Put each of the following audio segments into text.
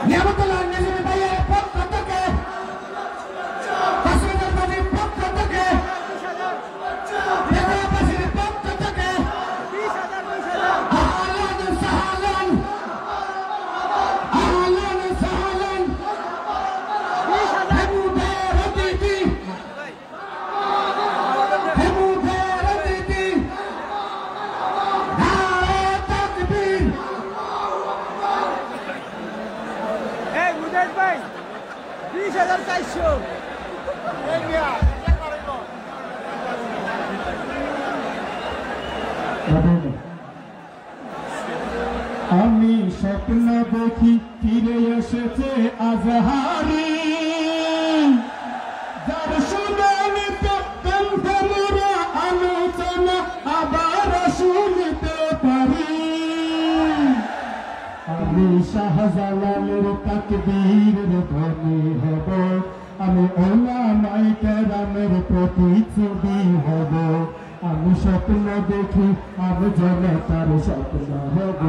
নিয়ামতুল্লাহ নিজামী ভাইয়ের পক্ষ থেকে কাশ্মীরের নদীর পক্ষ থেকে দেশবাসীর পক্ষ থেকে আহলান সাহলান আহলান সাহলান হেমুদের অতিথি হেমুদের অতিথি নারে তাকবীর এই মুজাহিদ ভাই 20,400 এই মিয়া আমি স্বপ্ন দেখি ফিরে এসেছে আজহারি যার শুনানিতে কণ্ঠে মোরা আলোচনা আবার শুনতে পারি আমি শাহজালালের তাকবীরের ধ্বনি হব আমি ওলামায়ে কেরামের প্রতিচ্ছবি হব আমি স্বপ্ন দেখি আমি জনতার স্বপ্ন হব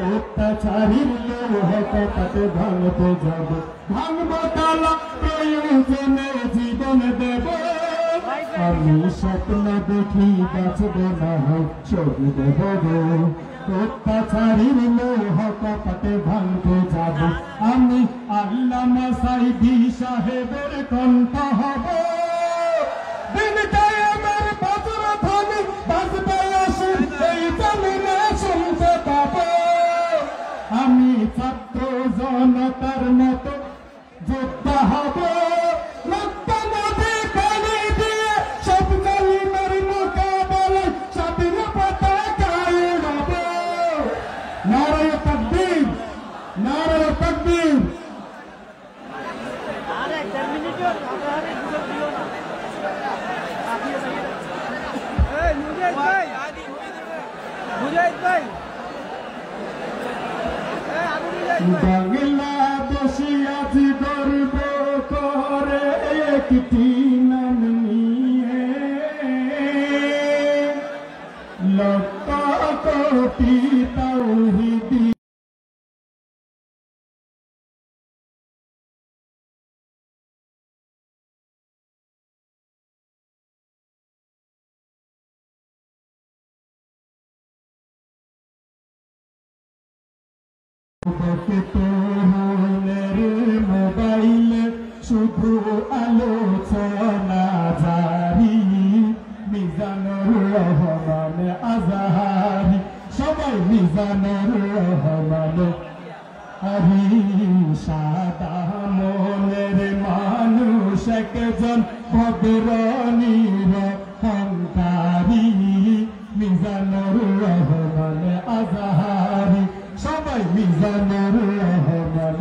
অত্যাচারীর লোহ কপাটে ভাঙতে যাব ভাঙব তালা প্রয়োজনে জীবন দেব আমি স্বপ্ন দেখি বাঁচব না হয় শহীদ হব অত্যাচারীর লোহ কপাটে ভাঙতে যাব আমি আল্লামা সাইদি সাহেবের কণ্ঠ হব দিনটাই আমার বজ্র ধ্বনি বাজবে আসুন এই জমিনে শুনতে পাব আমি ছাত্র জনতার মতো যোদ্ধা হব রক্ত নদী পানি দিয়ে সব জালিমের মোকাবেলায় স্বাধীন পতাকায় উড়াব নারায়ে তাকবীর নারায়ে তাকবীর আরে 1 মিনিটও আরে সুযোগ দিও না এই মুজাহিদ ভাই মুজাহিদ ভাই এই আবু মুজাহিদ ভাই বাংলাদেশি আজ গর্ব করে একটি নাম নিয়ে লক্ষ কোটি তাওহীদি মোবাইলে শুধু আলোচনা জারি মিজানুর রহমান আজহারি সবাই মিজানুর রহমান হরি সাদা মনের মানুষ একজন ভদ্র নিরহংকারী মিজানুর রহমান আজহারি সবাই মিজানুর রহমান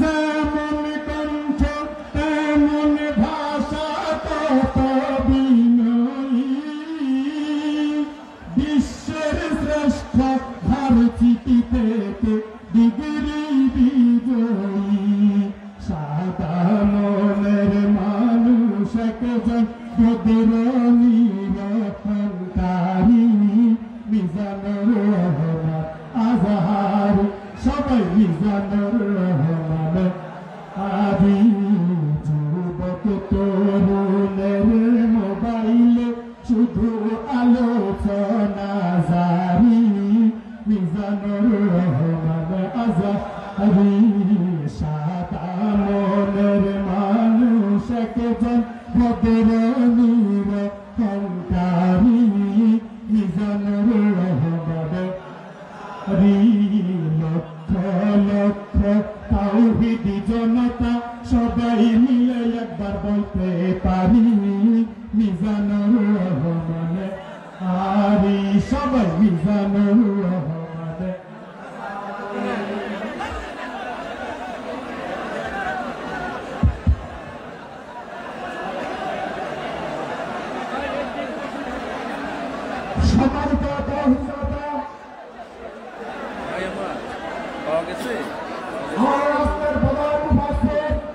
যেমন কণ্ঠ তেমন ভাষা কত বিনয়ী বিশ্বের শ্রেষ্ঠ ভারতীতে ডিগ্রি বিজয়ী সাদা মনের মানুষ একজন ভদ্র নিরহংকারী মিজানুর রহমান আজহারি সবাই মিজানুর রহমান আদি যুবক তরুণের মোবাইলে শুধু আলোচনা জারি মিজানুর রহমান আজহারি সাদা মনের মানুষ একজন ভদ্র নিরহংকারী মিজানুর রহমান লক্ষ লক্ষ তাওহীদি জনতা সবাই মিলে একবার বলতে পারি মিজানুর রহমান আরি সবাই মিজানুর রহমান সবার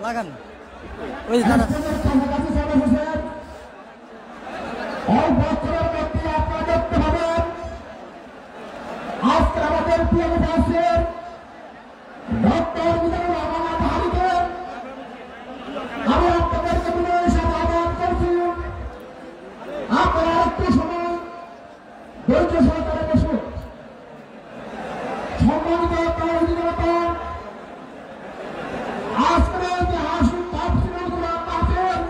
লাগান ওই দাদা তৌহিদি জনতা আজকে যে হাসি তাফসীরুল কুরআন মাহফিল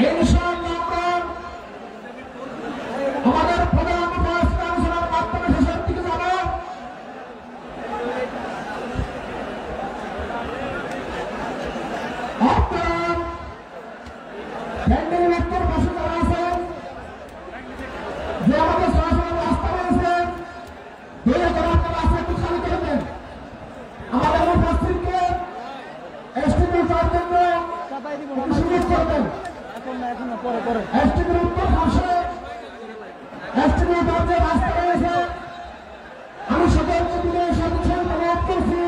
ইনশাআল্লাহ আমাদের প্রধান উপস্থিত আলোচনার মাধ্যমে শেষের দিকে যাবে। আপনার প্যান্ডেলের উত্তর পাশে যারা আছেন, যে আমাদের সরাসরি রাস্তা রয়েছে, দয়া করে আপনারা রাস্তা একটু খালি করে দেন। আমাদের উপস্থিতকে এসটিভির জন্য একটু সুযোগ করবেন। এসটিভির উত্তর পাশে এসটিভির যে রাস্তা রয়েছে, আমি সকলকে দিলে সদস্যের অনুরোধ করছি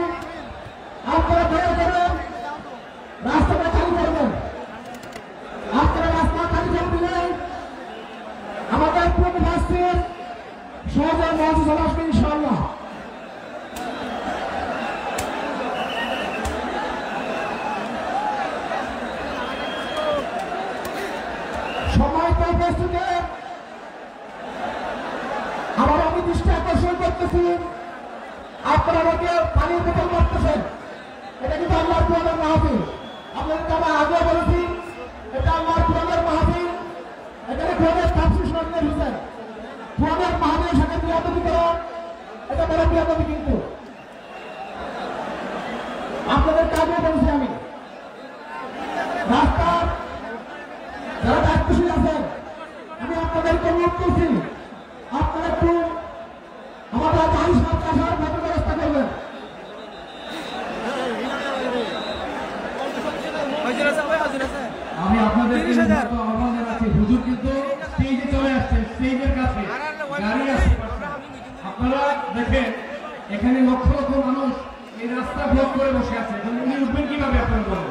আপনারা দয়া করে রাস্তাটা খালি করবেন। আপনারা রাস্তা খালি করে দিলে আমাদের উপস্থিত সহজে মঞ্চে চলে আসবে ইনশাআল্লাহ। সম্মানিত উপস্থিতি, আবার আমি দৃষ্টি আকর্ষণ করতেছি, আপনারা আমাকে পানির বোতল মারতেছেন। এটা কিন্তু আল্লাহর কোরআনের মাহফিল। আপনাদেরকে আমরা আগে বলেছি এটা আল্লাহর কোরআনের মাহফিল। এখানে কোরআনের তাফসীর শোনাতে এসেছেন। কোরআনের মাহফিলের সাথে বিয়াদবি করা এটা বড় বিয়াদবি। কিন্তু আপনাদেরকে আগে বলেছি আমি, রাস্তার যারা দায়িত্বশীল আছেন, আমি আপনাদেরকে অনুরোধ করছি আপনারা একটু আমাদের গাড়ি সাথে আসার মতো ব্যবস্থা করবেন। আমি আপনাদেরকে আহ্বান জানাচ্ছি, হুজুর কিন্তু স্টেজে চলে আসছে, স্টেজের কাছে গাড়ি আসছে। আপনারা দেখেন এখানে লক্ষ লক্ষ মানুষ এই রাস্তা ব্লক করে বসে আছে, উনি উঠবেন কিভাবে? আপনারা বলেন।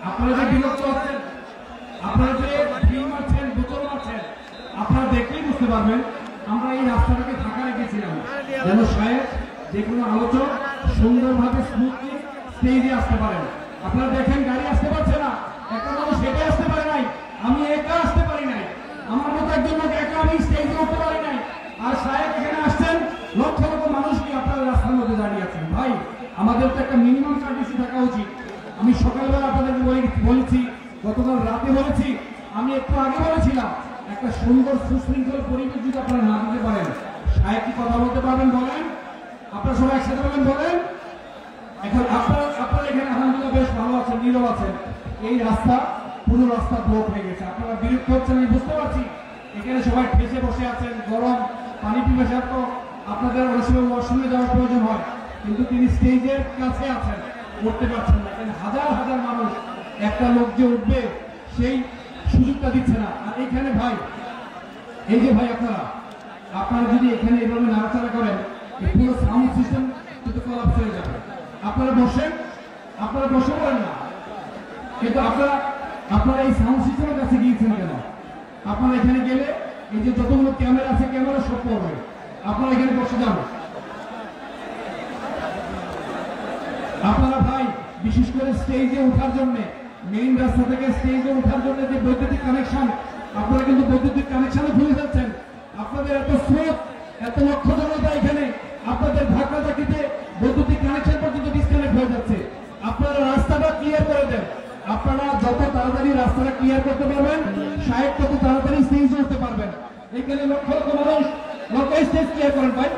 আপনারা যে বিরক্ত আছেন, আপনারা যে ঢিল মারছেন, বোতল মারছেন, আপনারা দেখলেই বুঝতে পারবেন আমরা এই রাস্তাটাকে ফাঁকা রেখেছিলাম যেন সাহেব যে কোনো আলোচক সুন্দরভাবে স্মুথলি স্টেজে আসতে পারেন। আপনারা দেখেন গাড়ি আসতে পারছে না, একটা মানুষ হেঁটে আসতে পারে নাই, আমি একা আসতে পারি নাই, আমার মতো একজন লোক একা আমি স্টেজে উঠতে পারি নাই, আর সাহেব এখানে আসছেন, লক্ষ লক্ষ মানুষ কি আপনারা রাস্তার মধ্যে দাঁড়িয়ে আছেন। ভাই, আমাদের তো একটা মিনিমাম সার্ভিসই থাকা উচিত। আমি সকালবেলা আপনাদেরকে বলেছি, গতকাল রাতে বলেছি, আমি একটু আগে বলেছিলাম, একটা সুন্দর সুশৃঙ্খল পরিবেশ যদি আপনারা না দিতে পারেন, সাহেব কি কথা বলতে পারবেন? বলেন, আপনারা সবাই একসাথে বলেন, বলেন। এখন আপনারা এখানে আলহামদুলিল্লাহ বেশ ভালো আছেন, নীরব আছেন। এই রাস্তা পুরো রাস্তা ব্লক হয়ে গেছে, আপনারা বিরক্ত হচ্ছেন আমি বুঝতে পারছি। এখানে সবাই ঠেসে বসে আছেন, গরম পানি পিপাসা, তো আপনাদের অনেক সময় ওয়াশরুমে যাওয়ার প্রয়োজন হয়, কিন্তু তিনি স্টেজের কাছে আছেন, উঠতে পারছেন না। এখানে হাজার হাজার মানুষ, একটা লোক যে উঠবে সেই সুযোগটা দিচ্ছে না। আর এখানে ভাই, এই যে ভাই আপনারা যদি এখানে এভাবে নাড়াচাড়া করেন, পুরো সাউন্ড সিস্টেম কিন্তু কলাপস হয়ে যাবে। আপনারা বসে পড়েন না, কিন্তু আপনারা এই সাউন্ড সিস্টেমের কাছে গিয়েছেন কেন? আপনারা এখানে গেলে এই যে যতগুলো ক্যামেরা আছে, ক্যামেরা সব পড়বে, আপনারা এখানে বসে যান। আপনারা ভাই, বিশেষ করে স্টেজে ওঠার জন্য, মেইন রাস্তা থেকে স্টেজে ওঠার জন্য যে বৈদ্যুতিক কানেকশন, আপনারা কিন্তু বৈদ্যুতিক কানেকশনে ভুলে যাচ্ছেন। আপনাদের এত স্রোত, এত লক্ষ জনতা এখানে, আপনাদের ধাক্কাধাক্কিতে বৈদ্যুতিক কানেকশন পর্যন্ত ডিসকানেক্ট হয়ে যাচ্ছে। আপনারা রাস্তাটা ক্লিয়ার করে দেন। আপনারা যত তাড়াতাড়ি রাস্তাটা ক্লিয়ার করতে পারবেন, সাহেব তত তাড়াতাড়ি স্টেজে উঠতে পারবেন। এখানে লক্ষ লক্ষ মানুষ, স্টেজ ক্লিয়ার করেন ভাই।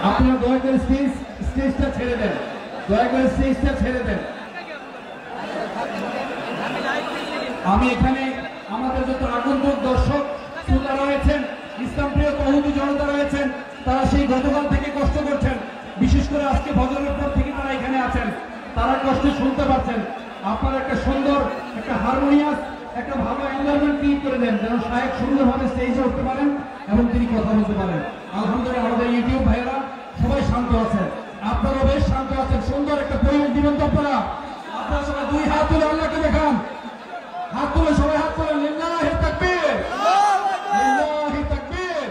আপনারা দয়া করে স্টেজটা ছেড়ে দেন, দয়া করে স্টেজটা ছেড়ে দেন। আমি এখানে আমাদের যত আগন্তুক দর্শক শ্রোতা রয়েছেন, ইসলামপ্রিয় তৌহিদি জনতা রয়েছেন, তারা সেই গতকাল থেকে কষ্ট করছেন, বিশেষ করে আজকে ফজরের পর থেকে তারা এখানে আছেন, তারা কষ্ট শুনতে পাচ্ছেন। আপনারা একটা সুন্দর, একটা হারমোনিয়াস, একটা ভালো এনভায়রনমেন্ট ক্রিয়েট করে দেন, যেন সাহেব সুন্দরভাবে স্টেজে উঠতে পারেন এবং তিনি কথা বলতে পারেন। আলহামদুলিল্লাহ আমাদের ইউটিউব ভাইয়েরা সবাই শান্ত আছেন, আপনারা বেশ শান্ত আছেন, সুন্দর একটা পরিবেশ দিবেন। তো আপনারা সবাই দুই হাত তুলে আল্লাহকে দেখান, হাত তুলে সবাই হাত তুলে লিল্লাহি তাকবীর, লিল্লাহি তাকবীর।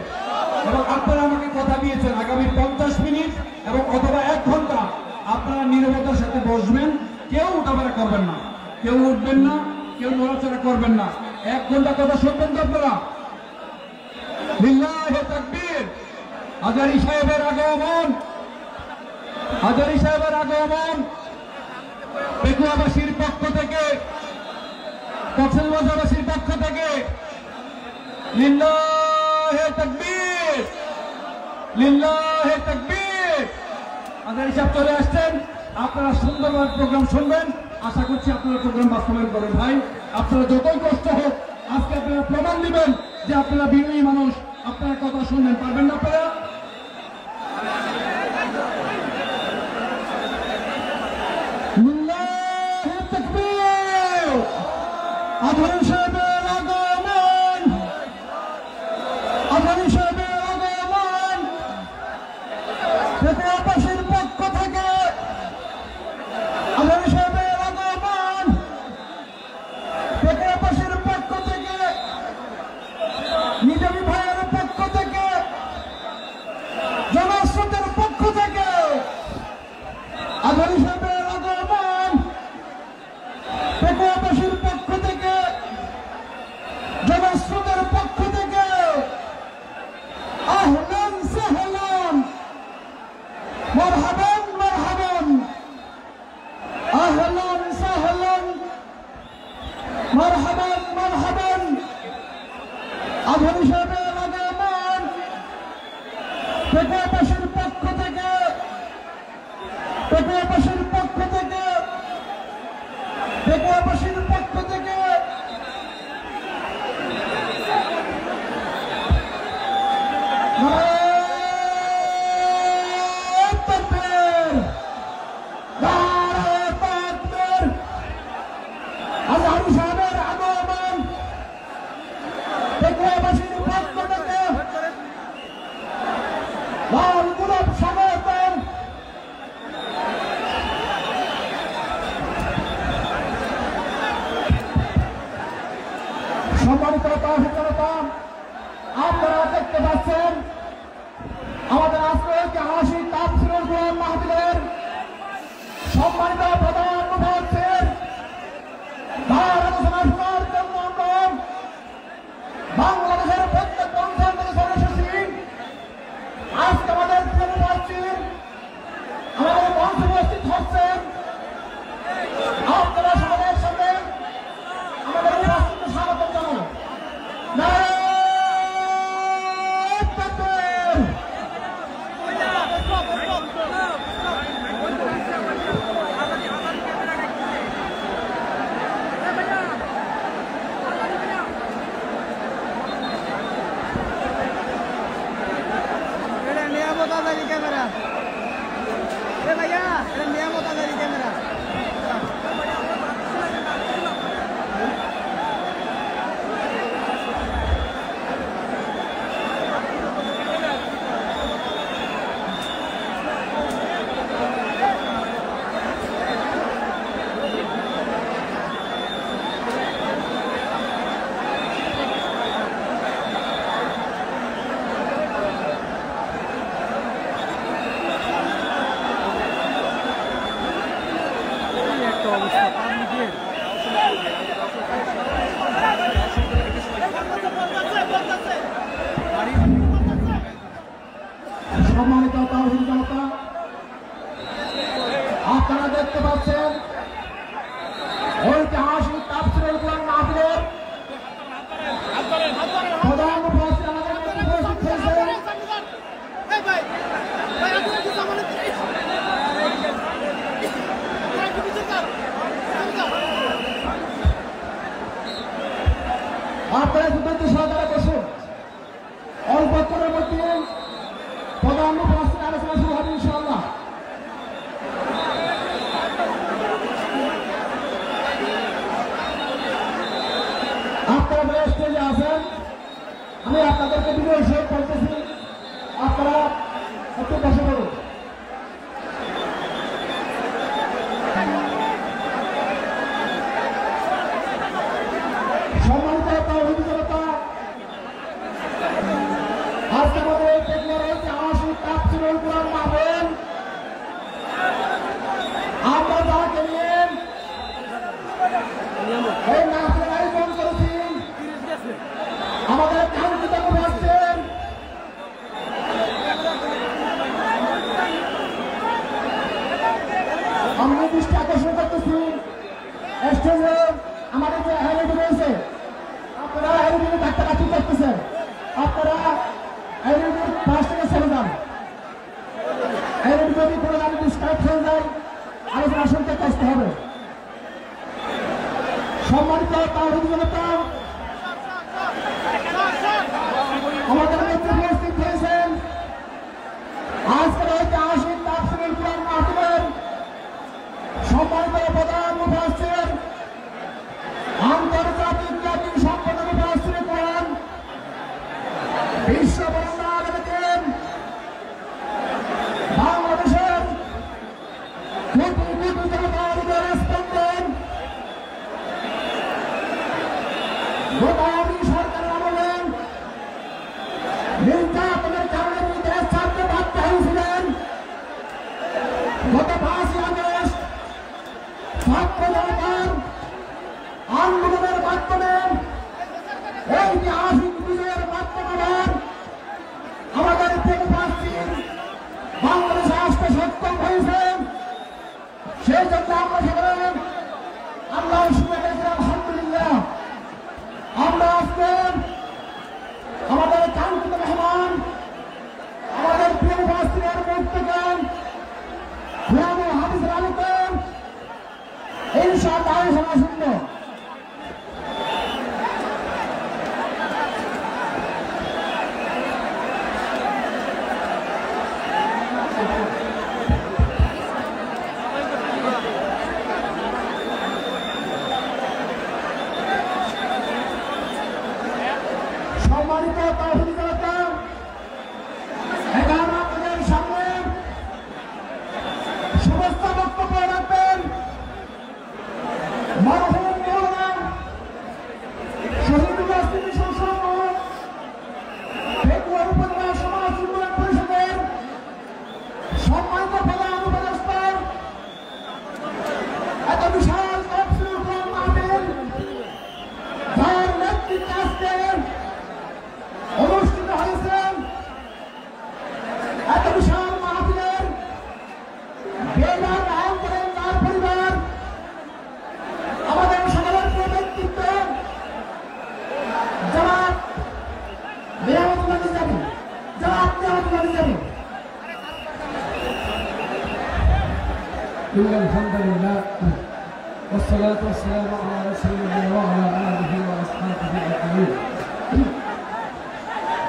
এবং আপনারা আমাকে কথা দিয়েছেন আগামী 50 মিনিট এবং অথবা 1 ঘন্টা আপনারা নীরবতার সাথে বসবেন, কেউ উঠাবেড়া করবেন না, কেউ উঠবেন না, কেউ নড়াচড়া করবেন না। 1 ঘন্টা কথা শুনবেন তো আপনারা? লিল্লাহে তাকবীর। হাজারী সাহেবের আগমন, হাজারী সাহেবের আগমন পেকুয়াবাসীর পক্ষ থেকে, কক্সবাজারবাসীর পক্ষ থেকে লিল্লাহে তাকবীর, লিল্লাহে তাকবীর। হাজারী সাহেব চলে আসছেন, আপনারা সুন্দরভাবে প্রোগ্রাম শুনবেন। আশা করছি আপনারা প্রোগ্রাম বাস্তবায়ন করেন। ভাই আপনারা যতই কষ্ট হোক, আজকে আপনারা প্রমাণ দিবেন যে আপনারা বিনয়ী মানুষ, আপনারা কথা শুনবেন। পারবেন না আপনারা? লিল্লাহে তাকবীর। হাজারী সাহেবের আগমন, হাজারী সাহেবের আগমন পেকুয়াবাসীর পক্ষ থেকে, হাজারী সাহেবের আগমন পেকুয়াবাসীর পক্ষ থেকে, নিজামী ভাইয়ের পক্ষ থেকে, জনস্রোতের পক্ষ থেকে হাজারী সাহেবের আগমন পেকুয়াবাসীর পক্ষ থেকে, জনস্রোতের পক্ষ থেকে আহলান সাহলান, মারহাবান মারহাবান, আহলান সাহলান, মারহাবান মারহাবান। হাজারী সাহেবের আগমন পেকুয়াবাসীর পক্ষ থেকে, পেকুয়াবাসীর পক্ষ থেকে, পেকুয়াবাসীর পক্ষ থেকে নারায়ে তাকবীর, নারায়ে তাকবীর। হাজারী সাহেবের আগমন পেকুয়াবাসীর পক্ষ থেকে লাল গোলাপ সমর্পণ। সম্মানিত তাওহীদ জনতা, আপনারা দেখতে পাচ্ছেন আমাদের আজকে ঐতিহাসিক তাফসীরুল কোরআন মাহফিলের সম্মানিত প্রধান মুফাসসির তার আলোচনা শোনার জন্য আমরা বাংলাদেশের প্রত্যেক অঞ্চল থেকে চলে এসেছি। আজকে আমাদের প্রিয় মুফাসসির আমাদের মঞ্চে উপস্থিত হচ্ছেন। আপনারা সমাজের সামনে আমাদের মুফাসসিরকে স্বাগত জানান। নারায়ে তাকবীর। এটা নিয়ামত আজারি ক্যামেরা। এ ভাইয়া, এটা নিয়ামত আজারি ক্যামেরা। এই একটা অবস্থা পাবলিকের। সম্মানিত তাওহীদ জনতা, আপনারা দেখতে পাচ্ছেন ঐতিহাসিক তাফসীরুল কোরআন মাহফিলের প্রধান মুফাসসির আমাদের মধ্যে উপস্থিত হয়েছেন। আপনারা দুটো সহকারে বসুন। অল্পক্ষণের মধ্যে প্রধান মুফাসসির আলোচনা শুরু হবে ইনশাআল্লাহ। আপনারা যে স্টেজে আছেন, আমি আপনাদেরকে ভিডিও শেয়ার করতেছি, আপনারা একটু বসে পড়ুন। সম্মানিত তাওহীদ জনতা, আজকে আমাদের এই পেকুয়ার ঐতিহাসিক তাফসীরুল কোরআন মাহফিল আমরা যাকে নিয়ে এই মাহফিলের আয়োজন করেছি, আমাদের কাঙ্ক্ষিত মুফাসসির অলরেডি যদি কোনো গাড়ি ডিসকানেক্ট হয়ে যায় আলোচনা শুনতে কষ্ট হবে। সম্মানিত তাওহীদ জনতা, আমাদের মধ্যে উপস্থিত হয়েছেন আজকের ঐতিহাসিক তাফসীরুল কুরআন মাহফিলের সম্মানিত প্রধান মুফাসসির, আন্তর্জাতিক খ্যাতি সম্পন্ন মুফাসসির কুরআন, বিশ্ব বরেণ্য আলেম, বাংলাদেশের কোটি কোটি জনতার হৃদয়ের স্পন্দন, গোলামী সরকারের আমলে নির্যাতনের কারণে দেশ ছাড়তে বাধ্য হয়েছিলেন। গত 5ই আগস্ট ছাত্র জনতার আন্দোলনের মাধ্যমে ঐতিহাসিক বিজয়ের মাধ্যমে আমাদের থেকে পাচ্ছেন বাংলাদেশে আসতে সক্ষম হয়েছে। সেই জন্য আমরা সবাই আল্লাহ শুকর আলহামদুলিল্লাহ। আমরা আজকে আমাদের কাঙ্ক্ষিত মেহমান, আমাদের প্রিয় উপস্থিতের মুক্তিগান গোলাম হাফিজ আলীকে ইনশাআল্লাহ শোনা শুনবো। সম্মানিত তাওহীদ জনতা, এখন আপনাদের সামনে সমস্ত বক্তব্য রাখবেন মরহুম মাওলানা শহীদুল্লাহ স্মৃতি সংসদ পেকুয়া উপজেলা সমাজ উন্নয়ন পরিষদের সম্মানিত প্রধান উপদেষ্টা, এত বিশাল তাফসীরুল কুরআন মাহফিল যার নেতৃত্বে আজকে অনুষ্ঠিত হয়েছে। এত বিশাল মাহফিলের বেগার আহ্বান করেন তার পরিবার, আমাদের সকলের প্রিয় ব্যক্তিত্ব জনাব নিয়ামতুল্লাহ নিজামী, জনাব নিয়ামতুল্লাহ নিজামী। إن الحمد لله والصلاة والسلام على رسول الله وعلى آله وأصحابه أجمعين।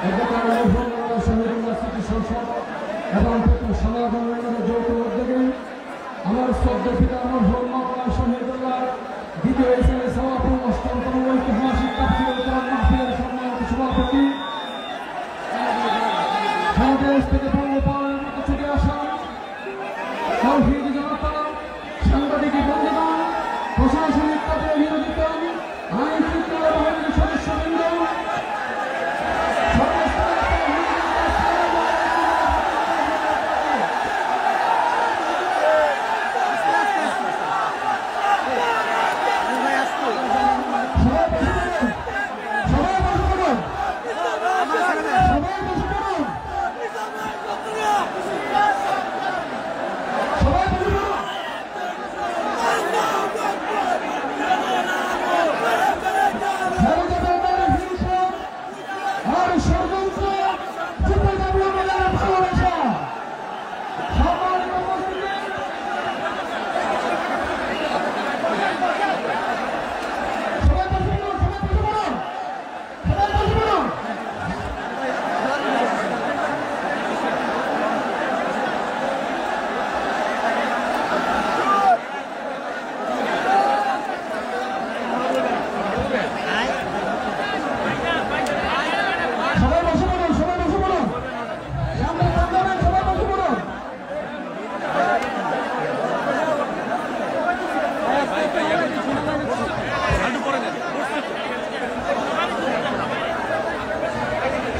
এখানকার মরহুম মাওলানা শহীদুল্লাহ স্মৃতি সংসদ এবং সমাজ উন্নয়নের যৌথ উদ্যোগে আমার শ্রদ্ধেয় পিতা মরহুম মাওলানা শহীদুল্লাহ দ্বিতীয় ইসলামী সমাপন অষ্টমতম ঐতিহাসিক তাফসীরুল কুরআন মাহফিলের সম্মানিত সভাপতি, স্বদেশ থেকে পঙ্গপালের মতো ছুটে আসা তাওহীদ জনতা, সাংবাদিক বন্ধুগণ, প্রশাসনিক কাজে নিয়োজিত আইন শৃঙ্খলা বাহিনীর সদস্যবৃন্দ,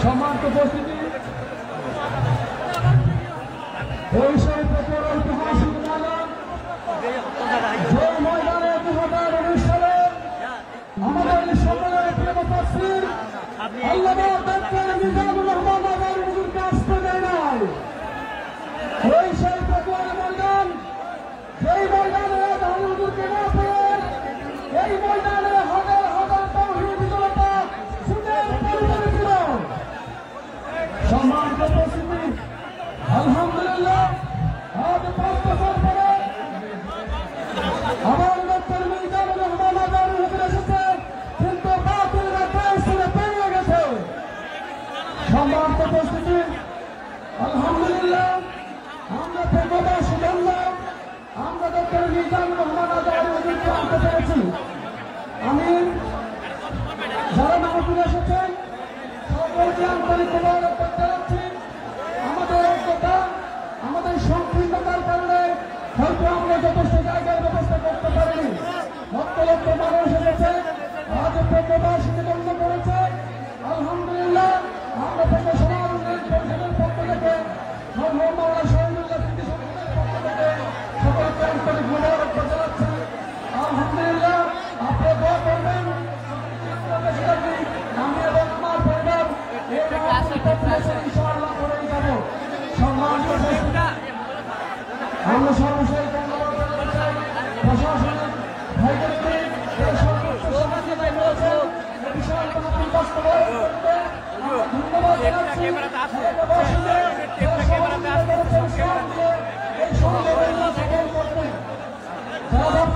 সম্মানিত উপস্থিতি, বৈশাখ পেপুয়ার ঐতিহাসিক ময়দান, যে ময়দানে 2019 সালে আমাদের সম্মেলনের প্রিয় মুফাসসির আল্লামা ডক্টর মিজানুর রহমান আজাদ হুজুরকে আসতে দেয় নাই। বৈশাখ পেপুয়ার ময়দান, যেই ময়দানে আজাদ হুজুরকে না পেয়ে এই ময়দানে হাজার হাজার তাওহীদ জনতা সুদের পরিবারে ছিল। সম্মানিত উপস্থিতি, আলহামদুলিল্লাহ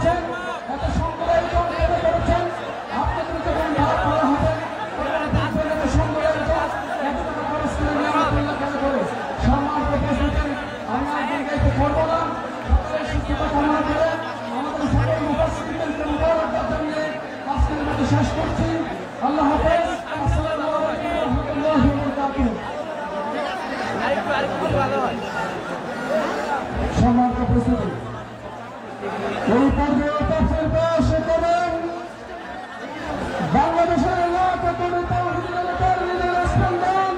করছেন, এত সুন্দর আয়োজন করে করেছেন। আপনাদের যখন ভাগ করা হবে তখন দেখবেন এত সুন্দর আয়োজন, এত টাকা খরচ করে নিয়ামতুল্লাহ কেন করে। সম্মানিত উপস্থিতি, আমি আর দীর্ঘায়িত করবো না। সকলের সুস্থতা কামনা করে আমাদের সকল মুফাসসিরিনকে মুবারকবাদ জানিয়ে আজকের মতো শেষ করছি। আল্লাহ হাফেজ। আসসালামু আলাইকুম ওয়া রাহমাতুল্লাহি ওয়া বারাকাতুহু। সম্মানিত উপস্থিতি, এই পর্যায়ে তাফসীর পেশ করেন বাংলাদেশের লাখ কোটি তাওহীদ জনতার হৃদয়ের স্পন্দন,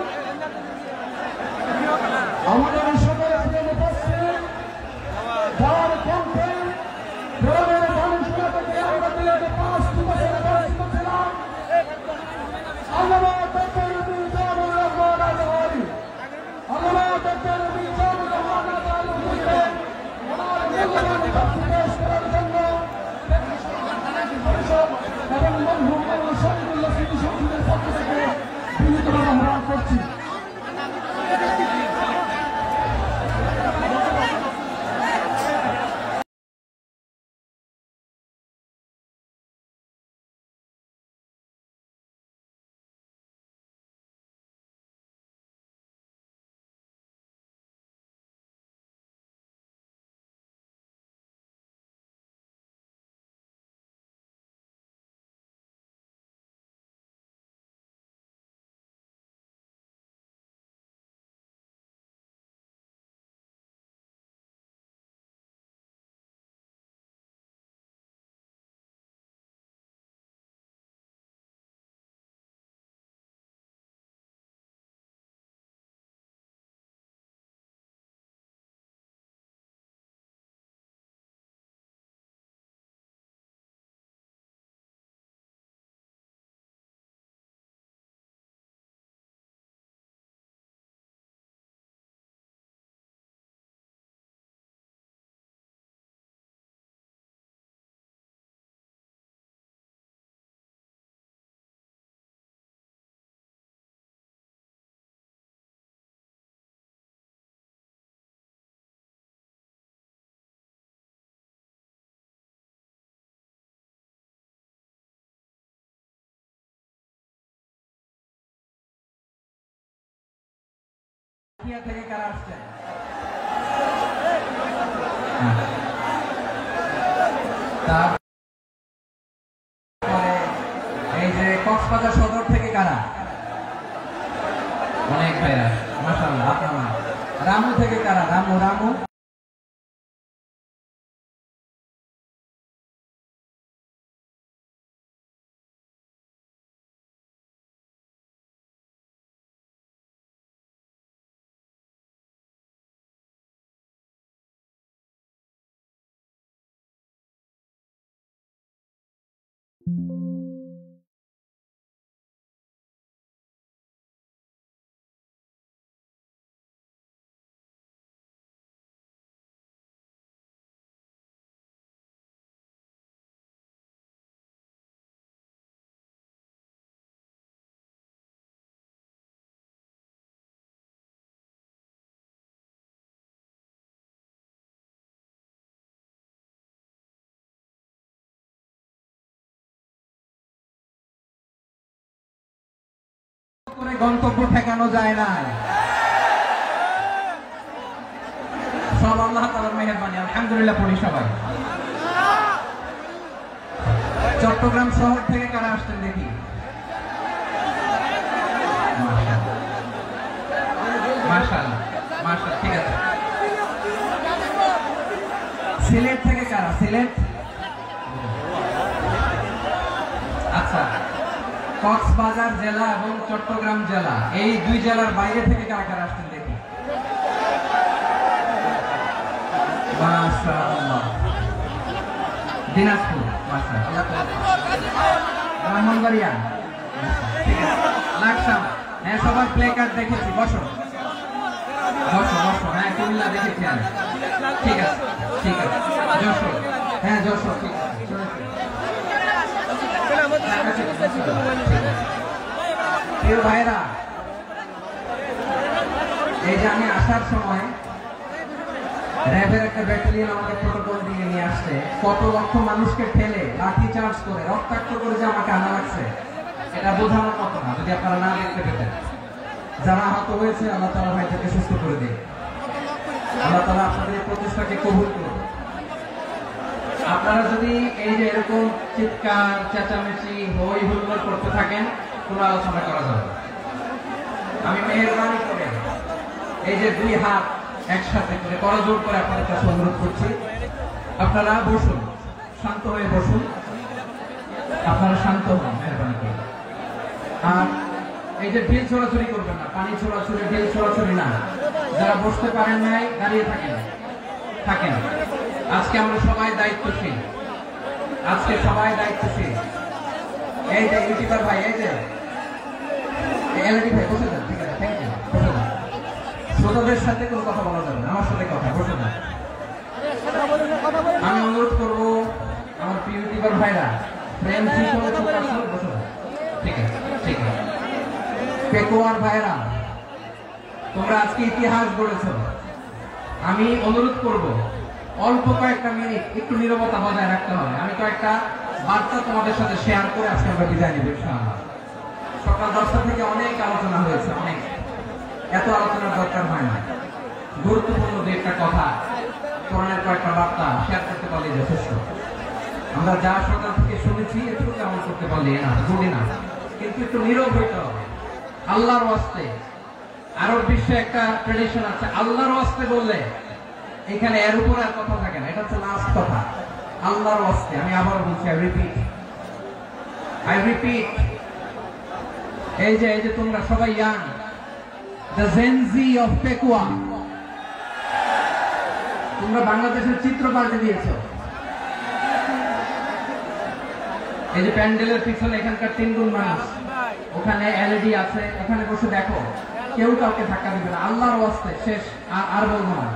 আমাদের সকল প্রিয় মুফাসসির, যার কণ্ঠে কোরআনের বাণী শোনা থেকে আমরা দীর্ঘ 5 বছর বঞ্চিত ছিলাম, আল্লামা ডক্টর মিজানুর রহমান আল-গনি, আল্লামা ডক্টর মিজানুর রহমান আল-গনিকে ওনার মূল্যবান বক্তব্য পেশ করার জন্য পরিষদ এবং মরহুম মাওলানা শহীদুল্লাহ স্মৃতি সংসদের পক্ষ থেকে বিনীতভাবে আহ্বান করছি। থেকে কারা আসছেন? তারপরে এই যে কক্সবাজার সদর থেকে কারা? অনেক ভাইরা, মাশাআল্লাহ। আপনারা রামু থেকে কারা? রামু রামু করে গন্তব্য ঠেকানো যায় না। সব আল্লাহ তাআলার মেহেরবানি। আলহামদুলিল্লাহ পড়ি সবাই। চট্টগ্রাম শহর থেকে কারা আসছেন দেখি? মাশাআল্লাহ মাশাআল্লাহ, ঠিক আছে। সিলেট থেকে কারা? সিলেট, আচ্ছা। কক্সবাজার জেলা এবং চট্টগ্রাম জেলা, এই দুই জেলার বাইরে থেকে কারা কারা আসছেন দেখি? মাশাআল্লাহ। দিনাজপুর, মাশাআল্লাহ। ব্রাহ্মণবাড়িয়া, ঠিক আছে। লাকসাম, হ্যাঁ সবার প্লে কার্ড দেখেছি। বসো বসো বসো। হ্যাঁ কুমিল্লা দেখেছি আমি, ঠিক আছে ঠিক আছে। যশোর, হ্যাঁ যশোর, ঠিক আছে। প্রিয় ভাইরা, এই যে আমি আসার সময় র্যাবের একটা ব্যাটালিয়ন আমাকে প্রোটোকল দিয়ে নিয়ে আসছে, কত লক্ষ মানুষকে ঠেলে লাঠি চার্জ করে রক্তাক্ত করে যে আমাকে আনা লাগছে, এটা বোঝানোর মতো না যদি আপনারা না দেখতে পেতেন। যারা আহত হয়েছে আল্লাহ তাআলা ভাইদেরকে সুস্থ করে দিন। আল্লাহ তাআলা আপনাদের প্রচেষ্টাকে কবুল করুন। আপনারা যদি এই যে এরকম চিৎকার চেঁচামেচি হই হুল্লোড় করতে থাকেন, কোনো আলোচনা করা যাবে। আমি মেহেরবানি করে এই যে দুই হাত একসাথে করে করজোড় করে আপনাদের কাছে অনুরোধ করছি, আপনারা বসুন, শান্ত হয়ে বসুন, আপনারা শান্ত হন মেহেরবানি করে। আর এই যে ঢিল ছোড়াছুড়ি করবেন না, পানি ছোড়াছুড়ি ঢিল ছোড়াছুড়ি না। যারা বসতে পারেন নাই দাঁড়িয়ে থাকেন। আজকে আমরা সবাই দায়িত্বশীল, আজকে সবাই দায়িত্বশীল। এই যে ইউটিউবার ভাই, এই যে এলডি ভাই বসে যান, ঠিক আছে, থ্যাংক ইউ, বসে যান। শ্রোতাদের সাথে কোনো কথা বলা যাবে না, আমার সাথে কথা, বসে যান। আমি অনুরোধ করব আমার প্রিয় ইউটিউবার ভাইরা, প্রেম শৃঙ্খলা চোখ আসলে বসে যান, ঠিক আছে, ঠিক আছে। পেকুয়ার ভাইরা, তোমরা আজকে ইতিহাস গড়েছ। আমি অনুরোধ করব অল্প কয়েকটা মিনিট একটু নীরবতা বজায় রাখতে হবে। আমি কয়েকটা বার্তা তোমাদের সাথে শেয়ার করে আজকে আমরা বিদায় নেব ইনশাআল্লাহ। সকাল 10টা থেকে অনেক আলোচনা হয়েছে, অনেক, এত আলোচনার দরকার হয় না। গুরুত্বপূর্ণ দু একটা কথা, কোরআনের কয়েকটা বার্তা শেয়ার করতে পারলে যথেষ্ট। আমরা যা সকাল থেকে শুনেছি একটু কেমন করতে পারলে না, জুড়ি না, কিন্তু একটু নীরব হইতে হবে আল্লাহর ওয়াস্তে। আরব বিশ্বে একটা ট্রেডিশন আছে, আল্লাহর ওয়াস্তে বললে এখানে এর উপর আর কথা থাকে না, এটা হচ্ছে লাস্ট কথা, আল্লাহর ওয়াস্তে। আমি আবার বলছি, আই রিপিট, এই যে তোমরা সবাই young, the Gen Z of Pekua, তোমরা বাংলাদেশের চিত্র পাল্টে দিয়েছ। এই যে প্যান্ডেলের পিছনে এখানকার 3 গুণ মানুষ, ওখানে এলইডি আছে, ওখানে বসে দেখো, কেউ কাউকে ধাক্কা দিবে না, আল্লাহর ওয়াস্তে, শেষ, আর বলবো না।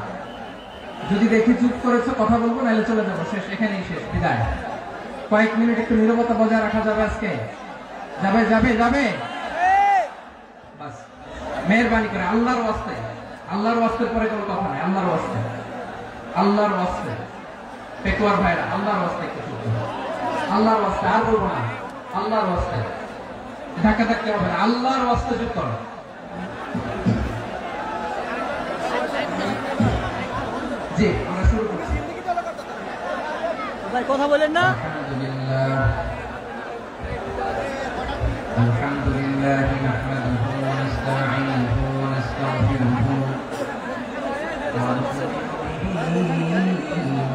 যদি দেখি চুপ করেছো, কথা বলবো, নাহলে চলে যাবো, শেষ, এখানেই শেষ, বিদায়। কয়েক মিনিট একটু নীরবতা বজায় রাখা যাবে আজকে? যাবে যাবে যাবে বাস, মেহেরবানি করে আল্লাহর ওয়াস্তে, আল্লাহর ওয়াস্তের পরে কোনো কথা নাই, আল্লাহর ওয়াস্তে, আল্লাহর ওয়াস্তে। পেকুয়ার ভাইরা, আল্লাহর ওয়াস্তে একটু চুপ করো, আল্লাহর ওয়াস্তে, আর বলবো না, আল্লাহর ওয়াস্তে, ধাক্কা ধাক্কা হবে না, আল্লাহর ওয়াস্তে চুপ করো। জি, আমরা শুরু করছি। ভাই কথা বলেন না। আলহামদুলিল্লাহ নাহমাদুহু ওয়া নাস্তাঈনুহু ওয়া নাস্তাগফিরুহু ওয়া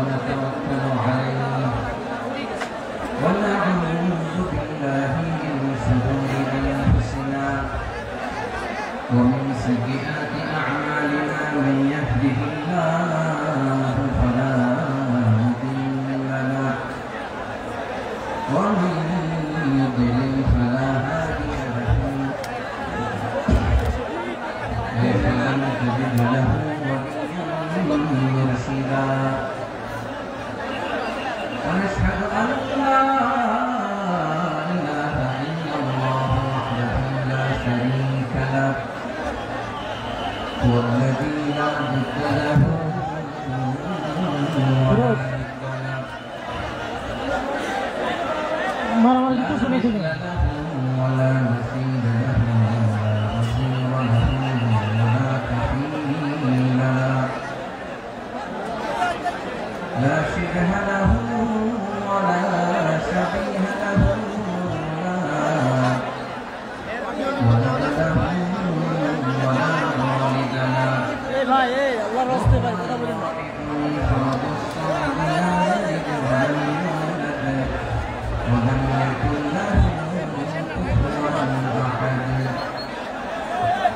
নাতাওয়াক্কালু আলাইহি ওয়া না'উযু বিল্লাহি মিন শুরুরি আনফুসিনা ওয়া মিন সাইয়্যাতি আ'মালিনা মান ইয়াহদিহিল্লাহু ফালা মুদিল্লা লাহু ওয়া মান يضلل فلا هادي له فلن تجد له وليا مرشدا ونشهد أن لا إله إلا الله وحده لا شريك له هو الذي لا ضد له ولا مثيل له ولا نصير له ولا كفيل له لا شبه له ولا شبيه له ولا ولد له ولا والد له ভাই এই আল্লাহর রাস্তায় ভাই কথা বলেন না। ولم يكن له كفوا احد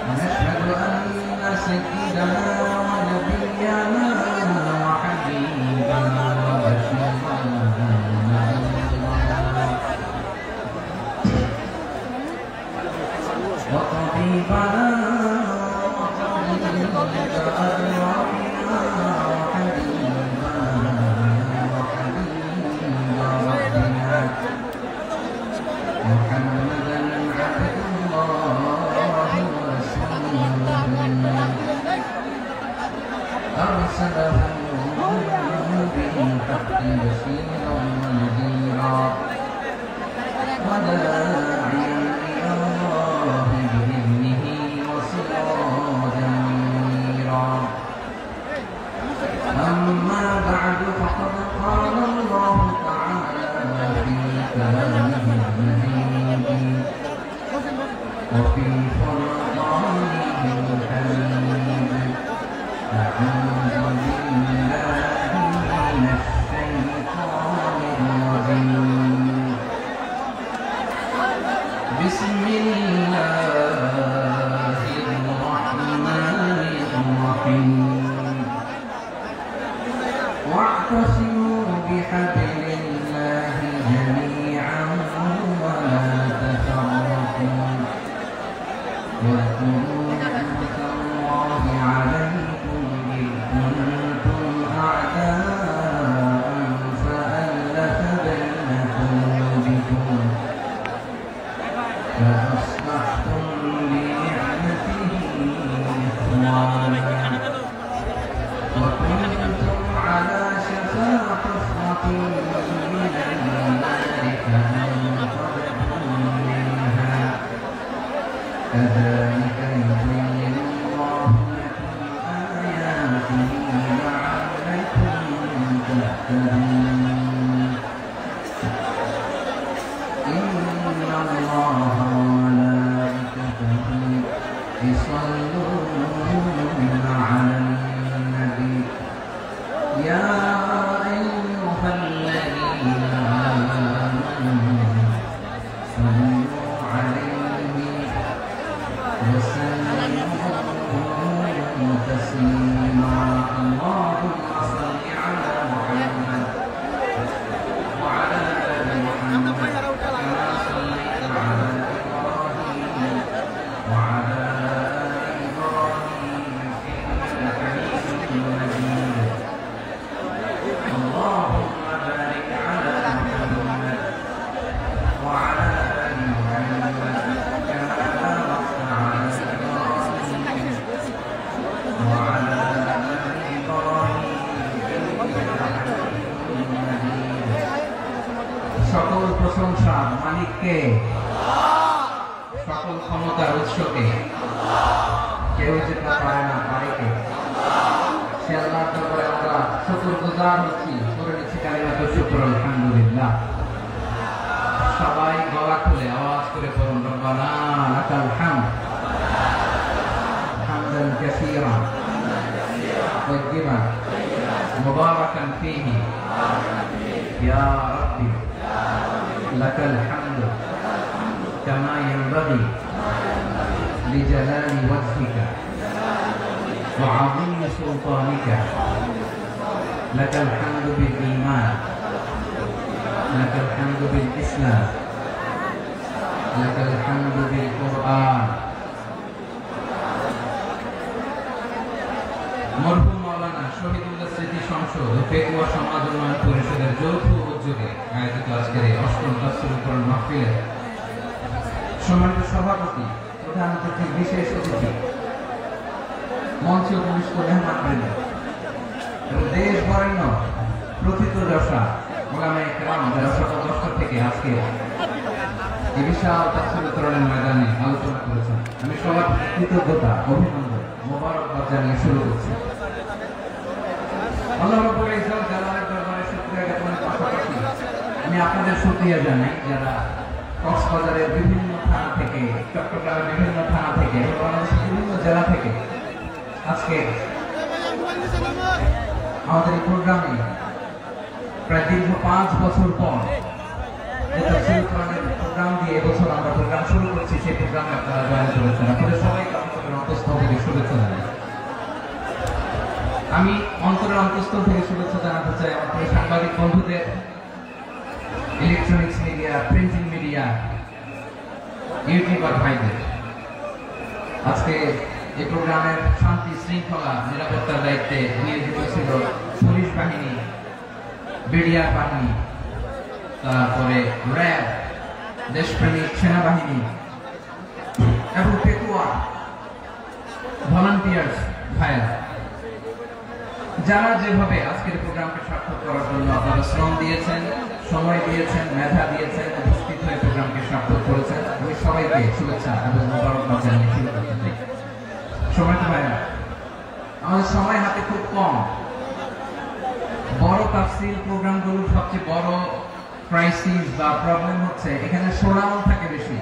ونشهد ان سيدنا ونبينا وحبيبنا وبشيرنا وطبيبنا وطبيب ارواحنا وحبيبنا محمدا عبد الله ورسوله أرسله بالحق بشيرا ونذيرا وداعيا إلى الله بإذنه وسراجا منيرا أما بعد فقد قال الله تعالى في كلامه المجيد وفي فرقانه الحميد أعوذ بالله من الشيطان الرجيم بسم الله الرحمن الرحيم واعتصموا بحبل الله جميعا ولا تفرقوا واذكروا نعمة الله عليكم إذ كنتم أعداء فألف بين قلوبكم فأصبحتم بنعمته إخوانا وكنتم على شفا حفرة من النار فأنقذكم منها كذلك يبين الله لكم آياته لعلكم تهتدون إن الله وملائكته يصلون على النبي يا أيها الذين آمنوا صلوا عليه وسلموا تسليما اللهم صل على محمد وعلى آل محمد كما صليت على إبراهيم وعلى آل إبراهيم إنك حميد مجيد اللهم بارك على محمد وعلى آل محمد كما باركت على إبراهيم وعلى آل إبراهيم إنك حميد مجيد সকল প্রশংসা মালিককে সকল ক্ষমতার উৎসকে কেউ যেতে পারে না পারে কে সে আল্লাহর দরবারে আমরা শুকরগুজার হচ্ছি করে নিচ্ছি কালিমাত শুকর আলহামদুলিল্লাহ সবাই গলা খুলে আওয়াজ করে পড়ুন রব্বানা লাকাল হামদ হামদান কাসীরা طيبا مباركا فيه يا ربي لك الحمد كما ينبغي لجلال وجهك وعظيم سلطانك لك الحمد بالإيمان لك الحمد بالإسلام لك الحمد بالقرآن মরহুম মাওলানা শহীদুল্লাহ স্মৃতি সংসদ ও পেকুয়া সমাজ উন্নয়ন পরিষদের যৌথ উদ্যোগে আয়োজিত আজকের এই অষ্টম তাফসীরুল কোরআন মাহফিলে সম্মানিত সভাপতি প্রধান অতিথি বিশেষ অতিথি মঞ্চে উপবিষ্ট মেহমানবৃন্দ এবং দেশ বরেণ্য প্রথিতযশা ওলামায়ে কেরাম যারা সকাল 10টা থেকে আজকে এই বিশাল তাফসীরুল কোরআনের ময়দানে আলোচনা করেছেন আমি সবার কৃতজ্ঞতা অভিনন্দন মোবারকবাদ জানিয়ে শুরু করছি আল্লাহ রাব্বুল ইজ্জত জালালের দরবারে শুকরিয়া জ্ঞাপনের পাশাপাশি আমি আপনাদের শুকরিয়া জানাই যারা কক্সবাজারের বিভিন্ন থানা থেকে চট্টগ্রামের বিভিন্ন থানা থেকে বাংলাদেশের বিভিন্ন জেলা থেকে আজকে আমাদের এই প্রোগ্রামে প্রায় দীর্ঘ 5 বছর পর প্রোগ্রাম দিয়ে এবছর আমরা প্রোগ্রাম শুরু করছি সেই প্রোগ্রামে আপনারা জয়েন করেছেন আপনাদের সবাইকে অন্তরের অন্তঃস্থল থেকে শুভেচ্ছা জানাই আমি অন্তরের অন্তঃস্থল থেকে শুভেচ্ছা জানাতে চাই আমাদের সাংবাদিক বন্ধুদের electronics media printing media YouTuber ভাইদের আজকে এই প্রোগ্রামের শান্তি শৃঙ্খলা নিরাপত্তার দায়িত্বে নিয়োজিত ছিল পুলিশ বাহিনী বিডিআর বাহিনী তারপরে র্যাব দেশপ্রেমিক সেনাবাহিনী এবং পেকুয়া ভলান্টিয়ার্স ভাইরা যারা যেভাবে আজকের প্রোগ্রামকে সার্থক করার জন্য আপনারা শ্রম দিয়েছেন, সময় দিয়েছেন, মেধা দিয়েছেন, উপস্থিত হয়ে প্রোগ্রামকে সার্থক করেছেন, আমি সবাইকে শুভেচ্ছা এবং মোবারকবাদ জানিয়ে শুরু করতে চাই। সময় তো হয় না, আমাদের সময় হাতে খুব কম। বড় তাফসীর প্রোগ্রামগুলোর সবচেয়ে বড় ক্রাইসিস বা প্রবলেম হচ্ছে এখানে শোনানো থাকে বেশি,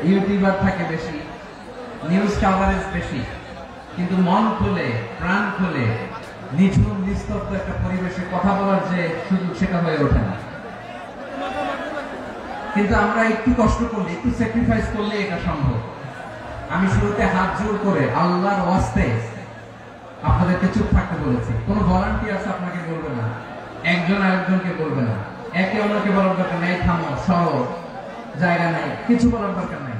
ইউটিউবার থাকে বেশি, নিউজ কাভারেজ বেশি, কিন্তু মন খুলে প্রাণ খুলে নিঝুম নিস্তব্ধ একটা পরিবেশে কথা বলার যে সুযোগ সেটা হয়ে ওঠে না। কিন্তু আমরা একটু কষ্ট করলে, একটু স্যাক্রিফাইস করলে এটা সম্ভব। আমি শুরুতে হাত জোর করে আল্লাহর ওয়াস্তে আপনাদেরকে চুপ থাকতে বলেছি। কোনো ভলান্টিয়ার্স আপনাকে বলবে না, একজন আরেকজনকে বলবে না, একে অন্যকে বলার দরকার নেই, থামো সরো, জায়গা নাই, কিছু বলার দরকার নাই,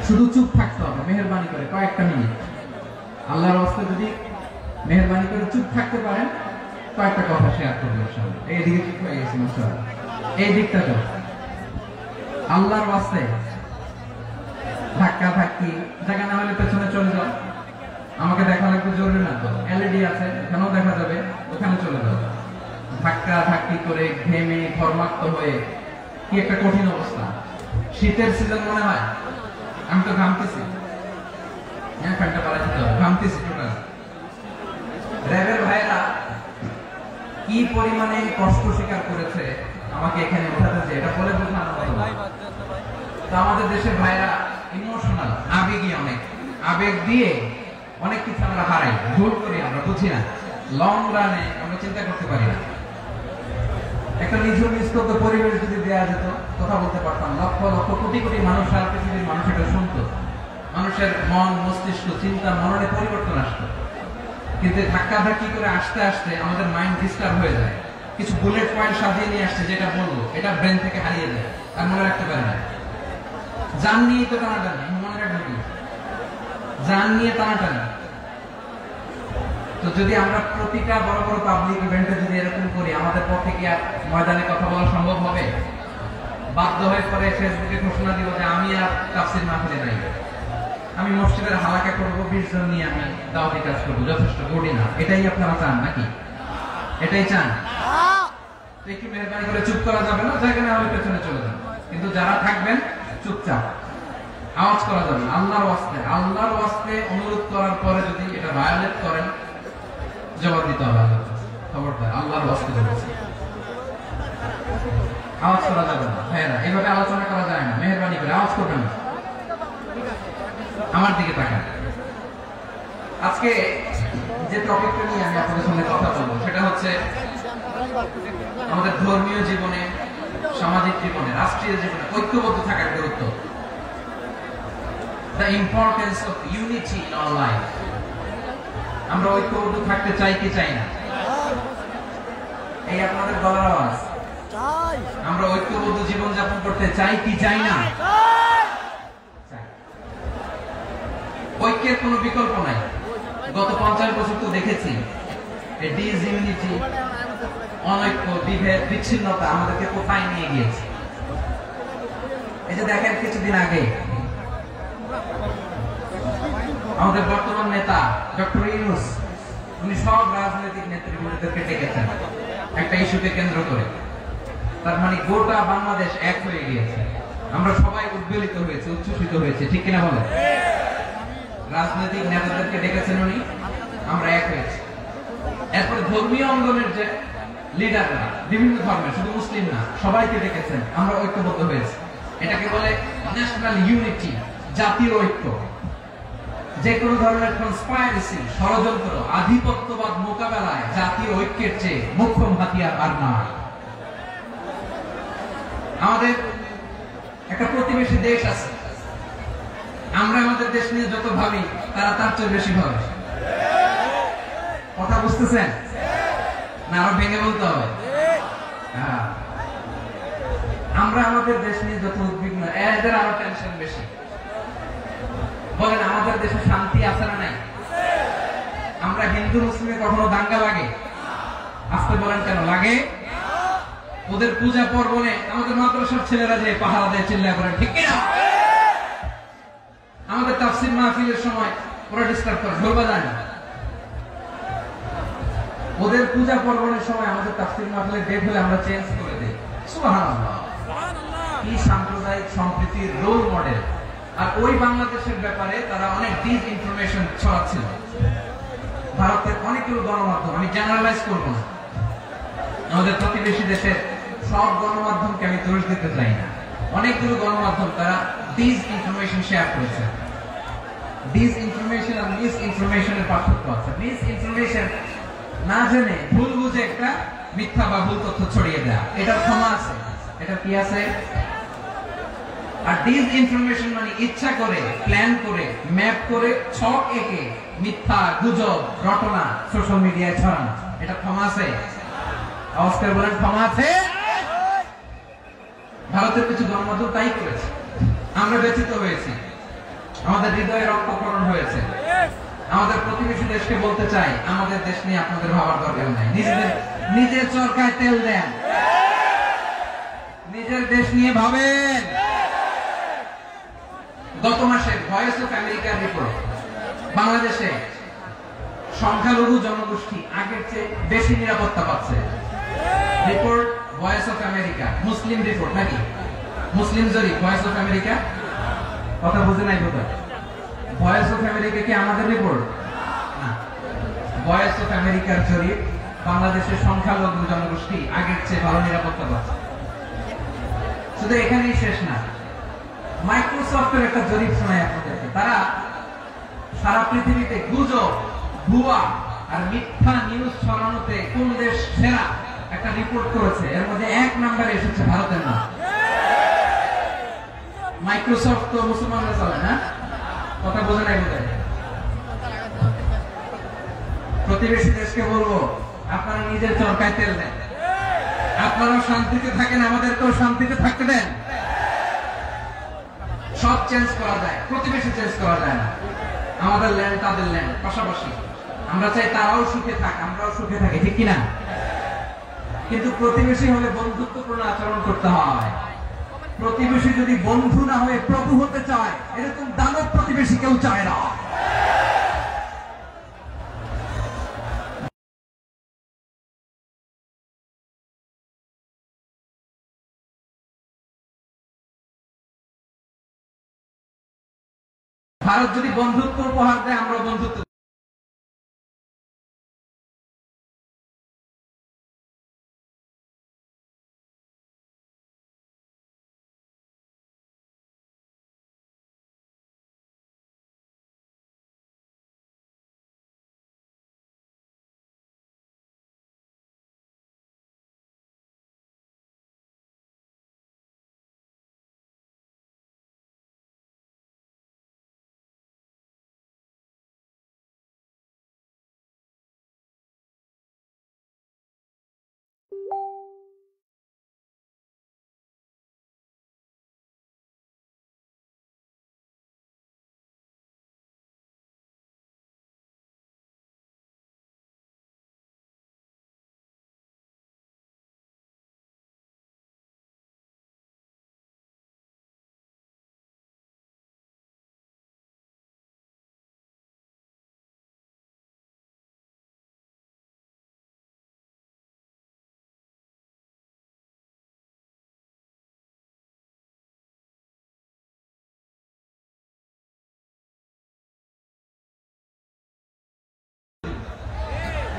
শুধু চুপ থাকতে হবে মেহেরবানি করে কয়েকটা মিনিট। আল্লাহর ওয়াস্তে যদি মেহেরবানি করে চুপ থাকতে পারেন, কয়েকটা কথা শেয়ার করবো ইনশাআল্লাহ। এইদিকে ঠিক হয়ে গেছে মাশাআল্লাহ, এই দিকটা তো আল্লাহর ওয়াস্তে ধাক্কা ধাক্কি জায়গা না হলে পেছনে চলে যাও। আমাকে দেখা লাগবে জরুরি না তো, এলইডি আছে, এখানেও দেখা যাবে, ওখানে চলে যাও। ধাক্কা ধাক্কি করে ঘেমে ঘর্মাক্ত হয়ে কি একটা কঠিন অবস্থা। শীতের সিজন মনে হয়, আমি তো ঘামতেছি, ফ্যানটা পালাতে হবে, ঘামতেছি টোটাল। র্যাবের ভাইরা কি পরিমাণে কষ্ট স্বীকার করেছে আমাকে এখানে উঠাতে, যে এটা বলে বোঝানো হয় না। তো আমাদের দেশের ভাইরা ইমোশনাল, আবেগী, অনেক আবেগ দিয়ে অনেক কিছু আমরা হারাই, ভুল করি, আমরা বুঝি না, লং রানে আমরা চিন্তা করতে পারি না। একটা নিঝুম নিস্তব্ধ পরিবেশ যদি দেওয়া যেত, কথা বলতে পারতাম, লক্ষ লক্ষ কোটি কোটি মানুষ, সারা পৃথিবীর মানুষ এটা শুনতো, মানুষের মন মস্তিষ্ক চিন্তা মননে পরিবর্তন আসতো। কিন্তু ধাক্কা ধাক্কি করে আসতে আসতে আমাদের মাইন্ড ডিস্টার্ব হয়ে যায়। কিছু বুলেট পয়েন্ট সাজিয়ে নিয়ে আসছে, যেটা বলবো এটা ব্রেন থেকে হারিয়ে যায়, আর মনে রাখতে পারে না। জান নিয়ে তো টানাটানি, মনে রাখবেন কি, জান নিয়ে টানাটানি। তো যদি আমরা প্রতিটা বড় বড় পাবলিক ইভেন্টে যদি এরকম করি, আমাদের পক্ষে কি আর ময়দানে কথা বলা সম্ভব হবে? বাধ্য হয়ে পরে ফেসবুকে ঘোষণা দিব যে আমি আর তাফসীর মাহফিলে নাই, আমি মসজিদের হালাকা করবো, 20 জন নিয়ে আমি দাওয়াতি কাজ করবো, যথেষ্ট করি না। এটাই আপনারা চান নাকি? এটাই চান? একটু মেহরবানি করে চুপ করা যাবে না, জায়গা না হলে পেছনে চলে যান। কিন্তু যারা থাকবেন চুপচাপ, আওয়াজ করা যাবে না। আল্লাহর ওয়াস্তে, আল্লাহর ওয়াস্তে অনুরোধ করার পরে যদি এটা ভায়োলেট করেন, জবাব দিতে হবে আল্লাহর কাছে। খবরদার, আল্লাহর ওয়াস্তে বলছি, আওয়াজ করা যাবে না। হ্যাঁ, এইভাবে আলোচনা করা যায় না। মেহরবানি করে আওয়াজ করবেন না। আমার দিকে তাকান। আজকে যে টপিকটা নিয়ে আমি আপনাদের সঙ্গে কথা বলবো, সেটা হচ্ছে আমাদের ধর্মীয় জীবনে, সামাজিক জীবনে, রাষ্ট্রীয় জীবনে ঐক্যবদ্ধ থাকার গুরুত্ব। The importance of unity in our life. আমরা ঐক্যবদ্ধ থাকতে চাই কি চাই না? এই আপনাদের গলার আওয়াজ। আমরা ঐক্যবদ্ধ জীবন যাপন করতে চাই কি চাই না? ঐক্যের কোনো বিকল্প নাই। গত 50 বছর তো দেখেছি এই ডিসইউনিটি, অনৈক্য, বিভেদ, বিচ্ছিন্নতা আমাদেরকে কোথায় নিয়ে গিয়েছে। এই যে দেখেন, কিছুদিন আগে আমাদের বর্তমান নেতা ডক্টর ইউনূস, উনি সব রাজনৈতিক নেতৃবৃন্দদেরকে ডেকেছেন একটা ইস্যুকে কেন্দ্র করে। তার মানে গোটা বাংলাদেশ এক হয়ে গিয়েছে। আমরা সবাই উদ্বেলিত হয়েছে, উচ্ছ্বসিত হয়েছে, ঠিক কিনা বলেন? রাজনৈতিক নেতাদেরকে ডেকেছেন উনি, আমরা এক হয়েছি। এরপরে ধর্মীয় অঙ্গনের যে লিডাররা, বিভিন্ন ধর্মের, শুধু মুসলিম না, সবাইকে ডেকেছেন, আমরা ঐক্যবদ্ধ হয়েছি। এটাকে বলে ন্যাশনাল ইউনিটি, জাতীয় ঐক্য। যে কোনো ধরনের কনস্পাইরেসি, ষড়যন্ত্র, আধিপত্যবাদ মোকাবেলায় জাতীয় ঐক্যের চেয়ে মোক্ষম হাতিয়ার আর নাই। আমাদের একটা প্রতিবেশী দেশ আছে, আমরা আমাদের দেশ নিয়ে যত ভাবি, তারা তার চেয়ে বেশি ভাবে। কথা বুঝতেছেন না? আরো ভেঙে বলতে হবে। আমরা আমাদের দেশ নিয়ে যত উদ্বিগ্ন, এদের আরো টেনশন বেশি। বলেন, আমাদের দেশে শান্তি আছে না নাই? আমরা হিন্দু মুসলিমে কখনো দাঙ্গা লাগে? আসতে বলেন, কেন লাগে? ওদের পূজা পার্বণে আমাদের মাদ্রাসার ছেলেরা যে পাহারা দেয়, চিল্লায় বলেন, ঠিক কিনা? আমাদের তাফসীর মাহফিলের সময় ওরা ডিস্টার্ব করে, ঢোল বাজায় না। ওদের পূজা পার্বণের সময় আমাদের তাফসীর মাহফিলের ডেট হলে আমরা চেঞ্জ করে দেই। সুবহানাল্লাহ, কি সাম্প্রদায়িক সম্প্রীতির রোল মডেল। আর ওই বাংলাদেশের ব্যাপারে তারা অনেক ডিস ইনফরমেশন ছড়াচ্ছিল। ভারতের অনেকগুলো গণমাধ্যম, আমি জেনারেলাইজ করবো না, আমাদের প্রতিবেশী দেশের সব গণমাধ্যমকে আমি দোষ দিতে চাই না, অনেকগুলো গণমাধ্যম তারা ডিস ইনফরমেশন শেয়ার করেছে। ডিস ইনফরমেশন আর মিস ইনফরমেশনের পার্থক্য আছে। মিস ইনফরমেশন না জেনে ভুল বুঝে একটা মিথ্যা বা ভুল তথ্য ছড়িয়ে দেয়া, এটা ক্ষমা আছে, এটা কি আছে। আর ডিস ইনফরমেশন মানে ইচ্ছা করে, প্ল্যান করে, ম্যাপ করে, ছক এঁকে মিথ্যা, গুজব, রটনা সোশ্যাল মিডিয়ায় ছড়ানো, এটা ক্ষমা আছে। আওয়াজ করে বলেন ক্ষমা আছে। ভারতের কিছু গণমাধ্যম তাই করেছে, আমরা ব্যথিত হয়েছি, আমাদের হৃদয়ে রক্তক্ষরণ হয়েছে। আমাদের প্রতিবেশী দেশকে বলতে চাই, আমাদের দেশ নিয়ে আপনাদের ভাবার দরকার নাই, নিজের চরকায় তেল দেন, নিজের দেশ নিয়ে ভাবেন। গত মাসে ভয়েস অফ আমেরিকার রিপোর্ট, বাংলাদেশে সংখ্যালঘু জনগোষ্ঠী আগের চেয়ে বেশি নিরাপত্তা পাচ্ছে। Report voice of America, Muslim report নাকি মুসলিম জরিপ, ভয়েস অফ আমেরিকা, কথা বুঝে নাই বোধহয়। ভয়েস অফ আমেরিকা কি আমাদের রিপোর্ট না, ভয়েস অফ আমেরিকার জরিপ, বাংলাদেশের সংখ্যালঘু জনগোষ্ঠী আগের চেয়ে ভালো নিরাপত্তা পাচ্ছে। শুধু এখানেই শেষ না, মাইক্রোসফটের একটা জরিপ শোনায় আপনাদেরকে। তারা সারা পৃথিবীতে গুজব, ভুয়া আর মিথ্যা নিউজ ছড়ানোতে কোন দেশ সেরা একটা রিপোর্ট করেছে, এর মধ্যে 1 নম্বরে এসেছে ভারতের নাম। মাইক্রোসফট তো মুসলমানরা চলে না, কথা বোঝে নাই বোধহয়। প্রতিবেশী দেশকে বলবো, আপনারা নিজের চরকায় তেল দেন, আপনারাও শান্তিতে থাকেন, আমাদেরকেও শান্তিতে থাকতে দেন। সব চেঞ্জ করা যায়, প্রতিবেশী চেঞ্জ করা যায় না। আমাদের ল্যান্ড তাদের ল্যান্ড, পাশাপাশি। আমরা চাই তারাও সুখে থাক, আমরাও সুখে থাকি, ঠিক কিনা? কিন্তু প্রতিবেশী হলে বন্ধুত্বপূর্ণ আচরণ করতে হয়। প্রতিবেশী যদি বন্ধু না হয়ে প্রভু হতে চায়, এরকম দানব প্রতিবেশী কেউ চায় না। ভারত যদি বন্ধুত্ব উপহার দেয়, আমরা বন্ধুত্ব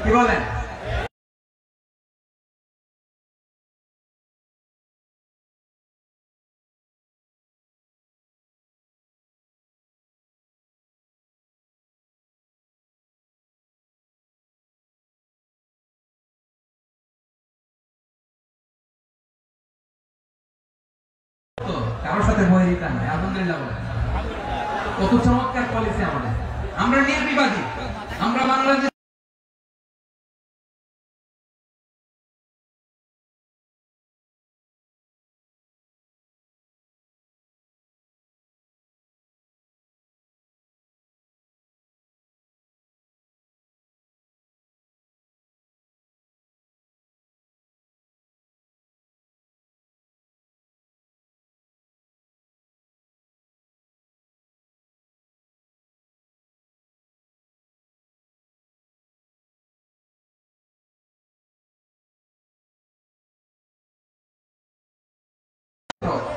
কি বলেন? কারোর সাথে ভয় দিতে নাই, আলহামদুলিল্লাহ বলেন। কত চমৎকার পলিসি আমাদের। আমরা নির্বিবাদী, আমরা বাংলাদেশ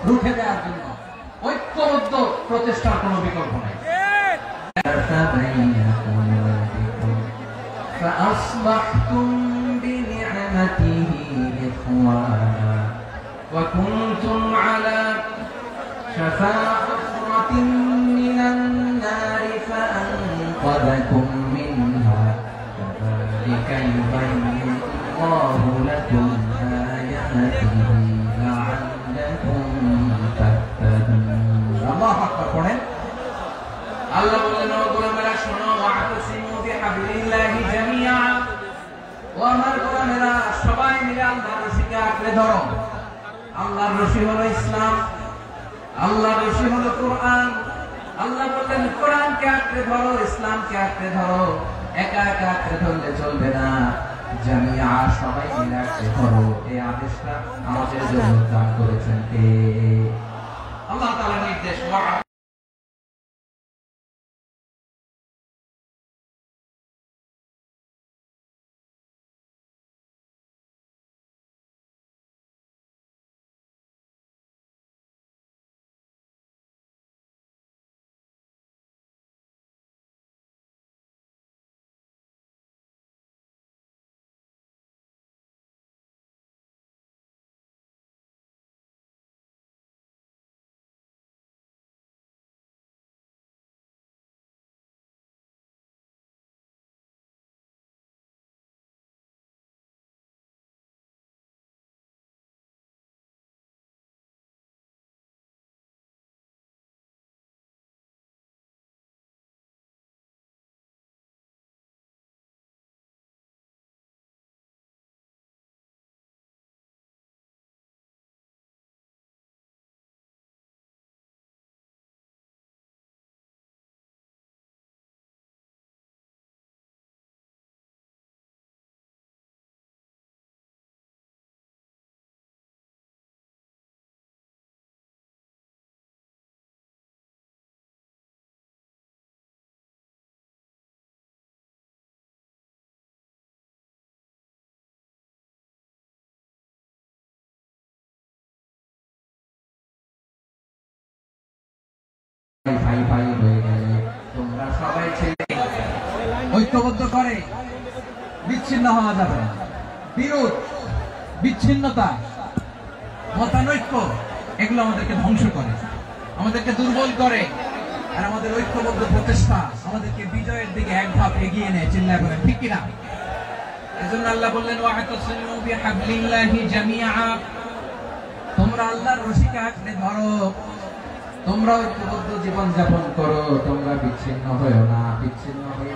রুখে দেওয়ার জন্য ঐক্যবদ্ধ প্রচেষ্টার কোনো বিকল্প নাই। فأصبحتم بنعمته إخوانا وكنتم على شفا حفرة من النار فأنقذكم منها كذلك يبين الله لكم آياته لعلكم تهتدون الله أكبر قرآن আল্লাহ বললেন ও গোলামেরা শোনো ওয়াতাসিমু বিহাবলিল্লাহি জামিআ ও আমার গোলামেরা সবাই মিলে আল্লাহর রশিকে আঁকড়ে ধরো। আল্লাহর রশি হলো ইসলাম, আল্লাহর রশি হলো কোরআন। আল্লাহ বললেন কোরআনকে আঁকড়ে ধরো, ইসলামকে আঁকড়ে ধরো। একা একা আঁকড়ে ধরলে চলবে না, জামিআ সবাই মিলে আঁকড়ে ধরো। এই আদেশটা আমাদের জন্য দান করেছেন কে? আল্লাহ তাআলার নির্দেশ। ভাই ভাই হয়ে গেলে তোমরা সবাই ছেলে ঐক্যবদ্ধ করে বিচ্ছিন্ন হওয়া যাবে না। বিরোধ, বিচ্ছিন্নতা, মতানৈক্য এগুলো আমাদেরকে ধ্বংস করে, আমাদেরকে দুর্বল করে। আর আমাদের ঐক্যবদ্ধ প্রচেষ্টা আমাদেরকে বিজয়ের দিকে এক ধাপ এগিয়ে নেয়। চিল্লায় বলেন ঠিক কিনা? এজন্য আল্লাহ বললেন ওয়াতাসিমু বিহাবলিল্লাহি জামিআ, তোমরা আল্লাহর রশিকে আঁকড়ে ধরো, তোমরা ঐক্যবদ্ধ জীবন যাপন করো, তোমরা বিচ্ছিন্ন হয়েও না। বিচ্ছিন্ন হয়ে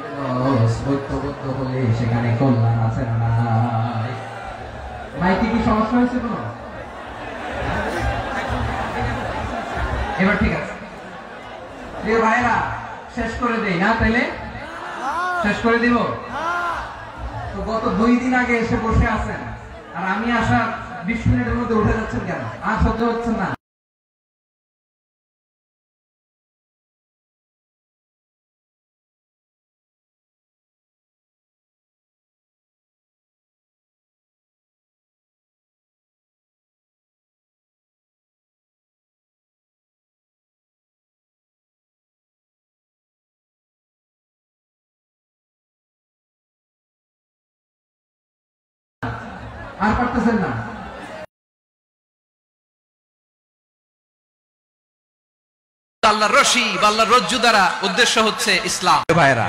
ঐক্যবদ্ধ হলে সেখানে কল্যাণ আছে না নাই? মাইকে কি সমস্যা হয়েছে কোনো? এবার ঠিক আছে প্রিয় ভাইরা, শেষ করে দেই না? তাইলে শেষ করে দিব তো? গত 2 দিন আগে এসে বসে আছেন আর আমি আসা 20 মিনিটের মধ্যে উঠে যাচ্ছেন কেন? আর সহ্য হচ্ছে না? আর পারতেছেন না? আল্লাহর রশি বা আল্লাহর রজ্জু দ্বারা উদ্দেশ্য হচ্ছে ইসলাম। ভাইরা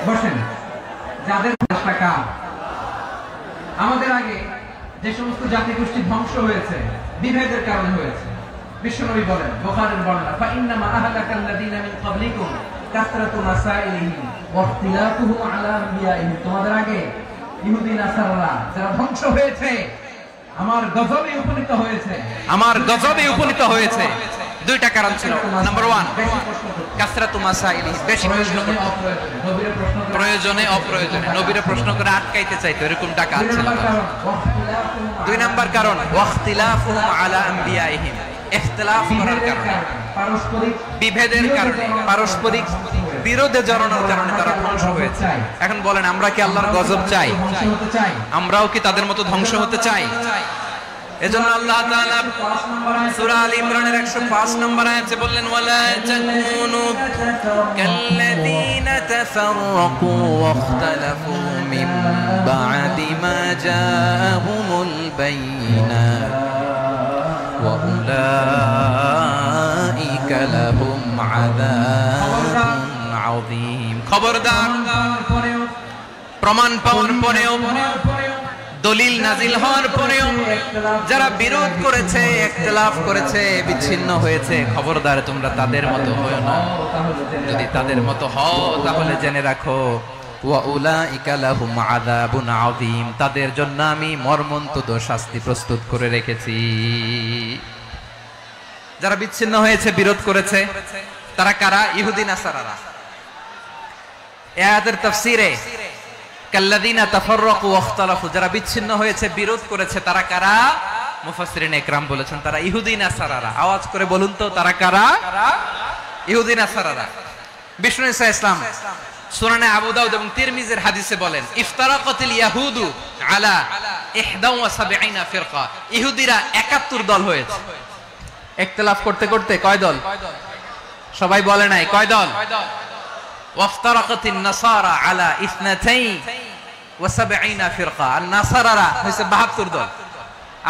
বসেন। যাদের টাকা আমাদের আগে যে সমস্ত জাতি গোষ্ঠী ধ্বংস হয়েছে বিভেদের কারণে হয়েছে, বিশ্বনবী বলেন বুখারীর বর্ণনা ফাইন্নামা আহলাকাল্লাযীনা মিন ক্বাবলিকুম কাসরাতু মাসাইলিহিম ওয়া ইখতিলাফুহুম আলা আনবিয়াইহিম, তোমাদের আগে ইহুদি নাসারারা যারা ধ্বংস হয়েছে আমার গজবে উপনীত হয়েছে, আমার গজবে উপনীত হয়েছে। দুইটা কারণ ছিল। নাম্বার 1, কাসরাতু মাসাইলি, বেশি প্রশ্ন করত, প্রয়োজনে অপ্রয়োজনে নবীরে প্রশ্ন করে আটকাইতে চাইতো, এরকম টাকা ছিল। 2 নাম্বার কারণ ওয়াখতিলাফুহুম আলা আম্বিয়াইহিম, ইখতিলাফ করার কারণে, বিভেদের কারণে, পারস্পরিক বিরোধে জড়ানোর কারণে তারা ধ্বংস হয়েছে। এখন বলেন, আমরা কি আল্লাহর গজব চাই? আমরাও কি তাদের মতো ধ্বংস হতে চাই? এজন্য আল্লাহ তাআলা সূরা আল ইমরানের 105 নম্বর আয়াতে বললেন, ওয়ালা তাকুনু কাল্লাযীনা তাফাররাকু ওয়াখতালাফু মিন বা'দি মা জাআহুমুল বাইয়িনাত ওয়া উলাইকা লাহুম আযাবুন আযীম। খবরদার, প্রমাণ পাওয়ার পরেও, দলিল নাজিল হওয়ার পরেও যারা বিরোধ করেছে, ইখতিলাফ করেছে, বিচ্ছিন্ন হয়েছে, খবরদার তোমরা তাদের মতো হয়ো না। যদি তাদের মতো হও তাহলে জেনে রাখো, ওয়া উলাইকা লাহুম আযাবুন আযীম, তাদের জন্য আমি মর্মন্তুদ শাস্তি প্রস্তুত করে রেখেছি। যারা বিচ্ছিন্ন হয়েছে, বিরোধ করেছে, তারা কারা? ইহুদি নাসারারা। এই আয়াতের তাফসীরে কাল্লাযীনা তাফাররাকু ওয়াখতালাফু, যারা বিচ্ছিন্ন হয়েছে, বিরোধ করেছে, তারা কারা? মুফাসসিরিন ইকরাম বলেছেন তারা ইহুদি নাসারারা। আওয়াজ করে বলুন তো, তারা কারা? ইহুদি নাসারারা। বিষ্ণু ঈসা ইসলাম সুনানে আবু দাউদ এবং তিরমিজির হাদিসে বলেন, ইফতারাকাতিল ইয়াহুদু আলা 71 ফিরকা, ইহুদিরা 71 দল হয়েছে। ইখতিলাফ করতে করতে কয় দল? সবাই বলে নাই, কয় দল? ওয়াফতারাকাতিন নাসারা আলা 72 ফিরকা, আর নাসারারা হইছে 72 দল।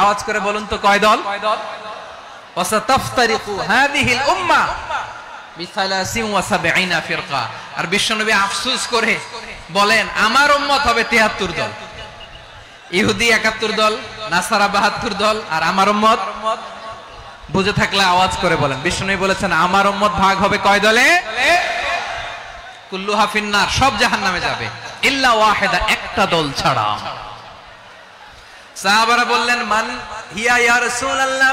আওয়াজ করে বলুন তো, কয় দল? ওয়াসাতাফতারিকু হাদিহিল উম্মাহ বি73 ফিরকা। আর বিশ্বনবী আফসোস করে বলেন, আমার উম্মত হবে 73 দল। ইহুদি 71 দল, নাসারা 72 দল, আর আমার উম্মত, বুঝে থাকলে আওয়াজ করে বলেন। বিশ্বনবী বলেছেন, আমার উম্মত ভাগ হবে কয় দলে? কুল্লুহা ফিন্নার, সব জাহান্নামে যাবে, ইল্লা ওয়াহিদা, একটা দল ছাড়া। সাহাবারা বললেন, মান হিয়া ইয়া রাসূলুল্লাহ,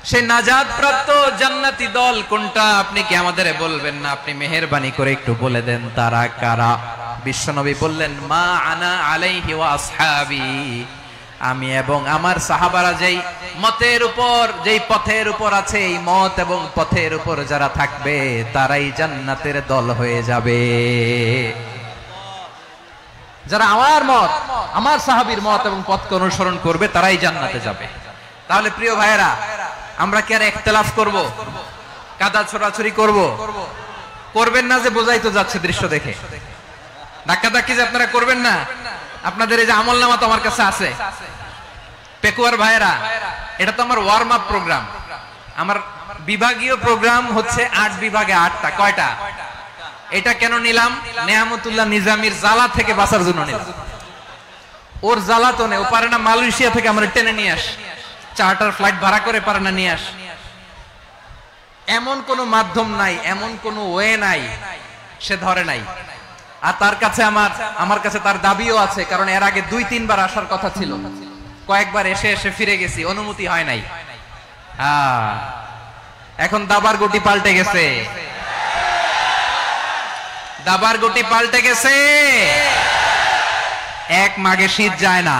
সেই নাজাত প্রাপ্ত জান্নাতি দল কোনটা? আপনি কি আমাদের বলবেন না? আপনি মেহেরবানি করে একটু বলে দেন তারা কারা। বিশ্বনবী বললেন, মা আনা আলাইহি ওয়া আসহাবি, আমি এবং আমার সাহাবারা যেই মতের উপর, যেই পথের উপর আছে, এই মত এবং পথের উপর যারা থাকবে তারাই জান্নাতের দল হয়ে যাবে। যারা আমার মত, আমার সাহাবীর মত এবং পথকে অনুসরণ করবে তারাই জান্নাতে যাবে। তাহলে প্রিয় ভাইয়েরা, আমরা কি আর ইখতিলাফ করব? কাদা ছোড়াছুরি করব? করবেন না যে বোঝাই তো যাচ্ছে দৃশ্য দেখে। ধাক্কাধাক্কি যে আপনারা করবেন না। আপনাদের এই যে আমলনামা তো আমার কাছে আছে। পেকুয়ার ভাইয়েরা, এটা তো আমার ওয়ার্ম আপ প্রোগ্রাম। আমার বিভাগীয় প্রোগ্রাম হচ্ছে 8 বিভাগে 8টা। কয়টা? এটা কেন নিলাম? নেয়ামতুল্লাহ নিজামীর জ্বালা থেকে বাঁচার জন্য নিলাম। ওর জ্বালাতনে ও পারে না মালয়েশিয়া থেকে আমরা টেনে নিয়ে আস, চার্টার ফ্লাইট ভাড়া করে পারে না নিয়ে আস। এমন কোন মাধ্যম নাই, এমন কোন ওয়ে নাই, সে ধরে নাই। আর তার কাছে আমার কাছে তার দাবিও আছে, কারণ এর আগে 2-3 বার আসার কথা ছিল। কয়েকবার এসে এসে ফিরে গেছি, অনুমতি হয় নাই। এখন দাবার গুটি পাল্টে গেছে, দাবার গুটি পাল্টে গেছে। এক মাঘে শীত যায় না,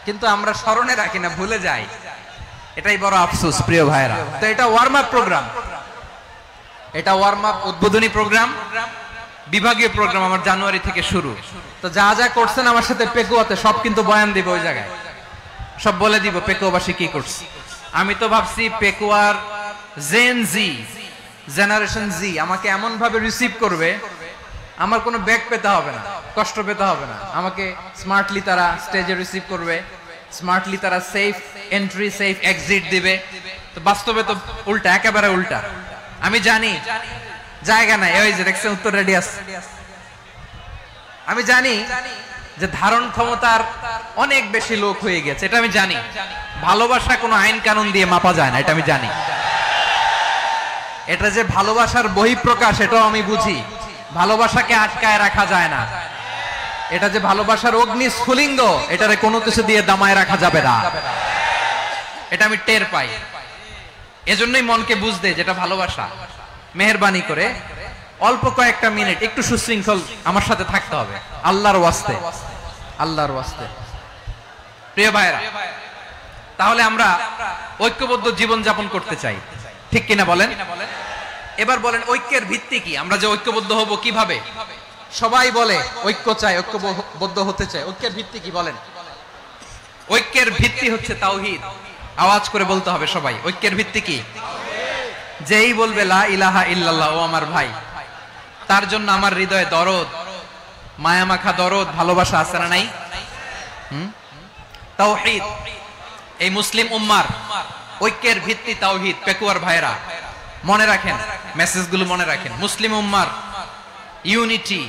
কিন্তু আমরা স্মরণে রাখি না, ভুলে যাই। এটাই বড় আফসোস প্রিয় ভাইরা। তো এটা ওয়ার্ম আপ প্রোগ্রাম, এটা ওয়ার্ম আপ উদ্বোধনী প্রোগ্রাম, বিভাগীয় প্রোগ্রাম আমার জানুয়ারি থেকে শুরু। তো যা যা করছেন আমার সাথে পেকুয়াতে সব কিন্তু বয়ান দিব, ওই জায়গায় সব বলে দিব পেকুয়াবাসী কি করছে। আমি তো ভাবছি পেকুয়ার জেনারেশন জি আমাকে এমন ভাবে রিসিভ করবে, আমার কোনো ব্যাক পেতে হবে না, কষ্ট পেতে হবে না। আমাকে স্মার্টলি তারা স্টেজে রিসিভ করবে, স্মার্টলি তারা সেফ এন্ট্রি, সেফ এক্সিট দিবে। তো বাস্তবে তো উল্টা, একেবারে উল্টা। আমি জানি জায়গা নাই, ওই যে দেখছেন উত্তর রেডিয়াস। আমি জানি যে ধারণ ক্ষমতার অনেক বেশি লোক হয়ে গেছে, এটা আমি জানি। ভালোবাসা কোনো আইন কানুন দিয়ে মাপা যায় না, এটা আমি জানি। এটা যে ভালোবাসার বহিঃপ্রকাশ, এটাও আমি বুঝি। ভালোবাসাকে আটকায় রাখা যায় না। এটা যে ভালোবাসার অগ্নি স্ফুলিঙ্গ, এটারে কোনো কিছু দিয়ে দামায় রাখা যাবে না, এটা আমি টের পাই। এজন্যই মনকে বুঝতে যেটা ভালোবাসা, মেহেরবানি করে অল্প কয়েকটা মিনিট একটু সুশৃঙ্খল আমার সাথে থাকতে হবে আল্লাহর ওয়াস্তে, আল্লাহর ওয়াস্তে। প্রিয় ভাইরা, তাহলে আমরা ঐক্যবদ্ধ জীবন যাপন করতে চাই, ঠিক কিনা বলেন? এবার বলেন ঐক্যের ভিত্তি কি? আমরা যে ঐক্যবদ্ধ হব কিভাবে? সবাই বলে ঐক্য চাই, ঐক্যবদ্ধ হতে চাই, ঐক্যের ভিত্তি কি বলেন? ঐক্যের ভিত্তি হচ্ছে তাওহীদ। আওয়াজ করে বলতে হবে সবাই, ঐক্যের ভিত্তি কি? যেই বলবে লা ইলাহা ইল্লাল্লাহ, ও আমার ভাই, তার জন্য আমার হৃদয়ে দরদ, মায়ামাখা দরদ, ভালোবাসা আছে না নাই? তাওহীদ। এই মুসলিম উম্মার ঐক্যের ভিত্তি তাওহীদ। পেকুয়ার ভাইরা মনে রাখেন, মেসেজগুলো মনে রাখেন। মুসলিম উম্মার ইউনিটি,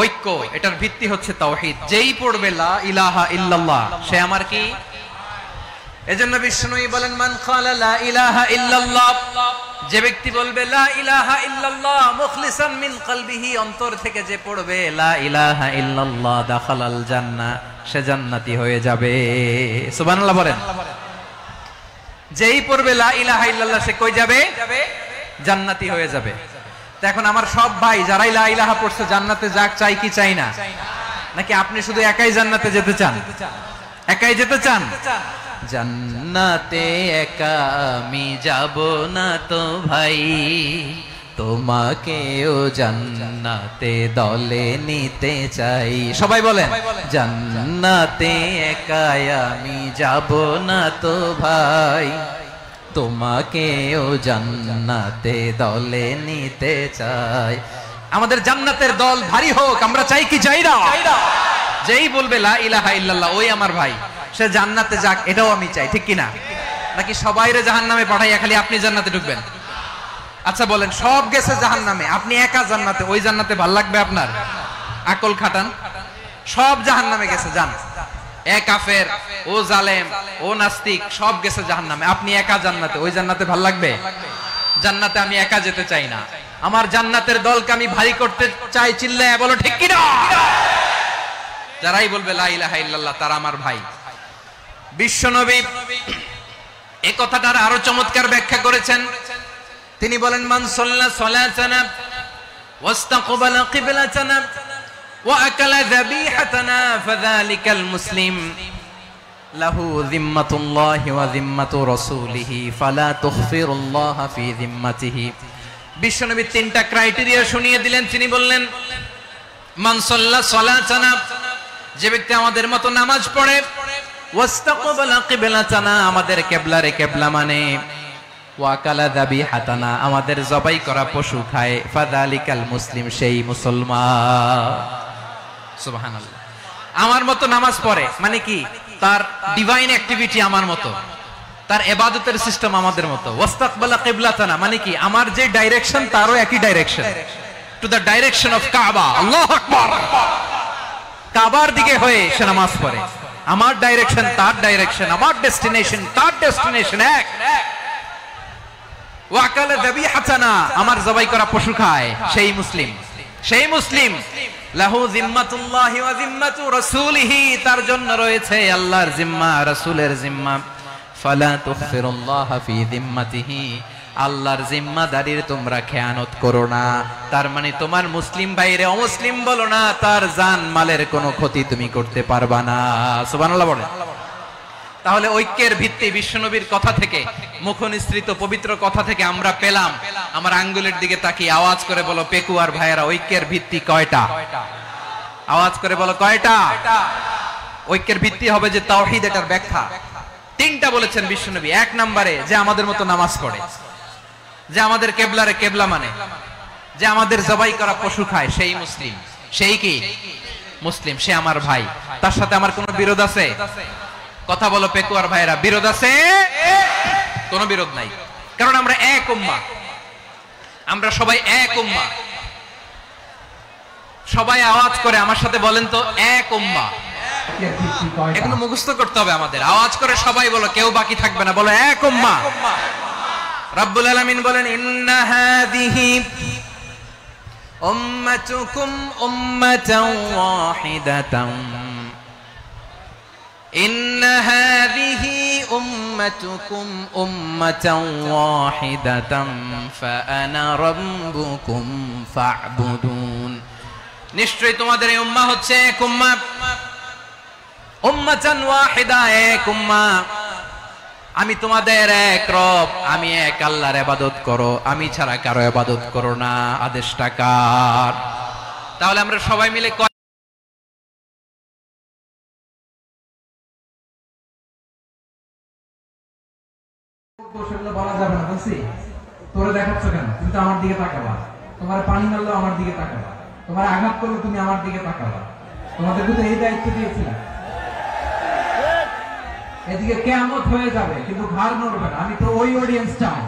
ঐক্য, এটার ভিত্তি হচ্ছে তাওহীদ। যেই পড়বে লা ইলাহা ইল্লাল্লাহ, সে আমার কি? এজন্য বিষ্ণুই বলেন মান ক্বালা লা ইলাহা ইল্লাল্লাহ, যে ব্যক্তি বলবে লা ইলাহা ইল্লাল্লাহ মুখলিসান মিন কলবিহি, অন্তর থেকে যে পড়বে লা ইলাহা ইল্লাল্লাহ, দাখালাল জান্নাহ, সে জান্নাতি হয়ে যাবে। সুবহানাল্লাহ বলেন। যেই পড়বে লা ইলাহা ইল্লাল্লাহ, সে কই যাবে? জান্নাতি হয়ে যাবে। তো এখন আমার সব ভাই যারাই লা ইলাহা পড়ছে জান্নাতে যাক, চাই কি চাই না? নাকি আপনি শুধু একাই জান্নাতে যেতে চান? একাই যেতে চান? জান্নাতে একা আমি যাব না তো ভাই, তোমাকেও জান্নাতে দলে নিতে চাই। সবাই বলেন জান্নাতে একা আমি যাব না তো ভাই, তোমাকেও জান্নাতে দলে নিতে চাই। আমাদের জান্নাতের দল ভারী হোক, আমরা চাই কি চাই না? যেই বলবে লা ইলাহা ইল্লাল্লাহ, ওই আমার ভাই, সে জান্নাতে যাক, এটাও আমি চাই, ঠিক কিনা? নাকি সবাইরে জাহান্নামে পাঠাইয়া খালি আপনি জান্নাতে ঢুকবেন? আচ্ছা বলেন, সব গেছে জাহান্নামে, আপনি একা জান্নাতে, ওই জান্নাতে ভাল লাগবে আপনার? আকল খাটান। সব জাহান্নামে গেছে, যান। এ কাফের, ও জালেম, ও নাস্তিক, সব গেছে জাহান্নামে, আপনি একা জান্নাতে, ওই জান্নাতে ভাল লাগবে? জান্নাতে আমি একা যেতে চাই না, আমার জান্নাতের দলকে আমি ভারী করতে চাই। চিল্লায় বলো ঠিক কিনা? যারাই বলবে লা ইলাহা ইল্লাল্লাহ, তারা আমার ভাই। বিশ্বনবী এই কথাটার আরো চমৎকার ব্যাখ্যা করেছেন। তিনি বলেন মান সাল্লা সালাতানা ওয়াস্তাকবালা কিবলাতানা ওয়া আকালা যাবিহাতানা ফাযালিকাল মুসলিম লাহু যিম্মাতুল্লাহি ওয়া যিম্মাতু রাসূলিহি ফালা তুখফিরুল্লাহা ফি যিম্মাতিহি। বিশ্বনবী তিনটা ক্রাইটেরিয়া শুনিয়ে দিলেন। তিনি বললেন মান সাল্লা সালাতানা, যে ব্যক্তি আমাদের মতো নামাজ পড়ে, ওয়াস্তাকবালা কিবলাতানা, আমাদের কিবলারে কিবলা মানে, ওয়াকালা যাবিহাতানা, আমাদের জবাই করা পশু খায়, ফাযালিকাল মুসলিম, সেই মুসলমান। সুবহানাল্লাহ। আমার মতো নামাজ পড়ে মানে কি? তার ডিভাইন অ্যাক্টিভিটি আমার মতো, তার ইবাদতের সিস্টেম আমাদের মতো। ওয়াস্তাকবালা কিবলাতানা মানে কি? আমার যে ডাইরেকশন তারও একই direction, to the direction of কাবা। আল্লাহু আকবার। কাবার দিকে হয়ে সে নামাজ পড়ে। আমার ডাইরেকশন তার ডাইরেকশন, আমার ডেস্টিনেশন তার ডেস্টিনেশন এক। ওয়াকালা যাবিহাতানা, আমার জবাই করা পশু খায়, সেই মুসলিম, সেই মুসলিম। লাহু যিম্মাতুল্লাহি ওয়া যিম্মাতু রাসূলিহি, তার জন্য রয়েছে আল্লাহর জিম্মা, রাসূলের জিম্মা। ফালা তুখফিরুল্লাহা ফি যিম্মাতিহি, আল্লাহর জিম্মাদারির তোমরা খেয়ানত করো না। তার মানে তোমার মুসলিম ভাইরে অমুসলিম বলো না, তার জান মালের কোনো ক্ষতি তুমি করতে পারবা না। সুবহানাল্লাহ বলেন। তাহলে ঐক্যের ভিত্তি বিশ্বনবীর কথা থেকে, মুখনিসৃত পবিত্র কথা থেকে আমরা পেলাম। আমার আঙ্গুলের দিকে তাকিয়ে আওয়াজ করে বলো পেকুয়ার ভাইয়েরা, ঐক্যের ভিত্তি কয়টা? আওয়াজ করে বলো কয়টা? ঐক্যের ভিত্তি হবে যে তাওহীদ, এটার ব্যাখ্যা তিনটা বলেছেন বিশ্বনবী। এক নম্বরে যে আমাদের মতো নামাজ পড়ে, যে আমাদের কেবলারে কেবলা মানে, যে আমাদের জবাই করা পশু খায়, সেই মুসলিম। সেই কি? মুসলিম, সে আমার ভাই। তার সাথে আমার কোনো বিরোধ আছে? কথা বলো পেকুয়ার ভাইরা, বিরোধ আছে? কোনো বিরোধ নাই, কারণ আমরা এক উম্মাহ, আমরা সবাই এক উম্মাহ। সবাই আওয়াজ করে আমার সাথে বলেন তো, এক উম্মাহ। এগুলো মুখস্থ করতে হবে আমাদের। আওয়াজ করে সবাই বলো, কেউ বাকি থাকবে না, বলো এক উম্মাহ। রব্বুল আলামিন বলেন ইন্না হাযিহি উম্মাতুকুম উম্মাতান ওয়াহিদাতান إن هذه أمتكم أمة واحدة فأنا ربكم فاعبدون নিশ্চয়ই তোমাদের এই উম্মাহ হচ্ছে এক উম্মাহ উম্মাতান ওয়াহিদা এক উম্মাহ আমি তোমাদের এক রব আমি এক আল্লাহর ইবাদত করো আমি ছাড়া কারো ইবাদত করো না আদেশটা কার তাহলে আমরা সবাই মিলে সেগুলো বলা যাবে না বলছি তোরে দেখাচ্ছ কেন তুমি তো আমার দিকে তাকাবা তোমার পানি মারলো আমার দিকে তাকাবা তোমার আঘাত করলো তুমি আমার দিকে তাকাবা তোমাদেরকে তো এই দায়িত্ব দিয়েছিলাম এদিকে কিয়ামত হয়ে যাবে কিন্তু ঘাড় নড়বে না আমি তো ওই অডিয়েন্স চাই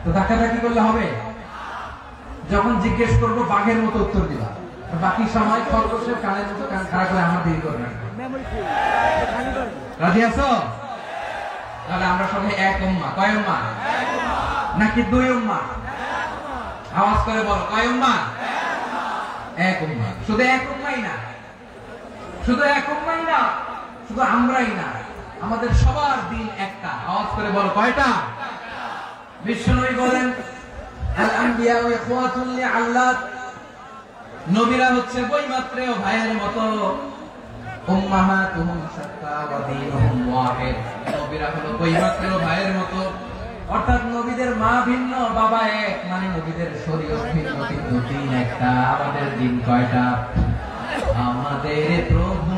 তো ধাক্কাধাক্কি করলে হবে যখন জিজ্ঞেস করবো বাঘের মতো উত্তর দিবা বাকি সময় খরগোশের কানের মতো কান খাড়া করে আমার দিকে করবে রাজি আছো তাহলে আমরা সবাই এক উম্মাহ কয় উম্মাহ নাকি দুই উম্মাহ আওয়াজ করে বল কয় উম্মাহ এক উম্মাহ শুধু এক উম্মাহই না শুধু এক উম্মাহই না শুধু আমরাই না আমাদের সবার দিন একটা আওয়াজ করে বল কয়টা বিশ্বনবী বলেন আল আম্বিয়া ওয়া ইখওয়াতুন লিআল্লাত নবীরা হচ্ছে বৈমাত্রেয় ভাইয়ের মতো উম্মাহাতুহুম শাত্তা ওয়া দীনুহুম ওয়াহিদ নবীরা হলো বৈমাত্রেয় ভাইয়ের মতো অর্থাৎ নবীদের মা ভিন্ন বাবা এক মানে নবীদের শরীয়ত ভিন্ন কিন্তু দিন একটা আমাদের দিন কয়টা আমাদের প্রভু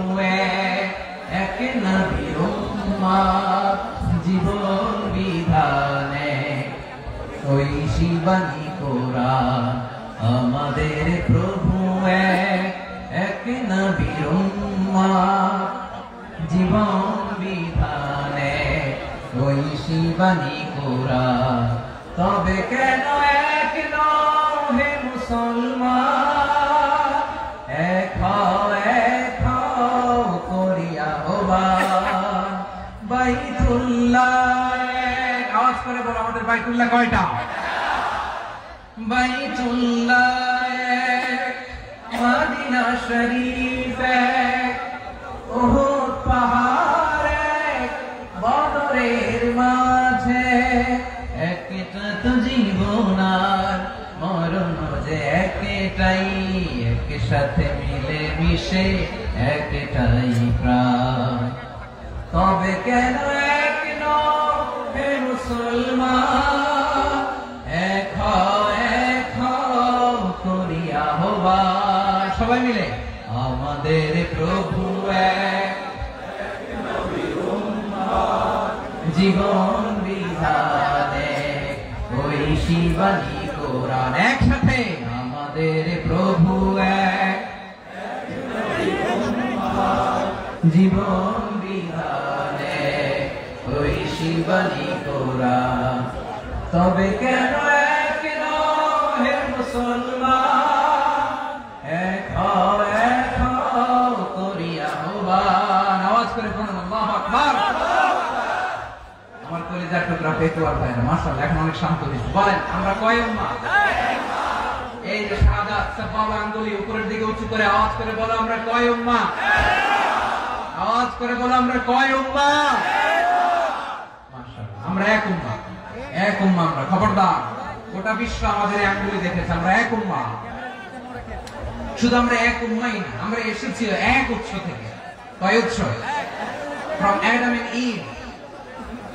এক নবীর উম্মাহ জীবন বিধানে ওই শিবানী কোরআন আমাদের প্রভু এক নবীর উম্মাহ জীবন বিধানে ওই শিবানী কোরআন তবে কেন এক নও হে মুসলমান এক করিয়া আহ্বান বাইতুল্লাহ আওয়াজ করে বল আমাদের বাইতুল্লাহ কয়টা বাইতুল্লাহ মদিনা শরীফ উহুদ পাহাড় বদরের মাঝে একটা তো জীবন আর মরণ যে একটাই একসাথে মিলে মিশে একটাই প্রাণ তবে কেন এক নও হে মুসলমান এক করিয়া আহ্বান সবাই মিলে আমাদের প্রভু এক জীবন বিধানে ওই শিবানী কোরআন একসাথে আমাদের প্রভু এক জীবন বিধানে ওই শিবানী কোরআন তবে কেন এক নও হে মুসলমান এক করিয়া আহ্বান আওয়াজ করে বলুন আল্লাহু আকবার আমার কলিজার টুকরা পেটুয়ার ভাইরা মাশাআল্লাহ এখন অনেক শান্ত হয়েছে বলেন আমরা কয় উম্মাহ এই যে শাহাদাত সাবাবা আঙ্গুলি উপরের দিকে উঁচু করে আওয়াজ করে বলো আমরা কয় উম্মাহ আওয়াজ করে বলো আমরা কয় উম্মাহ মাশাআল্লাহ আমরা এক উম্মাহ আমরা খবরদার গোটা বিশ্ব আমাদের এই আঙ্গুলি দেখেছে আমরা এক উম্মাহ শুধু আমরা এক উম্মাহই না আমরা এসেছি এক উৎস থেকে কয় উৎস from Adam and Eve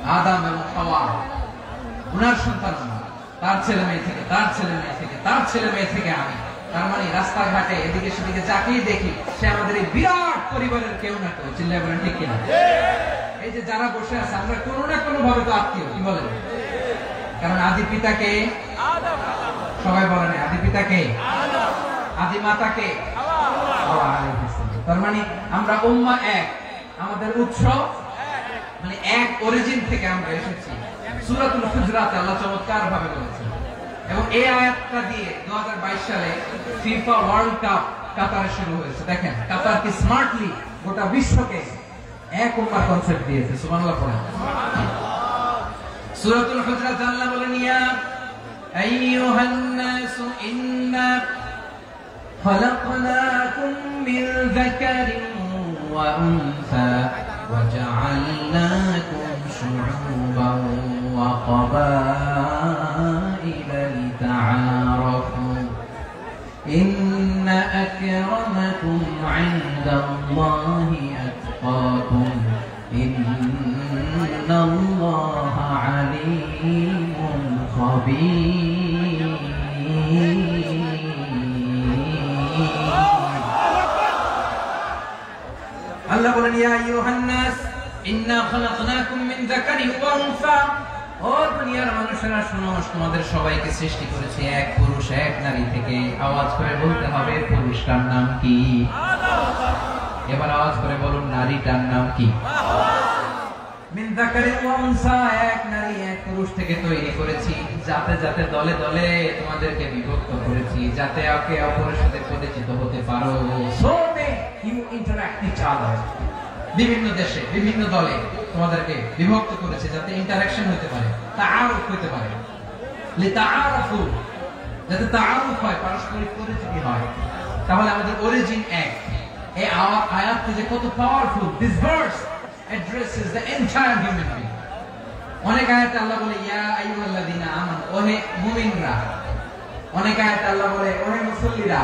আদম এবং হাওয়া উনার সন্তান তার ছেলে মেয়ে থেকে তার ছেলে মেয়ে থেকে তার ছেলে মেয়ে থেকে আমি তার মানে রাস্তাঘাটে এদিকে সেদিকে যাকেই দেখি সে আমাদের এই বিরাট পরিবারের কেউ না কেউ চিল্লায় বলেন ঠিক কিনা এই যে যারা বসে আছে আমরা কোনো না কোনো ভাবে তো আত্মীয় কি বলেন কারণ আদি পিতাকে সবাই বলেন আদি পিতাকে আদি মাতাকে তার মানে আমরা উম্মাহ এক আমাদের উৎস মানে এক অরিজিন থেকে আমরা এসেছি সূরাতুল হুজরাতে আল্লাহ চমৎকার ভাবে বলেছেন এবং এই আয়াতটা দিয়ে 2022 সালে ফিফা ওয়ার্ল্ড কাপ কাতারে শুরু হয়েছে দেখেন কাতার কি স্মার্টলি গোটা বিশ্বকে এক উম্মাহ কনসেপ্ট দিয়েছে সুবহানাল্লাহ পড়েন সূরাতুল হুজরাত আল্লাহ বলেন ইয়া আইয়ুহান নাসু ইন্না খলাকনাকুম মিন যাকারিন وأنثى وجعلناكم شعوبا وقبائل لتعارفوا إن أكرمكم عند الله أتقاكم إن الله عليم خبير আল্লাহ বলেন ইয়া আইয়ুহান নাস ইন্না খালাকনাকুম মিন যাকারিন ওয়া উনসা ও দুনিয়ার মানুষেরা শুনো তোমাদের সবাইকে সৃষ্টি করেছি এক পুরুষ এক নারী থেকে আওয়াজ করে বলতে হবে পুরুষটার নাম কি এবার আওয়াজ করে বলুন নারীটার নাম কি মিন যাকারিন ওয়া উনসা এক নারী এক পুরুষ থেকে তৈরি করেছি যাতে যাতে দলে দলে তোমাদেরকে বিভক্ত করেছি যাতে একে অপরের সাথে পরিচিত হতে পারো so they you interact each other বিভিন্ন দেশে বিভিন্ন দলে তোমাদেরকে বিভক্ত করেছে যাতে ইন্টারঅ্যাকশন হতে পারে তাআরুফ হতে পারে লিতাআরাফু যাতে তাআরুফ হয় পারস্পরিক পরিচিতি হয় তাহলে আমাদের অরিজিন এক এই আয়াত যে কত powerful this verse addresses the entire human being অনেক আয়াতে আল্লাহ বলে ইয়া আইয়ুহাল্লাযীনা আমানু ওহে মুমিনরা অনেক আয়াতে আল্লাহ বলে ওহে মুসল্লিরা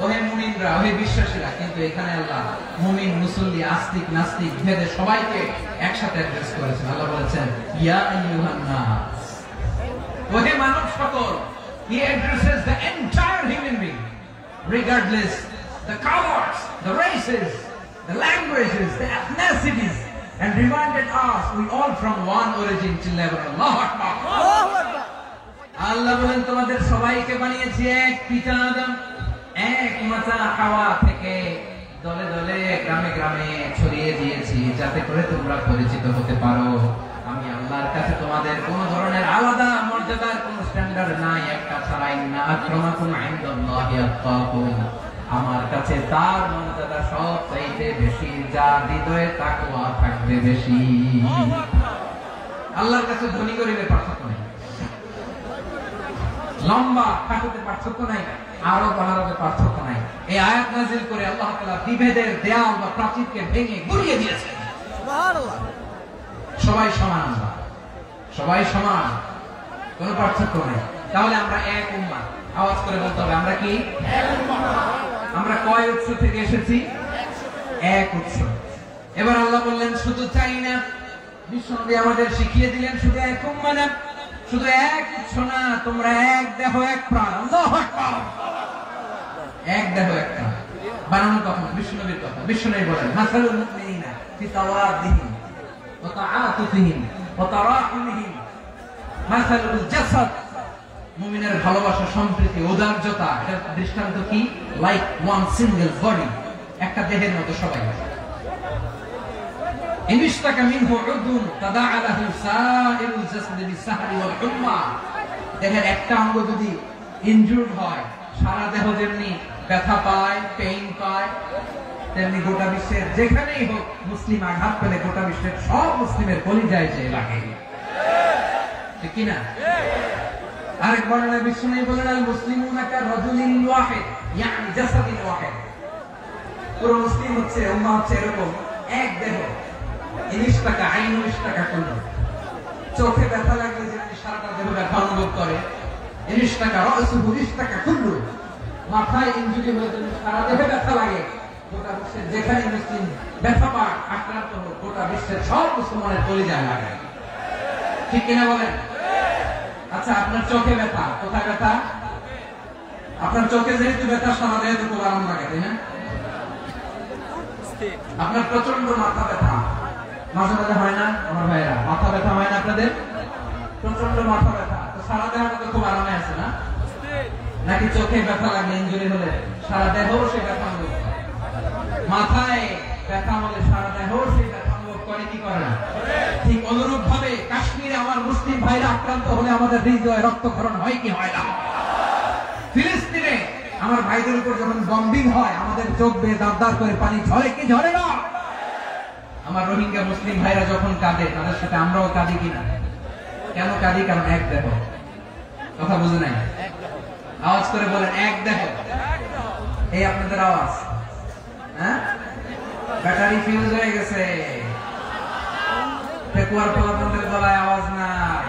ওহে মুমিনরা ওহে বিশ্বাসীরা কিন্তু এখানে আল্লাহ মুমিন মুসল্লি আস্তিক নাস্তিক ভেদে সবাইকে একসাথে অ্যাড্রেস করেছেন আল্লাহ বলেছেন ইয়া আইয়ুহান নাস ওহে মানব সকল he addresses the entire human being regardless the colors the races the languages the ethnicities and reminded us we all from one origin till never Allahu Akbar আল্লাহ বলেন তোমাদের সবাইকে বানিয়েছি এক পিতা আদম এক মাতা হাওয়া থেকে দলে দলে গ্রামে গ্রামে ছড়িয়ে দিয়েছি যাতে করে তোমরা পরিচিত হতে পারো আমি আল্লাহর কাছে তোমাদের কোনো ধরনের আলাদা মর্যাদার কোনো স্ট্যান্ডার্ড নাই একটা ছাড়াই না আক্রমাকুম ইনদাল্লাহি আতকাকুম আমার কাছে তার মর্যাদা সবচাইতে বেশি যার হৃদয়ে তাকওয়া থাকবে বেশি আল্লাহর কাছে ধনী গরিবের পার্থক্য নেই লম্বা খাটোতে পার্থক্য নাই আরো বাড়াতে পার্থক্য নাই এই আয়াত নাযিল করে আল্লাহ তাআলা বিভেদের দেয়াল বা প্রাচীরকে ভেঙে গুড়িয়ে দিয়েছেন সুবহানাল্লাহ সবাই সমান আমরা সবাই সমান কোনো পার্থক্য নেই তাহলে আমরা এক উম্মাহ আওয়াজ করে বলতে হবে আমরা কি এক উম্মাহ আমরা কয় উৎস থেকে এসেছি এক উৎস এবার আল্লাহ বললেন শুধু চাই না বিশ্বনবী আমাদের শিখিয়ে দিলেন শুধু এক উম্মাহ না শুধু এক উৎস না তোমরা এক দেহ এক প্রাণ আল্লাহু আকবার এক দেহ এক প্রাণ বানানো কখন বিশ্বনবীর কথা বিশ্বনবী বলেন মাসালুল মুমিনিনা ফি তাওয়াদিহিম ওয়া তাআতুফিহিম ওয়া তারাহুমিহিম মাসালুল জাসাদ মুমিনের ভালোবাসা সম্প্রীতি উদারতা এর দৃষ্টান্ত কি লাইক ওয়ান সিঙ্গেল বডি একটা দেহের মতো সবাই ইনশতাকা মিনহু উদুন তাদাআ লাহু সাইরুল জাসাদি বিসহরি ওয়াল হুম্মা দেহের একটা অঙ্গ যদি ইনজুরড হয় সারা দেহ যেমনি ব্যথা পায় পেইন পায় তেমনি গোটা বিশ্বের যেখানেই হোক মুসলিম আঘাত পেলে গোটা বিশ্বের সব মুসলিমের কলিজায় যে লাগে ঠিক কি না আরেক বর্ণনায় বিশ্বনবী বলেন আল মুসলিমুনা কা রাজুলিন ওয়াহিদ ইয়ানি জাসাদিন ওয়াহিদ পুরো মুসলিম হচ্ছে উম্মাহ হচ্ছে এরকম এক দেহ ইনশতাকা আইনু ইশতাকা কুল্লু চোখে ব্যথা লাগলে যেমনি সারাটা দেহ ব্যথা অনুভব করে ইনশতাকা রাসুহু ইশতাকা কুল্লু মাথায় ইনজুরি হলে যেমনি সারা দেহে ব্যথা লাগে গোটা বিশ্বের যেখানে মুসলিম ব্যথা পায় আক্রান্ত হোক গোটা বিশ্বের সব মুসলমানের কলিজায় লাগে ঠিক কিনা বলেন আচ্ছা আপনার চোখে ব্যথা কোথায় ব্যথা আপনার চোখে যেহেতু ব্যথা সারা দেহে তো খুব আরাম লাগে তাই না আপনার প্রচন্ড মাথা ব্যথা মাঝে মাঝে হয় না আমার ভাইরা মাথা ব্যথা হয় না আপনাদের প্রচন্ড মাথা ব্যথা তো সারা দেহটা তো খুব আরামে আছে না নাকি চোখে ব্যথা লাগলে ইনজুরি হলে সারা দেহ সে ব্যথা অনুভব করে মাথায় ব্যথা হলে সারা দেহ সে ব্যথা অনুভব করে কি করে না ঠিক অনুরূপ ভাবে কাশ্মীরে আমার মুসলিম ভাইরা আক্রান্ত হলে আমাদের হৃদয়ে রক্তক্ষরণ হয় কি হয় না ফিলিস্তিনে আমার ভাইদের উপর যখন বম্বিং হয় আমাদের চোখ বেয়ে দাঁড় করে পানি ঝরে কি ঝরে না আমার রোহিঙ্গা মুসলিম ভাইরা যখন কাঁদে তাদের সাথে আমরাও কাঁদি কিনা কেন কাঁদি কারণ এক দেহ কথা বুঝে নাই আওয়াজ করে বলেন এক দেহ এই আপনাদের আওয়াজ হ্যাঁ ব্যাটারি ফিউজ হয়ে গেছে, পেকুয়ার পোলাপনদের গলায় আওয়াজ নাই।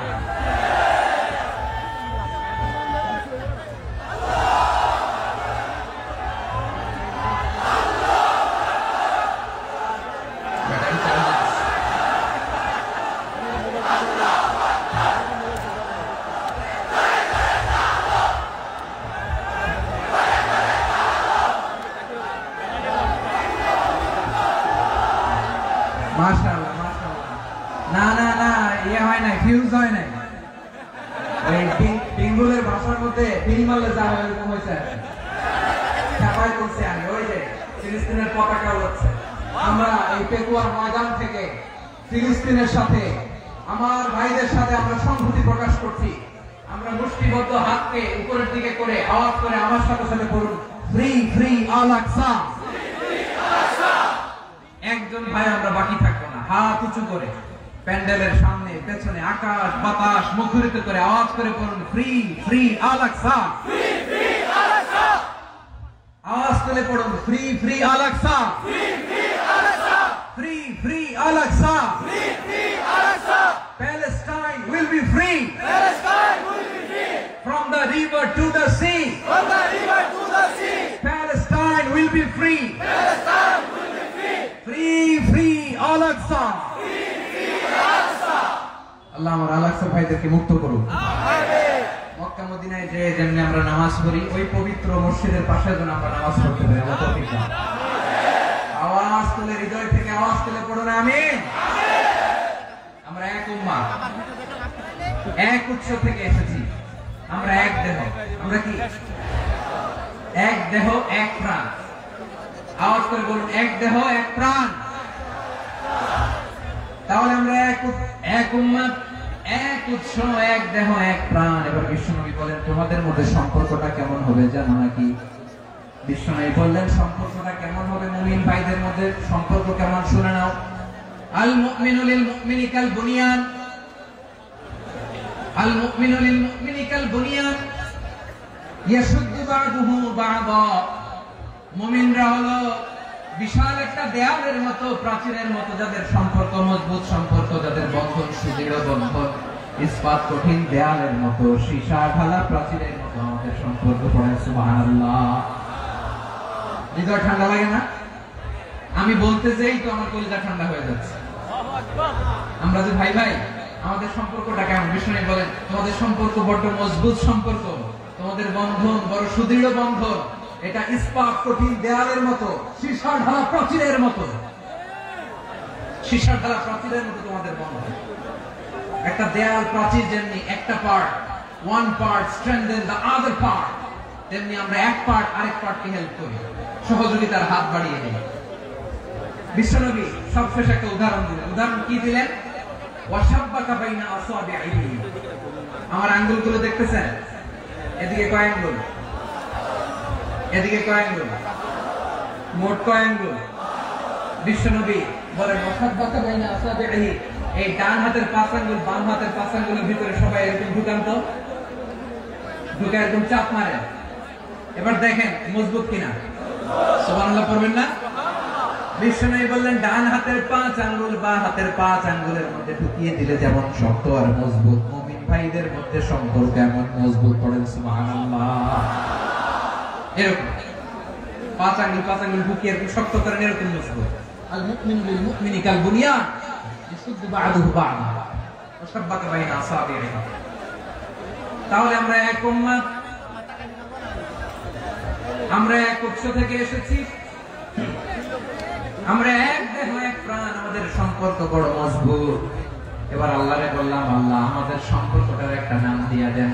মাশাআল্লাহ মাশাআল্লাহ। না না না, ইয়ে হয় নাই, ফিউজ হয় নাই। এই পিঙ্গুলের ভাষার মধ্যে পিল মারলে যা হয় এরকম হয়েছে। চাপাই করছে আমি, ওই যে ফিলিস্তিনের পতাকা উড়াচ্ছে। আমরা এই পেকুয়ার ময়দান থেকে ফিলিস্তিনের সাথে, আমার ভাইদের সাথে আমরা সংহতি প্রকাশ করছি। আমরা মুষ্টিবদ্ধ হাতকে উপরের দিকে করে আওয়াজ করে আমার সাথে সাথে বলুন, ফ্রি ফ্রি আল আকসা। একজন ভাই আমরা বাকি থাকবো না, হাত উঁচু করে প্যান্ডেলের সামনে পেছনে আকাশ বাতাস মুখরিত করে আওয়াজ করে বলুন, ফ্রি ফ্রি আল আকসা। আওয়াজ করে পড়ুন, free free Al Aqsa, free free Al Aqsa. Palestine will be free from the river to the sea. Palestine will be free. Free, free, Al-Aqsa. আল্লাহ আমার আল-আকসা ভাইদেরকে মুক্ত করুন। মক্কা মদিনায় যে যেমনি আমরা নামাজ পড়ি, ওই পবিত্র মসজিদের পাশে যেন আমরা নামাজ পড়তে পারি। আমরা তৌফিক দাও। আওয়াজ তুলে, হৃদয় থেকে আওয়াজ তুলে পড়ুন আমিন। আমরা এক উম্মাহ, এক উৎস থেকে এসেছি। আমরা এক দেহ। আমরা কি? এক দেহ, এক প্রাণ। আওয়াজ করে বলুন, এক দেহ এক প্রাণ। তাহলে আমরা এক উম্মাহ, এক উৎস, এক দেহ এক প্রাণ। এবার বিশ্বনবী বলেন, তোমাদের মধ্যে সম্পর্কটা কেমন হবে জানো নাকি? বিশ্বনবী বললেন, সম্পর্কটা কেমন হবে মুমিন ভাইদের মধ্যে? সম্পর্ক কেমন শুনে নাও। আল মুমিনু লিল মুমিনি কাল বুনিয়ান, আল মুমিনু লিল মুমিনি কাল বুনিয়ান ইয়াশুদ্দু বা'দুহু বা'দা। মুমিনরা হলো বিশাল একটা দেয়ালের মতো, প্রাচীরের মতো, যাদের সম্পর্ক মজবুত সম্পর্ক, যাদের বন্ধন সুদৃঢ় বন্ধন, ইস্পাত কঠিন দেয়ালের মতো, সীসা ঢালা প্রাচীরের মতো আমাদের সম্পর্ক। পড়ে সুবহানাল্লাহ। হৃদয় ঠান্ডা লাগে না? আমি বলতে যেই তো আমার কলিজা ঠান্ডা হয়ে যাচ্ছে। আমরা যে ভাই ভাই, আমাদের সম্পর্কটা কেমন? বিষ্ণু বলেন, তোমাদের সম্পর্ক বড় মজবুত সম্পর্ক, তোমাদের বন্ধন বড় সুদৃঢ় বন্ধন। এটা ইস্পাত কঠিন দেয়ালের মতো, সীসা ঢালা প্রাচীরের মতো, সীসা ঢালা প্রাচীরের মতো তোমাদের বন্ধন। একটা দেয়াল প্রাচীর যেমনি একটা part, one part strengthen the other part, তেমনি আমরা এক পার্ট আরেক পার্টকে হেল্প করি, সহযোগিতার হাত বাড়িয়ে দিই। বিশ্বনবী সবশেষ একটা উদাহরণ দিলেন। উদাহরণ কি দিলেন? ওয়াশাব্বাকা বাইনা আসাবিহি। আমার আঙ্গুলগুলো দেখতেছেন? এদিকে কয় আঙ্গুল? এদিকে কয় আঙ্গুল? মোট কয় আঙ্গুল? বিশ্বনবী বলেন, ওয়াশাব্বাকা বাইনা আসাবিহি। এই ডান হাতের 5 আঙ্গুল বাম হাতের 5 আঙ্গুলের ভিতরে সবাই এরকম ঢুকান তো, ঢুকে এরকম চাপ মারে। এবার দেখেন মজবুত কিনা। সুবহানাল্লাহ পড়বেন না? বিশ্বনবী বললেন, ডান হাতের 5 আঙ্গুল বা হাতের 5 আঙ্গুলের মধ্যে ঢুকিয়ে দিলে যেমন শক্ত আর মজবুত, মুমিন ভাইদের মধ্যে সম্পর্ক এমন মজবুত। পড়েন সুবহানাল্লাহ। এরকম 5 আঙ্গুল ঢুকিয়ে এরকম শক্ত করেন, এরকম মজবুত। আল মুমিনু লিল মুমিনি কাল বুনিয়ান ইয়াশুদ্দু বা'দুহু বা'দা ওয়াশাব্বাকা বাইনা আসাবিহি। তাহলে আমরা এক উম্মাহ, আমরা এক উৎস থেকে এসেছি, আমরা এক দেহ এক প্রাণ, আমাদের সম্পর্ক বড় মজবুত। এবার আল্লাহরে বললাম, আল্লাহ আমাদের সম্পর্কটার একটা নাম দিয়া দেন।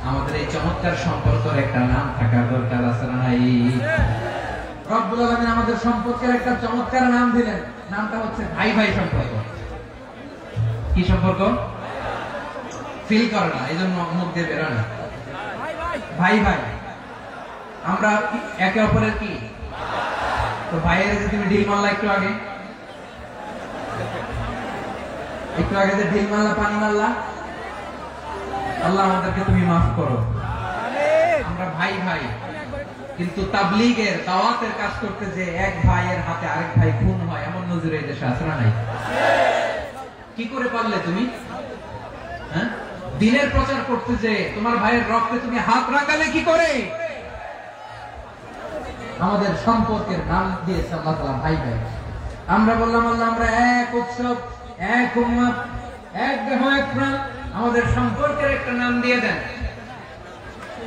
আমাদের এই চমৎকার সম্পর্কের একটা নাম থাকা দরকার, আছে না নাই? রব্বুল আলামিন আমাদের সম্পর্কের একটা চমৎকার নাম দিলেন। নামটা হচ্ছে ভাই ভাই সম্পর্ক। কি সম্পর্ক? ফিল করে না, এই জন্য মুখ দিয়ে বেরোয় না। ভাই ভাই, আমরা একে অপরের কি? তো ভাইয়ের যে তুমি ঢিল মারলা একটু আগে, যে ঢিল মারলা, পানি মারলা, আল্লাহ আমাদেরকে তুমি মাফ করো। আমরা ভাই ভাই, কিন্তু তাবলীগের দাওয়াতের কাজ করতে যে এক ভাইয়ের হাতে আরেক ভাই খুন হয় এমন নজির এই দেশে আছে না নাই? কি করে পারলে তুমি? হ্যাঁ, দিনের প্রচার করতে যে তোমার ভাইয়ের রক্তে তুমি হাত রাখালে কি করে? আমাদের সম্পর্কের নাম দিয়েছে আল্লাহ তাআলা ভাই ভাই। আমরা বললাম আল্লাহ আমরা এক উৎসব, এক উম্মত, এক দেহ এক প্রাণ, আমাদের সম্পর্কের একটা নাম দিয়ে দেন।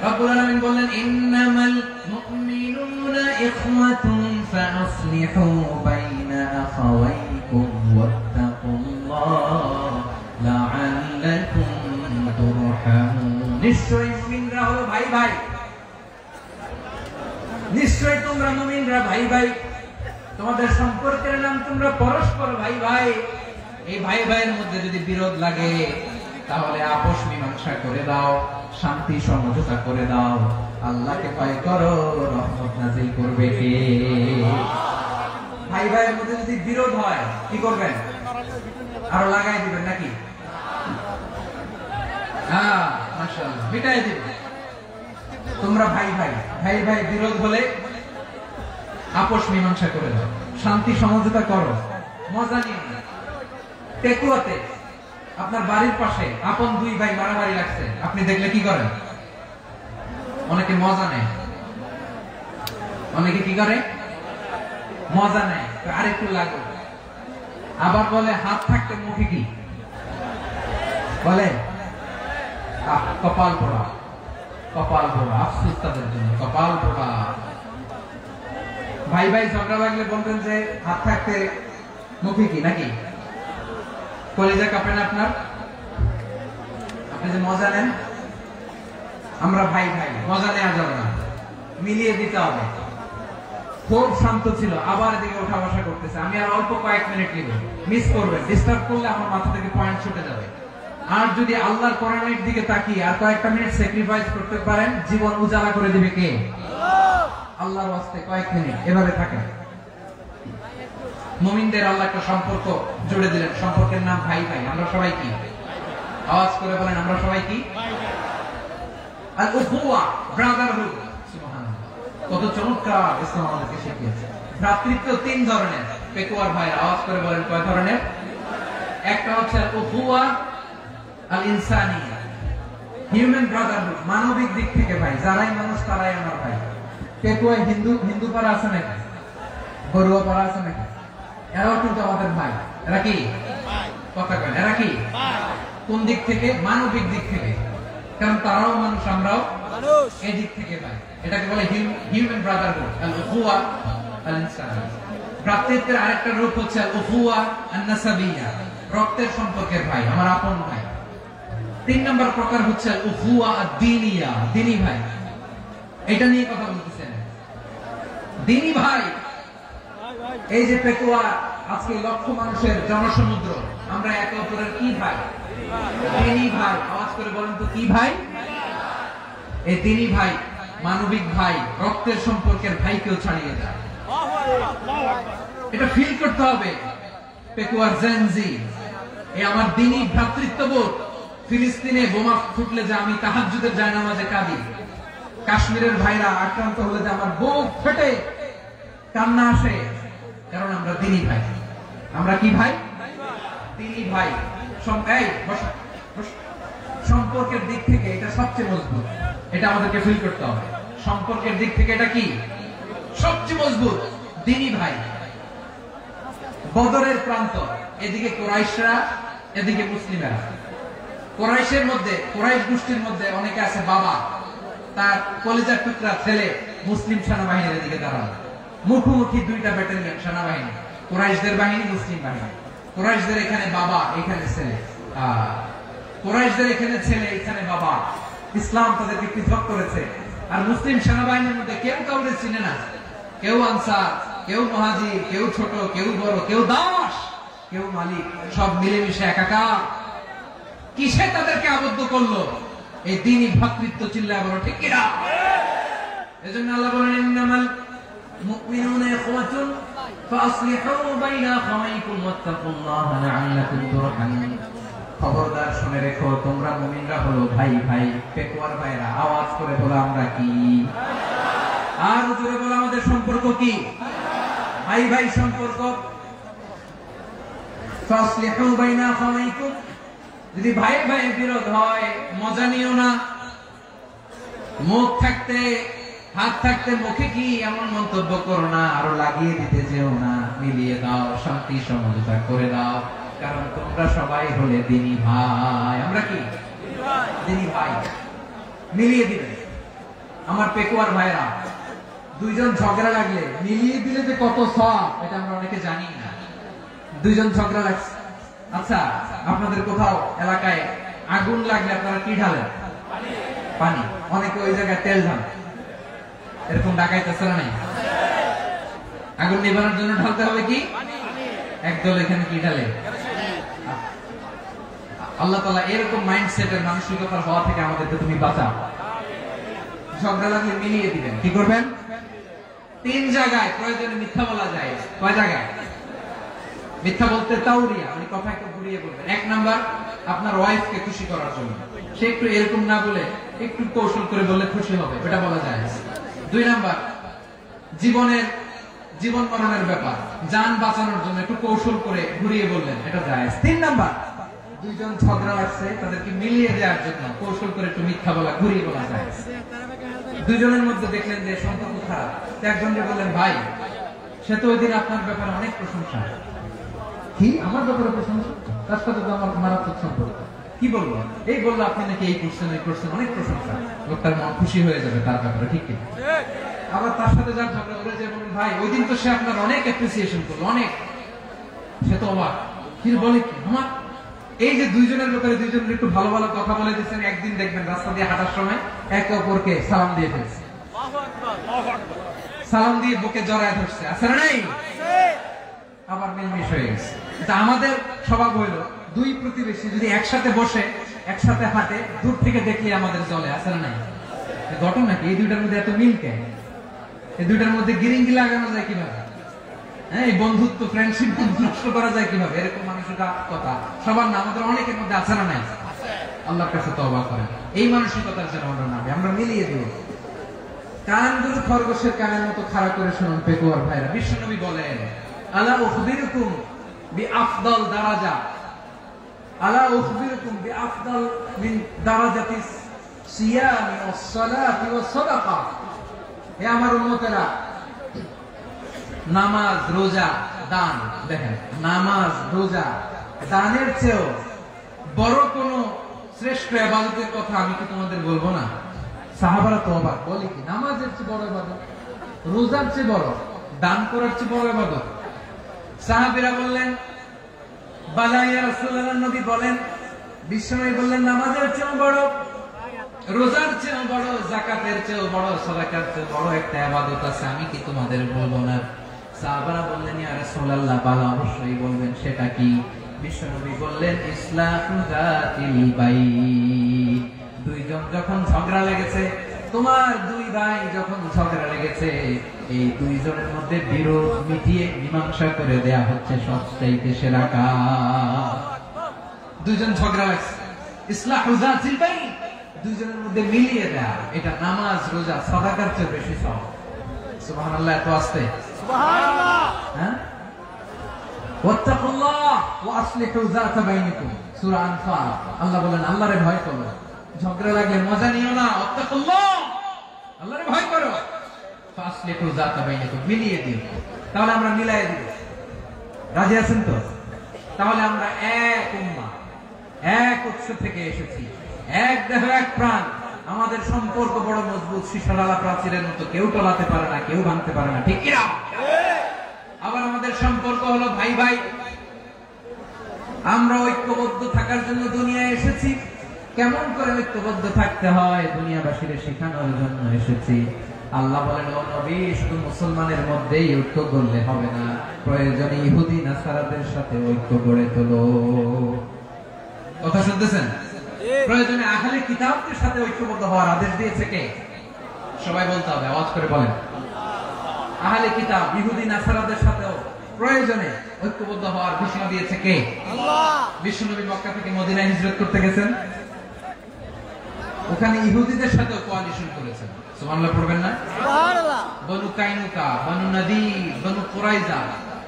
রব্বুল আলামিন বললেন ইন্নামাল মুমিনুনা ইখওয়াতুন ফাআসলিহু বাইনা আখাওয়াইকুম ওয়াত্তাকুল্লাহ লাআল্লাকুম তুরহামুন। নিশ্চয়ই মুমিনরা হলো ভাই ভাই, নিশ্চয়ই তোমরা মুমিনরা ভাই ভাই, তোমাদের সম্পর্কের নাম তোমরা পরস্পর ভাই ভাই। এই ভাই ভাইয়ের মধ্যে যদি বিরোধ লাগে তাহলে আপোষ মীমাংসা করে দাও, শান্তি সমঝোতা করে দাও। আল্লাহকে ভয় করো, রহমত নাযিল করবে কে? ভাই ভাইয়ের মধ্যে যদি বিরোধ হয় কি করবেন? আরো লাগাই দিবেন নাকি? হ্যাঁ, মাশাআল্লাহ, মিটাই দিবেন। তোমরা ভাই ভাই, ভাই ভাই বিরোধ হলে আপোষ মীমাংসা করে দাও, শান্তি সমঝোতা করো, মজা নিয়ে। টেকুয়াতে আপনার বাড়ির পাশে আপন দুই ভাই মারামারি লাগছে, আপনি দেখলে কি করেন? অনেকে মজা নেয়, অনেকে কি করে? মজা নেয়, আরেকটু লাগো। আবার বলে হাত থাকতে মুখে কি বলে? কপাল পোড়া, কপাল পোড়া। আফসোস তাদের জন্য, কপাল পোড়া। ভাই ভাই ঝগড়া লাগলে বলবেন যে হাত থাকতে মুখে কি, নাকি? কলিজা কাঁপে না আপনার? আপনি যে মজা নেন। আমরা ভাই ভাই, মজা নেওয়া যাবে না, মিলিয়ে দিতে হবে। খুব শান্ত ছিল, আবার এদিকে ওঠা বসা করতেছে। আমি আর অল্প কয়েক মিনিট নিব, মিস করবেন। ডিস্টার্ব করলে আমার মাথা থেকে পয়েন্ট ছুটে যাবে। আর যদি আল্লাহর কোরআনের দিকে তাকিয়ে আর কয়েকটা মিনিট স্যাক্রিফাইস করতে পারেন, জীবন উজালা করে দিবে কে? আল্লাহর ওয়াস্তে কয়েক মিনিট এভাবে থাকেন। মুমিনদের আল্লাহ একটা সম্পর্ক জুড়ে দিলেন, সম্পর্কের নাম ভাই ভাই। আমরা সবাই কি? আওয়াজ করে বলেন, আমরা সবাই কি? আল উখুয়া, ব্রাদারহুড। সুবহানাল্লাহ, কত চমৎকার ইসলাম আমাদেরকে শিখিয়েছে। ভ্রাতৃত্ব তিন ধরনের। পেকুয়ার ভাইরা আওয়াজ করে বলেন, কয় ধরনের? একটা হচ্ছে আল উখুয়া আল ইনসানিয়া, হিউম্যান ব্রাদারহুড, মানবিক দিক থেকে ভাই। যারাই মানুষ তারাই আমার ভাই। পেকুয়া হিন্দু পাড়া আছে নাকি? বড়ুয়া পাড়া আছে নাকি? এরাও কিন্তু আমাদের ভাই। এরা কি? কথা কয়, এরা কি? কোন দিক থেকে? মানবিক দিক থেকে। কারণ তারাও মানুষ, আমরাও মানুষ, এই দিক থেকে ভাই। এটাকে বলে হিউম্যান ব্রাদারহুড, আল উখুয়া আল ইনসানিয়া। ভ্রাতৃত্বের আরেকটা রূপ হচ্ছে আল উখুয়া আন নাসাবিয়া, রক্তের সম্পর্কের ভাই, আমার আপন ভাই। তিন নম্বর প্রকার হচ্ছে আল উখুয়া আদ-দীনিয়া, দ্বীনি ভাই। এটা নিয়ে কথা বলতেছেন, দ্বীনি ভাই। এই যে পেকুয়া, আজকে লক্ষ মানুষের জনসমুদ্র, আমরা একে অপরের কি ভাই? দ্বীনি ভাই। আওয়াজ করে বলেন তো, কি ভাই? এই দ্বীনি ভাই, মানবিক ভাই, রক্তের সম্পর্কের ভাইকেও ছাড়িয়ে যায়। এটা ফিল করতে হবে। পেকুয়ার জেনজি, এই আমার দ্বীনি ভ্রাতৃত্ববোধ। ফিলিস্তিনে বোমা ফুটলে যে আমি তাহাজ্জুদের জায়নামাজে কাঁদি, কাশ্মীরের ভাইরা আক্রান্ত হলে যে আমার বুক ফেটে কান্না আসে, কারণ আমরা দ্বীনি ভাই। আমরা কি ভাই? দ্বীনি ভাই। সম্পর্কের দিক থেকে এটা সবচেয়ে মজবুত। এটা আমাদেরকে ফিল করতে হবে। সম্পর্কের দিক থেকে এটা কি? সবচেয়ে মজবুত, দ্বীনি ভাই। বদরের প্রান্ত, এদিকে কুরাইশরা, এদিকে মুসলিমেরা। কুরাইশের মধ্যে, কুরাইশ গোষ্ঠীর মধ্যে অনেকে আছে বাবা, তার কলিজার টুকরা ছেলে মুসলিম সেনাবাহিনীর দিকে দাঁড়ানো। মুখোমুখি দুইটা ব্যাটালিয়ন সেনাবাহিনী, কুরাইশদের বাহিনী, মুসলিম বাহিনী। কুরাইশদের এখানে বাবা, এখানে ছেলে। কুরাইশদের এখানে ছেলে, এখানে বাবা। ইসলাম তাদেরকে পৃথক করেছে। আর মুসলিম সেনাবাহিনীর মধ্যে কেউ কাউকে চিনে না। কেউ আনসার, কেউ মুহাজির, কেউ ছোট, কেউ বড়, কেউ দাস, কেউ মালিক, সব মিলেমিশে একাকার। কিসে তাদেরকে আবদ্ধ করলো? এই দ্বীনি ভ্রাতৃত্ব। চিল্লায় বলো ঠিক কিনা? এজন্য আল্লাহ বলেন, ইন্নামাল মুমিনুনা ইখওয়াতুন ফাআসলিহু বাইনা আখাওয়াইকুম ওয়াত্তাকুল্লাহা লাআল্লাকুম তুরহামুন। খবরদার শুনে রেখো, তোমরা মুমিনরা হলো ভাই ভাই। পেকুয়ার ভাইরা আওয়াজ করে বলো, আমরা কি? আর জোরে বলো আমাদের সম্পর্ক কি? ভাই ভাই সম্পর্ক। ফাসলিহু বাইনা আখাওয়াইকুম, যদি ভাই ভাই বিরোধ হয় মজা নিও না। মুখ থাকতে হাত থাকতে মুখে কি এমন মন্তব্য করো না, আরো লাগিয়ে দিতে যেও না। মিলিয়ে দাও, শান্তি সমঝোতা করে দাও, কারণ তোমরা সবাই হলে দিনী ভাই। আমরা কি দিনী ভাই? মিলিয়ে দিবে। আমার পেকুয়ার ভাইরা, দুইজন ঝগড়া লাগলে মিলিয়ে দিলে যে কত সওয়াব, এটা আমরা অনেকে জানি না। দুইজন ঝগড়া লাগছে, আচ্ছা আপনাদের কোথাও এলাকায় আগুন লাগলে আপনারা কি ঢালেন? পানি। অনেকে ওই জায়গায় তেল ঢালেন। এরকম ডাকাইতেছে না? নাই? আগুন নিবানোর জন্য ঢালতে হবে কি? একদল এখানে কি ঢালে? আল্লাহ তাআলা এরকম মাইন্ডসেটের মানসিকতার হওয়া থেকে আমাদেরকে তুমি বাঁচাও। ঝগড়া লাগলে মিলিয়ে দিবেন। কি করবেন? 3 জায়গায় প্রয়োজনে মিথ্যা বলা যায়। কয় জায়গায় মিথ্যা বলতে? তাওরিয়া, মানে কথা একটু ঘুরিয়ে বলবেন। 1 নাম্বার, আপনার ওয়াইফকে খুশি করার জন্য। সে একটু এরকম না বলে একটু কৌশল করে বললে খুশি হবে, এটা বলা যায়। 2 নাম্বার, জীবন মরণের ব্যাপার, জান বাঁচানোর জন্য একটু কৌশল করে ঘুরিয়ে বললেন, এটা যায়। 3 নাম্বার, দুইজন ঝগড়া লাগছে তাদেরকে মিলিয়ে দেওয়ার জন্য কৌশল করে একটু মিথ্যা বলা, ঘুরিয়ে বলা যায়। দুজনের মধ্যে দেখলেন যে সম্পর্ক খারাপ, একজনকে বললেন ভাই সে তো ওই দিন আপনার ব্যাপারে অনেক প্রশংসা। কি আমার ব্যাপারে প্রশংসা? তার সাথে তো আমার মারাত্মক সম্পর্ক। কি বলবো? এই বললো আপনি নাকি এই করছেন ওই করছেন, অনেক প্রশংসা। লোকটার মন খুশি হয়ে যাবে তার ব্যাপারে, ঠিক কি? আবার তার সাথে যার ঝগড়া করে যে বলেন ভাই ওই দিন তো সে আপনার অনেক অ্যাপ্রিসিয়েশন করলো, অনেক। সে তো অবাক, কি বলে কি আমার? এই যে দুইজনের ব্যাপারে দুইজনের একটু ভালো ভালো কথা বলে দিচ্ছেন, একদিন দেখবেন রাস্তা দিয়ে হাঁটার সময় একে অপরকে সালাম দিয়ে ফেলছে, সালাম দিয়ে বুকে জড়ায় ধরছে, আছে না নাই? আবার মিলমিশ হয়ে গেছে। আমাদের স্বভাব হইলো দুই প্রতিবেশী যদি একসাথে বসে একসাথে হাঁটে, দূর থেকে দেখলে আমাদের চলে, আছে না নাই? ঘটনা কি? এই দুইটার মধ্যে এত মিল কেন? এই দুইটার মধ্যে গিরিঙ্গি লাগানো যায় কিভাবে? হ্যাঁ, এই বন্ধুত্ব ফ্রেন্ডশিপ নষ্ট করা যায় কিভাবে? এরকম মানসিকতা কথা সবার না, আমাদের অনেকের মধ্যে আছে না নাই? আল্লাহর কাছে তওবা করেন এই মানসিকতার জন্য আমরা নামে, আমরা মিলিয়ে দেব। কানগুলো খরগোশের কানের মতো খাড়া করে শুনুন পেকুয়ার ভাইরা। বিশ্বনবী বলেন আলা উখবিরুকুম বিআফদাল দারাজা, আলা উখবিরুকুম বিআফদাল মিন দারাজাতিস সিয়ামি ওয়াস সালাতি ওয়াস সাদাকা। হে আমার উম্মতেরা, নামাজ, রোজা, দান, দেখেন নামাজ, রোজা, দানের চেয়েও বড় কোন শ্রেষ্ঠ ইবাদতের কথা আমি কি তোমাদের বলবো না? সাহাবারা তো অবাক, বলে কি নামাজের চেয়ে বড় ইবাদত, রোজার চেয়ে বড়, দান করার চেয়ে বড় ইবাদত? সাহাবীরা বললেন বালা ইয়া রাসূলুল্লাহ। নবী বলেন, বিশ্বনবী বললেন নামাজের চেয়েও বড়, রোজার চেয়েও বড়, যাকাতের চেয়েও বড়, সাদাকার চেয়েও বড় একটা ইবাদত আছে, আমি কি তোমাদের বলবো না? সাহাবারা বললেন ইয়া রাসূলুল্লাহ, বালা অবশ্যই বলবেন, সেটা কি? বিশ্বনবী বললেন ইসলাহু যাতিল বাইন। দুইজন যখন ঝগড়া লেগেছে, তোমার দুই ভাই যখন ঝগড়া লেগেছে, এই দুইজনের মধ্যে বিরোধ মিটিয়ে মীমাংসা করে দেয়া হচ্ছে সবচাইতে সেরা কাজ। দুইজন ঝগড়া লাগছে, ইসলাহু যাতিল বাইন, দুইজনের মধ্যে মিলিয়ে দেয়া, এটা নামাজ, রোজা, সাদাকার চেয়ে বেশি সওয়াব। সুবহানাল্লাহ, এত আস্তে সুবহানাল্লাহ। হ্যাঁ, ওয়াত্তাকুল্লাহ ওয়া আসলিহু যাতা বাইনিকুম, সূরা আনফাল। আল্লাহ বলেন আল্লাহরে ভয় করো, ঝগড়া লাগলে মজা নিও না, ওয়াত্তাকুল্লাহ, আল্লাহরে ভয় করো, ফাসলিহু যাতা বাইনিকুম, মিলিয়ে দিও। তাহলে আমরা মিলায়ে দিব, রাজি আছেন তো? তাহলে আমরা এক উম্মাহ, এক উৎস থেকে এসেছি, এক দেহ এক প্রাণ, আমাদের সম্পর্ক বড় মজবুত, শিশারালা প্রাচীরের মতো, কেউ টলাতে পারে না, কেউ ভাঙতে পারে না, ঠিক কিনা? আবার আমাদের সম্পর্ক হলো ভাই ভাই, আমরা ঐক্যবদ্ধ থাকার জন্য দুনিয়ায় এসেছি। কেমন করে ঐক্যবদ্ধ থাকতে হয় দুনিয়াবাসীর শেখানোর জন্য এসেছি। আল্লাহ বলেন ও নবী, শুধু মুসলমানের মধ্যেই ঐক্য করলে হবে না, প্রয়োজনে ইহুদি নাসারাদের সাথে ঐক্য গড়ে তোলো। কথা শুনতেছেন? প্রয়োজনে আহলে কিতাবদের সাথে ঐক্যবদ্ধ হওয়ার আদেশ দিয়েছে কে? সবাই বলতে হবে, আওয়াজ করে বলেন। আহলে কিতাব ইহুদি নাসারাদের সাথেও প্রয়োজনে ঐক্যবদ্ধ হওয়ার ঘোষণা দিয়েছে কে? আল্লাহ। বিশ্বনবী মক্কা থেকে মদিনায় হিজরত করতে গেছেন, ওখানে ইহুদিদের সাথেও কোয়ালিশন করেছেন। সুবহানাল্লাহ পড়বেন না? সুবহানাল্লাহ। বনু কাইনুকা, বনু নাদির, বনু কুরাইজা,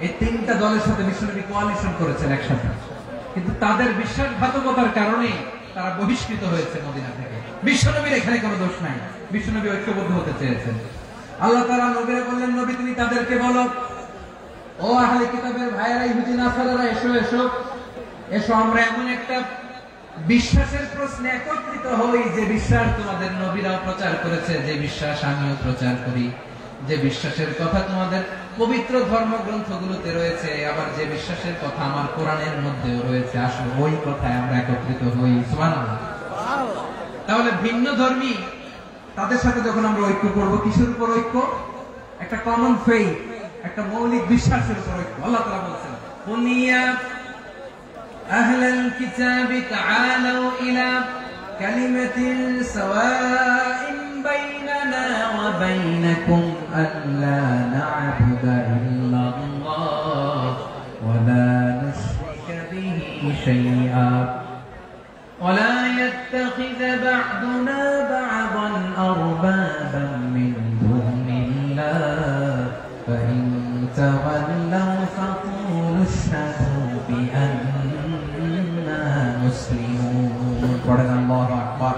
এই তিনটা দলের সাথে বিশ্বনবী কোয়ালিশন করেছেন একসাথে। কিন্তু তাদের বিশ্বাসঘাতকতার কারণে তারা বহিষ্কৃত হয়েছে মদিনা থেকে। বিশ্বনবীর এখানে কোনো দোষ নাই, বিশ্বনবী ঐক্যবদ্ধ হতে চেয়েছেন। আল্লাহ তাআলা নবীরে বললেন, নবী তুমি তাদেরকে বলো, ও আহলে কিতাবের ভাইয়েরা, ইহুদি নাসারারা, এসো এসো এসো, আমরা এমন একটা বিশ্বাসের প্রশ্নে একত্রিত হই যে বিশ্বাস তোমাদের নবীরাও প্রচার করেছে, যে বিশ্বাস আমিও প্রচার করি, যে বিশ্বাসের কথা তোমাদের পবিত্র ধর্মগ্রন্থগুলোতে রয়েছে, আবার যে বিশ্বাসের কথা আমার কোরআনের মধ্যেও রয়েছে, আসলে ওই কথায় আমরা একত্রিত হই। সুবহানাল্লাহ। তাহলে ভিন্ন ধর্মী তাদের সাথে যখন আমরা ঐক্য করব, কিসের উপর ঐক্য? একটা কমন ফেইথ, একটা মৌলিক বিশ্বাসের উপর ঐক্য। আল্লাহ তাআলা বলেছেন, কুনিয়া আহলাল কিতাবি তাআলাউ ইলা কালিমাতিন সাওয়াইন বাইনানা ওয়া বাইনাকুম আল্লা না'বুদা ইল্লাল্লাহ ওয়া লা নুশরিকা বিহি শাইআ ولا يتخذ بعضنا بعضا أربابا من دون الله فإن تولوا فقولوا اشهدوا بأننا مسلمون. পড়েন আল্লাহু আকবার।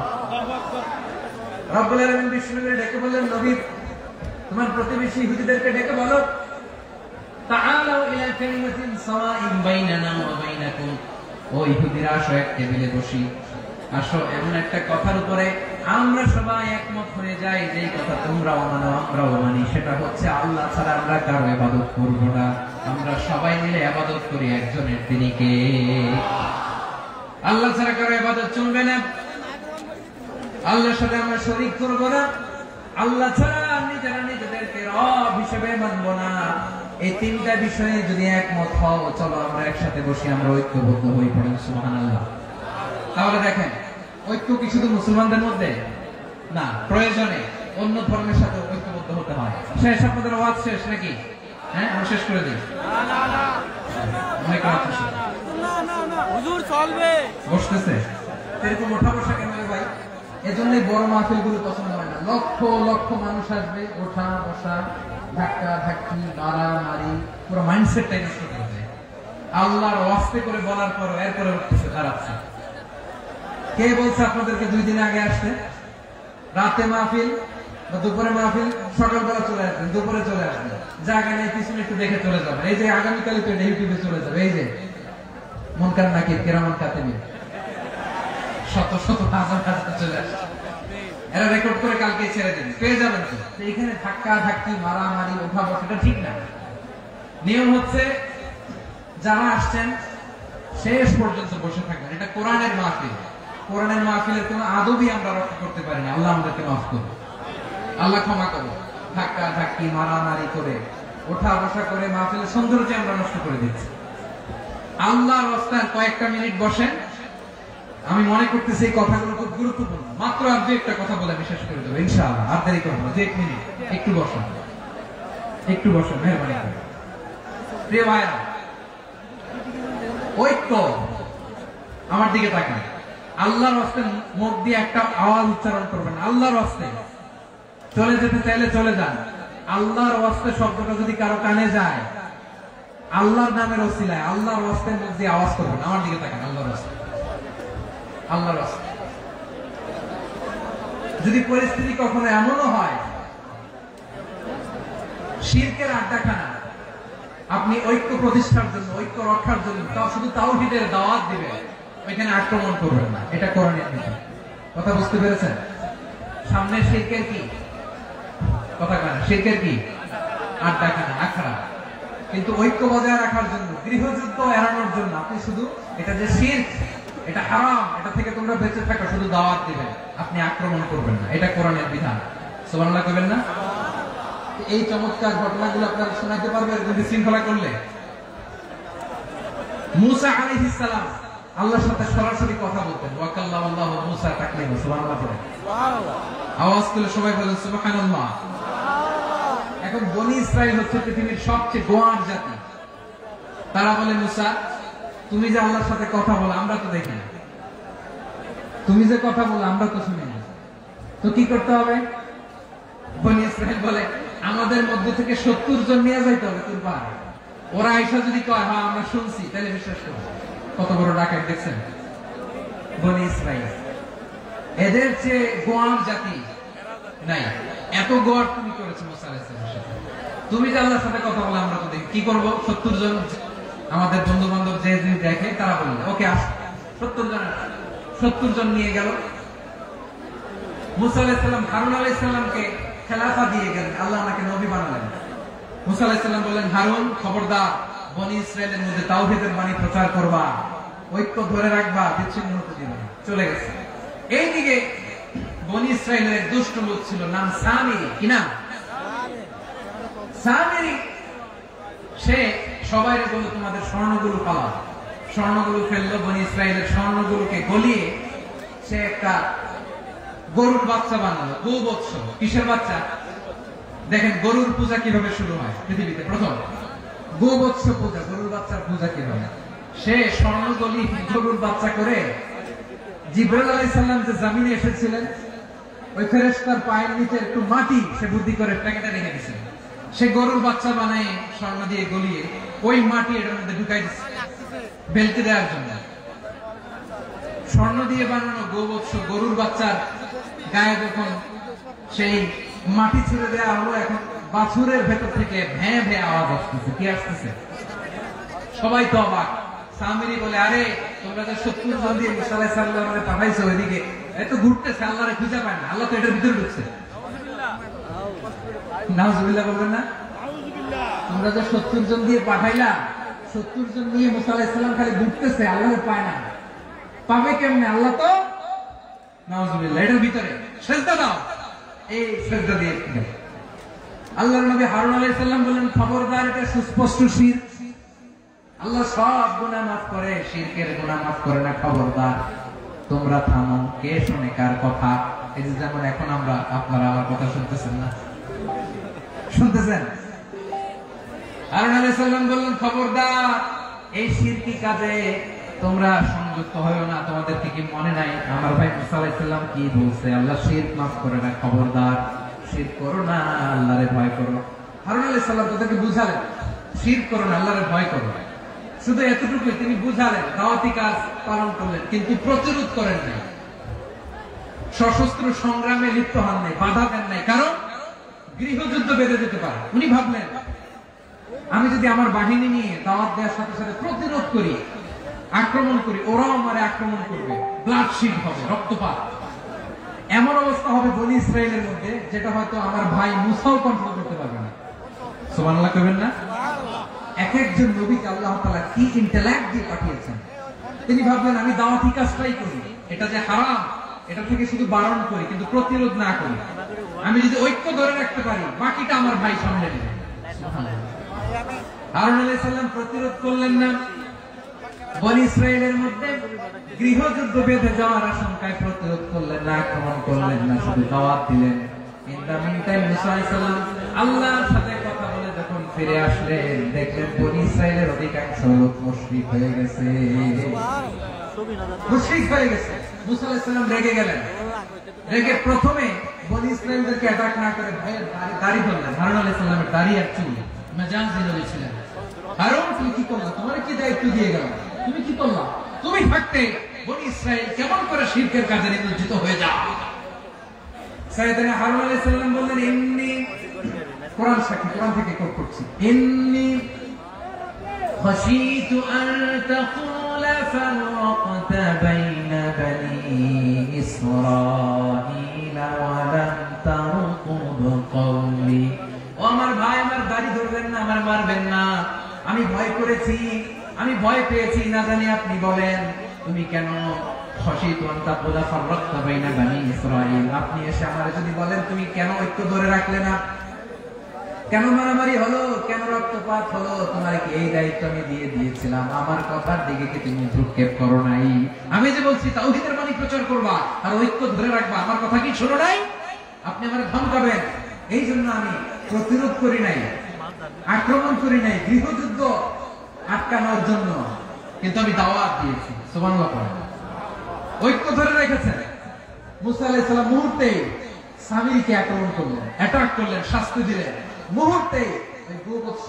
রব্বুল আলামিন বিষ্ণুকে ডেকে বললেন, নবী তোমার প্রতিবেশী ইহুদিদেরকে ডেকে বলো, তাআলাউ ইলা কালিমাতিন সাওয়াইন বাইনানা ওয়া বাইনাকুম, ও ইহুদিরা আসো এক টেবিলে বসি, আসো এমন একটা কথার উপরে আমরা সবাই একমত হয়ে যাই, যেই কথা তোমরাও মানো আমরাও মানি, সেটা হচ্ছে আল্লাহ ছাড়া আমরা কারো ইবাদত করব না, আমরা সবাই মিলে ইবাদত করি একজনের, তিনি কে? আল্লাহ ছাড়া কারো ইবাদত চলবে না, আল্লাহর সাথে আমরা শরীক করব না, আল্লাহ ছাড়া নিজেরা নিজেদেরকে রব হিসেবে মানব না। এই তিনটা বিষয়ে যদি একমত হও, চলো আমরা একসাথে বসে আমরা ঐক্যবদ্ধ হই। পড়েন সুবহানাল্লাহ। তাহলে দেখেন, ঐক্য কি শুধু মুসলমানদের মধ্যে না, প্রয়োজনে অন্য ধর্মের সাথে ঐক্যবদ্ধ হতে হয়। শেষ, আপনাদের ওয়াজ শেষ নাকি? হ্যাঁ, আমি শেষ করে দিই। হুজুর চলবে, বসতেছে এরকম ওঠা বসা কেন ভাই? এজন্যই বড় মাহফিল গুলো পছন্দ হয় না। লক্ষ লক্ষ মানুষ আসবে, ওঠা বসা, ধাক্কা ধাক্কি, মারামারি, পুরো মাইন্ডসেটটাই নষ্ট করে দেয়। আল্লাহর ওয়াস্তে করে বলার পর এরপরে উঠতেছে, দাঁড়াচ্ছে। কে বলছে আপনাদেরকে 2 দিন আগে আসতে? রাতে মাহফিল বা দুপুরে মাহফিল, সকালবেলা চলে আসবেন, দুপুরে চলে আসবেন, জায়গা নেই পিছনে একটু দেখে চলে যাবেন। এই যে আগামীকালই তো ইউটিউবে চলে যাবে, এই যে মুনকার নাকির কিরামান কাতিবিন, শত শত হাজার হাজার চলে আসছে, এরা রেকর্ড করে কালকে ছেড়ে দিন, পেয়ে যাবেন। তো এখানে ধাক্কা ধাক্কি, মারামারি, ওঠা বসা, এটা ঠিক না। নিয়ম হচ্ছে যারা আসছেন শেষ পর্যন্ত বসে থাকবেন। এটা কোরআনের মাহফিল, কোরআনের মাহফিলের কোন আদবই আমরা রক্ষা করতে পারি না। আল্লাহ আমাদেরকে মাফ করুন, আল্লাহ ক্ষমা করুন। ধাক্কা ধাক্কি, মারামারি করে, ওঠা বসা করে মাহফিলের সৌন্দর্য আমরা নষ্ট করে দিচ্ছি। আল্লাহর রাস্তায় কয়েকটা মিনিট বসেন। আমি মনে করতেছি এই কথাগুলো খুব গুরুত্বপূর্ণ। মাত্র আর 2-1টা কথা বলে আমি শেষ করে দেবো ইনশাআল্লাহ। আর দেরি করবো না, 1 মিনিট। একটু বসেন, একটু বসেন, মেহরবানি করে। প্রিয় ভাইরা, ঐক্য, আমার দিকে তাকান। আল্লাহর রাস্তে মুখ দিয়ে একটা আওয়াজ উচ্চারণ করবেন, আল্লাহর রাস্তে। চলে যেতে চাইলে চলে যান। আল্লাহর রাস্তে শব্দটা যদি কারো কানে যায়, আল্লাহর নামের ওসিলায় আল্লাহর রাস্তে মুখ দিয়ে আওয়াজ করবেন। আমার দিকে তাকান, আল্লাহর রাস্তে, আল্লাহর রাস্তে। যদি পরিস্থিতি কখনো এমনও হয় শিরকের আড্ডাখানা, আপনি ঐক্য প্রতিষ্ঠার জন্য, ঐক্য রক্ষার জন্য তাও শুধু তাওহীদের দাওয়াত দিবেন, ওইখানে আক্রমণ করবেন না। এটা কোরআনের নীতি। কথা বুঝতে পেরেছেন? সামনে শিরকের কি কথা কেন? শিরকের কি আড্ডাখানা, আখড়া। কিন্তু ঐক্য বজায় রাখার জন্য, গৃহযুদ্ধ এড়ানোর জন্য আপনি শুধু এটা যে শিরক, এটা হারাম, এটা থেকে তোমরা বেঁচে থাকো, শুধু দাওয়াত দিবেন, আপনি আক্রমণ করবেন না। এটা কোরআনের বিধান। সুবহানাল্লাহ কইবেন না? এই চমৎকার ঘটনাগুলো আপনারা শোনাতে পারবেন যদি শৃঙ্খলা করলে। মুসা আলাইহিস সালাম আল্লাহর সাথে সরাসরি কথা বলতেন। ওয়া কাল্লামাল্লাহু মুসা তাকলিমা। সুবহানাল্লাহ পড়ে, সুবহানাল্লাহ। আওয়াজ তুলে সবাই বলেন সুবহানাল্লাহ। এখন বনি ইসরাইল হচ্ছে পৃথিবীর সবচেয়ে গোয়ার জাতি। তারা বলে, মুসা তুমি যে আল্লাহর সাথে কথা বলো আমরা তো দেখি না, তুমি যে কথা বলো আমরা তো শুনি না, তো কি করতে হবে? বনি ইসরাইল বলে, আমাদের মধ্যে থেকে 70 জন নিয়ে যাইতে হবে তোর পাহাড়ে। ওরা আইসা যদি কয় হ্যাঁ আমরা শুনছি, তাহলে বিশ্বাস করো। কত বড় ডাকাত দেখছেন বনি ইসরাইল। এদের চেয়ে গোয়ার জাতি নাই। এত গোয়ার তুমি করেছো মুসা আলাইহিস সালামের সাথে। তুমি যে আল্লাহর সাথে কথা বলে আমরা তো দেখি কি করবো। 70 জন আমাদের বন্ধু বান্ধব যে দেখে তারা বললো ওকে আস, 70 জন নিয়ে গেল। মুসা আলাইহিস সালাম হারুন আলাইহিস সালামকে খেলাফা দিয়ে গেলেন, আল্লাহ ওনাকে নবী বানালেন। মুসা আলাইহিস সালাম বললেন, হারুন খবরদার, বনি ইসরায়েলের মধ্যে তাওহীদের বাণী প্রচার করবা, ঐক্য ধরে রাখবা, বিচ্ছিন্ন হতে দিবা না। চলে গেছে। এইদিকে বনি ইসরায়েলের দুষ্ট লোক ছিল, নাম সামিরি। কি নাম? সামিরি। সে সবাই বলল তোমাদের স্বর্ণগুলো পাওয়া। স্বর্ণগুলো ফেললো, বনি ইসরায়েলের স্বর্ণগুলোকে গলিয়ে সে একটা গরুর বাচ্চা বানালো। গোবৎস। কিসের বাচ্চা? দেখেন গরুর পূজা কিভাবে শুরু হয় পৃথিবীতে প্রথম। গোবৎস পূজা, গরুর বাচ্চার পূজা কিভাবে। সে স্বর্ণগলি গরুর বাচ্চা করে জিবরাইল আলাইহিস সালাম যে জমিনে এসেছিলেন, ওই ফেরেশতার পায়ের নিচে একটু মাটি সে বুদ্ধি করে প্যাকেটে রেখে দিয়েছিল। সে গরুর বাচ্চা বানায় স্বর্ণ দিয়ে গলিয়ে ওই মাটি এটার মধ্যে ঢুকাই দিচ্ছে বেলতে দেওয়ার জন্য। স্বর্ণ দিয়ে বানানো গোবৎস গরুর বাচ্চার গায়ে যখন সেই মাটি ছুড়ে দেওয়া হলো, এখন বাছুরের ভেতর থেকে ভ্যাঁ ভ্যাঁ আওয়াজ আসতেছে। কি আসতেছে? সবাই তো অবাক। সামিরি বলে, আরে তোমরা যে 70 জন দিয়ে মুসা আলাইহিস সালামকে পাঠাইছো ওইদিকে, এত ঘুরতেছে, আল্লাহরে খুঁজে পায় না, আল্লাহ তো এটার ভিতরে ঢুকছে। নাউজুবিল্লাহ বলবেন না? তোমরা যে 70 জন দিয়ে পাঠাইলা, 70 জন নিয়ে মুসা আলাইহিস সালাম খালি ঘুরতেছে, আল্লাহরে পায় না। পাবে কেমনে? আল্লাহ তো নাউজুবিল্লাহ এটার ভিতরে। সেজদা দাও। এই সেজদা দিয়ে আল্লাহর নবী হারুন আলাইহিস সালাম বললেন, খবরদার, এটা সুস্পষ্ট শিরক। আল্লাহ সব গুনাহ মাফ করে, শিরকের গুনাহ মাফ করে না। খবরদার, তোমরা থামো। কে শুনে কার কথা? এই যে যেমন এখন আমরা, আপনারা আমার কথা শুনতেছেন না? শুনতেছেন? হারুন আলাইহিস সালাম বললেন, খবরদার, এই শিরকি কাজে তোমরা সংযুক্ত হয়ো না। তোমাদেরকে কি মনে নাই আমার ভাই মুসা আলাইহিস সালাম কি বলছে? আল্লাহ শিরক মাফ করে না। খবরদার, শিরক করো না, আল্লাহরে ভয় করো। হারুন আলাইহিস সালাম তাদেরকে বুঝালেন, শিরক করো না, আল্লাহরে ভয় করো। শুধু এতটুকুই তিনি বুঝালেন, দাওয়াতি কাজ পালন করলেন, কিন্তু প্রতিরোধ করেন নাই, সশস্ত্র সংগ্রামে লিপ্ত হন নাই, বাধা দেন নাই। কারণ গৃহযুদ্ধ বেঁধে যেতে পারে। উনি ভাবলেন, আমি যদি আমার বাহিনী নিয়ে দাওয়াত দেওয়ার সাথে সাথে প্রতিরোধ করি, আক্রমণ করি, ওরাও আমারে আক্রমণ করবে, ব্লাডশিড হবে, রক্তপাত। এমন অবস্থা হবে বনি ইসরায়েলের মধ্যে, যেটা হয়তো আমার ভাই মুসাও কন্ট্রোল করতে পারবে না। সুবহানাল্লাহ কইবেন না? এক একজন নবীকে আল্লাহ তাআলা কি ইন্টেলেক্ট দিয়ে পাঠিয়েছেন। তিনি ভাবলেন, আমি দাওয়াতি কাজটাই করি, এটা যে হারাম এটা থেকে শুধু বারণ করি, কিন্তু প্রতিরোধ না করি। আমি যদি ঐক্য ধরে রাখতে পারি, বাকিটা আমার ভাই সামলে নেবে। হারুন আলাইহিস সালাম প্রতিরোধ করলেন না। বনি ইসরায়েলের মধ্যে গৃহযুদ্ধ বেঁধে যাওয়ার আশঙ্কায় প্রতিরোধ করলেন না, আক্রমণ করলেন না, শুধু দাওয়াত দিলেন। ইন দ্য মিনটাইম মুসা আলাইহিস সালাম আল্লাহর সাথে কথা বলে যখন ফিরে আসলেন, দেখলেন বনি ইসরায়েলের অধিকাংশ লোক মুশরিক হয়ে গেছে। মুশরিক হয়ে গেছে। মুসা আলাইহিস সালাম রেগে গেলেন। রেগে প্রথমে বনি ইসরায়েলদেরকে অ্যাটাক না করে ভাইয়ের দাড়ি ধরলেন। হারুন আলাইহিস সালামের দাড়ি আর চুল মেজাজ দিলে ছিলেন। হারুন, তুমি কি করলা? তোমার কি দায়িত্ব দিয়ে গেল? তুমি কি করলা? তুমি থাকতে বনি ইসরায়েল কেমন করে শিরকের কাজে নিয়োজিত হয়ে যাও? সাইয়েদনা হারুন আলাইহিস সালাম বললেন, ইন্নী, কোরআন সাক্ষী, কোরআন থেকে কোট করছি, ইন্নী খাশীতু আন তাকুলা ফাররাকতা বাইনা বনি ইসরাঈলা ওয়া লাম তারকুব কওলি। ও আমার ভাই, আমার দাড়ি ধরবেন না, আমার মারবেন না। আমি ভয় করেছি, আমি ভয় পেয়েছি, না জানি আপনি বলেন তুমি কেন আপনি এসে আমার যদি বলেন তুমি কেন ঐক্য ধরে রাখলে না, কেন মারামারি হলো, কেন রক্তপাত হলো, তোমার কি এই দায়িত্ব আমি দিয়ে দিয়েছিলাম? আমার কথার দিকে কি তুমি ভ্রুক্ষেপ করো নাই? আমি যে বলছি তাওহীদের বাণী প্রচার করবা আর ঐক্য ধরে রাখবা, আমার কথা কি শোনো নাই? আপনি আমার ধমকাবেন, এই জন্য আমি প্রতিরোধ করি নাই, আক্রমণ করি নাই, গৃহযুদ্ধ আটকানোর জন্য, কিন্তু আমি দাওয়াত দিয়েছি। সুবহানাল্লাহ পড়েন। ঐক্য ধরে রেখেছেন। মুসা আলাইহিস সালাম মুহূর্তে সামিরীকে আক্রমণ করলেন, অ্যাটাক করলেন, শাস্তি দিলেন। মুহূর্তে ওই গোবৎস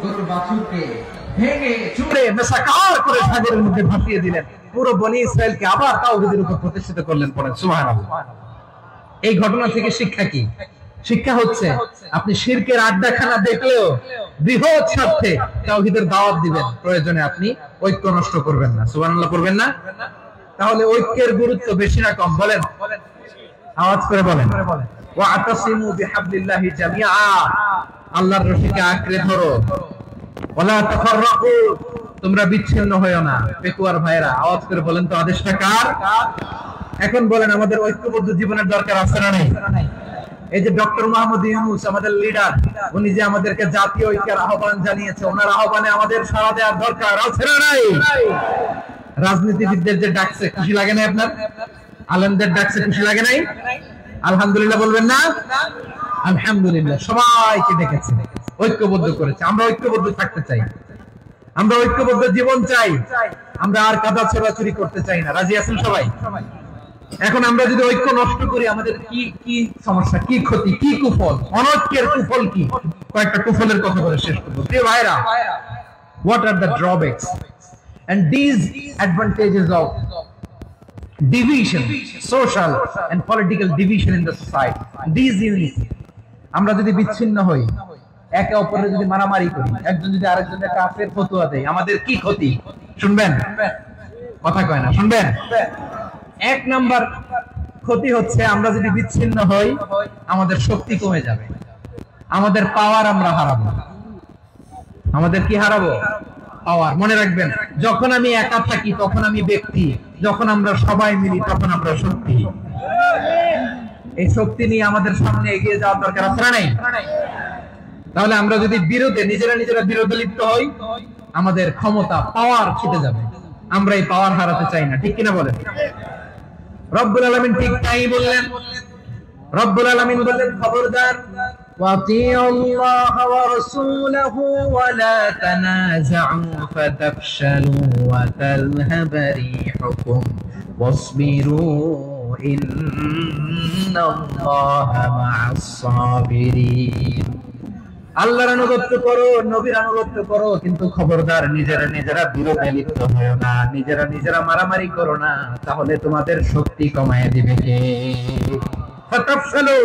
গরুর বাছুরকে ভেঙে চুরে মেসাকার করে সাগরের মধ্যে ভাসিয়ে দিলেন। পুরো বনি ইসরায়েলকে আবার তাওহীদের উপর প্রতিষ্ঠিত করলেন। পড়েন সুবহানাল্লাহ। এই ঘটনা থেকে শিক্ষা কি? শিক্ষা হচ্ছে আপনি শিরকের আড্ডাখানা দেখলেও বৃহৎ স্বার্থে তাওহীদের দাওয়াত দিবেন, প্রয়োজনে আপনি ঐক্য নষ্ট করবেন না। সুবহানাল্লাহ করবেন না? তাহলে ঐক্যের গুরুত্ব বেশি না কম? বলেন, আওয়াজ করে বলেন। ওয়াতাসিমু বিহাবলিল্লাহি জামিআ, আল্লাহর রশিকে আঁকড়ে ধরো। ওয়ালা তাফাররাকু, তোমরা বিচ্ছিন্ন হয়ো না। পেকুয়ার ভাইরা আওয়াজ করে বলেন তো আদেশটা কার? এখন বলেন আমাদের ঐক্যবদ্ধ জীবনের দরকার আছে না নেই? এই যে ডক্টর মোহাম্মদ ইউনূস আমাদের লিডার, উনি যে আমাদেরকে জাতীয় ঐক্যের আহ্বান জানিয়েছে, ওনার আহ্বানে আমাদের সাড়া দেওয়ার দরকার আছে না নাই? রাজনীতিবিদদের যে ডাকছে খুশি লাগে না আপনার? আলেমদের ডাকছে খুশি লাগে নাই? আলহামদুলিল্লাহ বলবেন না? আলহামদুলিল্লাহ, সবাইকে ডেকেছে, ঐক্যবদ্ধ করেছে। আমরা ঐক্যবদ্ধ থাকতে চাই, আমরা ঐক্যবদ্ধ জীবন চাই, আমরা আর কাদা ছোড়াছুরি করতে চাই না। রাজি আছেন সবাই? এখন আমরা যদি ঐক্য নষ্ট করি আমাদের কি কি সমস্যা, কি ক্ষতি, কি কুফল? অনৈক্যের কুফল কি? কয়েকটা কুফলের কথা বলে শেষ করব। প্রিয় ভাইরা, what are the drawbacks and these advantages of division, social and political division in the society, these unity? আমরা যদি বিচ্ছিন্ন হই, একে অপরের যদি মারামারি করি, একজন যদি আরেকজনের কাফের ফতোয়া দেয়, আমাদের কি ক্ষতি? শুনবেন? কথা কয় না, শুনবেন? এক নাম্বার ক্ষতি হচ্ছে আমরা যদি বিচ্ছিন্ন হই আমাদের শক্তি কমে যাবে, আমাদের পাওয়ার আমরা হারাবো। আমাদের কি হারাবো? পাওয়ার। মনে রাখবেন, যখন আমি একা থাকি তখন আমি ব্যক্তি, যখন আমরা সবাই মিলি তখন আমরা শক্তি। এই শক্তি নিয়ে আমাদের সামনে এগিয়ে যাওয়ার দরকার আছে না নাই? তাহলে আমরা যদি বিরোধে নিজেরা বিরোধে লিপ্ত হই আমাদের ক্ষমতা, পাওয়ার ছুটে যাবে। আমরা এই পাওয়ার হারাতে চাই না, ঠিক কিনা বলেন? রব্বুল আলামিন ঠিক তাই বললেন। রব্বুল আলামিন বললেন, খবরদার, ওয়াতিউল্লাহ ওয়া রাসূলাহু ওয়া লা তানাযাউ ফাতাফশালু ওয়া তাযহাবা রিহুকুম ওয়াসবিরু ইন্নাল্লাহা মা'আস সাবিরিন। আল্লাহর আনুগত্য করো, নবীর আনুগত্য করো, কিন্তু খবরদার নিজেরা বিরোধে লিপ্ত হয়ো না, নিজেরা মারামারি করো না, তাহলে তোমাদের শক্তি কমায় দিবে কে? ফাতাফশালু,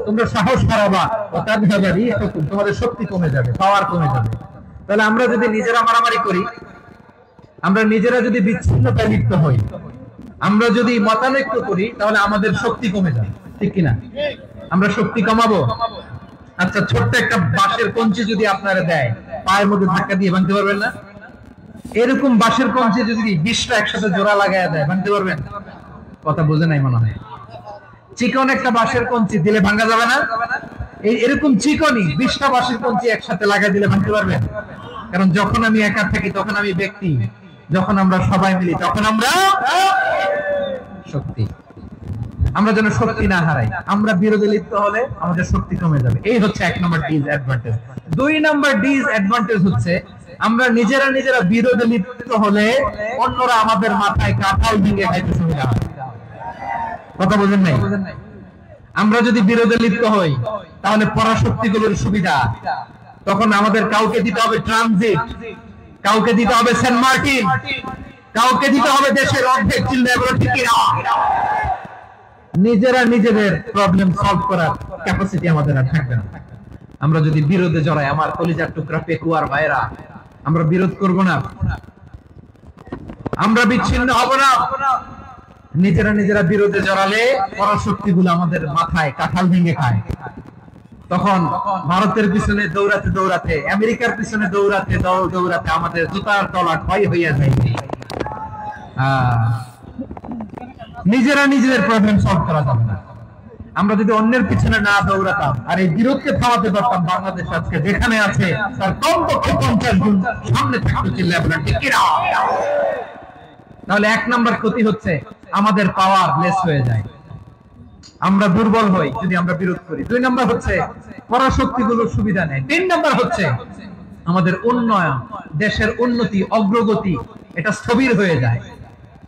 তোমরা সাহস হারাবা, ওয়া তাযহাবা রিহুকুম, তোমাদের শক্তি কমে যাবে, পাওয়ার কমে যাবে। তাহলে আমরা যদি নিজেরা মারামারি করি, আমরা নিজেরা যদি বিচ্ছিন্নতায় লিপ্ত হই, আমরা যদি মতানৈক্য করি, তাহলে আমাদের শক্তি কমে যাবে, ঠিক কিনা? আমরা শক্তি কমাবো। আচ্ছা, ছোট্ট একটা বাঁশের কঞ্চি যদি আপনারা দেয়, পায়ের মধ্যে ধাক্কা দিয়ে ভাঙতে পারবেন না? এরকম বাঁশের কঞ্চি যদি 20টা একসাথে জোড়া লাগায় দেয়, ভাঙতে পারবেন? কথা বোঝে নাই মনে হয়। চিকন একটা বাঁশের কঞ্চি দিলে ভাঙা যাবে না? এরকম চিকনই 20টা বাঁশের কঞ্চি একসাথে লাগা দিলে ভাঙতে পারবেন? কারণ যখন আমি একা থাকি তখন আমি ব্যক্তি, যখন আমরা সবাই মিলি তখন আমরা শক্তি। আমরা যেন শক্তি না হারাই, আমরা বিরোধে লিপ্ত হলে আমাদের শক্তি কমে যাবে। এই হচ্ছে 1 নম্বর ডিসঅ্যাডভান্টেজ। 2 নম্বর ডিসঅ্যাডভান্টেজ হচ্ছে আমরা নিজেরা বিরোধে লিপ্ত হলে অন্যরা আমাদের মাথায় কাঁঠাল ভেঙে খাইতে সুবিধা হয়। কথা বোঝেন নাই? আমরা যদি বিরোধে লিপ্ত হই তাহলে পরাশক্তিগুলোর সুবিধা, তখন আমাদের কাউকে দিতে হবে ট্রানজিট, কাউকে দিতে হবে সেন্ট মার্টিন, কাউকে দিতে হবে দেশের অর্ধেক চিল্লা, ঠিক কিনা? নিজেদের প্রবলেম সলভ করার ক্যাপাসিটি আমাদের আর থাকবে না। আমরা যদি বিরোধে জড়াই, আমার কলিজার টুকরা পেকুয়ার ভাইরা, আমরা বিরোধ করব না, আমরা বিচ্ছিন্ন হব না। নিজেরা বিরোধে জড়ালে পরাশক্তিগুলো আমাদের মাথায় কাঁঠাল ভেঙে খায়। তখন ভারতের পিছনে দৌড়াতে, আমেরিকার পিছনে দৌড়াতে আমাদের জুতার তলা ক্ষয় হইয়া যায়। নিজেদের প্রবলেম সলভ করা যাবে না। আমরা যদি অন্যের পিছনে না দৌড়াতাম আর এই বিরোধকে থামাতে পারতাম, বাংলাদেশ আজকে যেখানে আছে তার কমপক্ষে 50 গুণ সামনে থাকতে ছিল। তাহলে 1 নম্বর ক্ষতি হচ্ছে আমাদের পাওয়ার লেস হয়ে যায়, আমরা দুর্বল হই যদি আমরা বিরোধ করি। 2 নম্বর হচ্ছে পরাশক্তিগুলোর সুবিধা নেয়। 3 নম্বর হচ্ছে আমাদের উন্নয়ন, দেশের উন্নতি, অগ্রগতি, এটা স্থবির হয়ে যায়,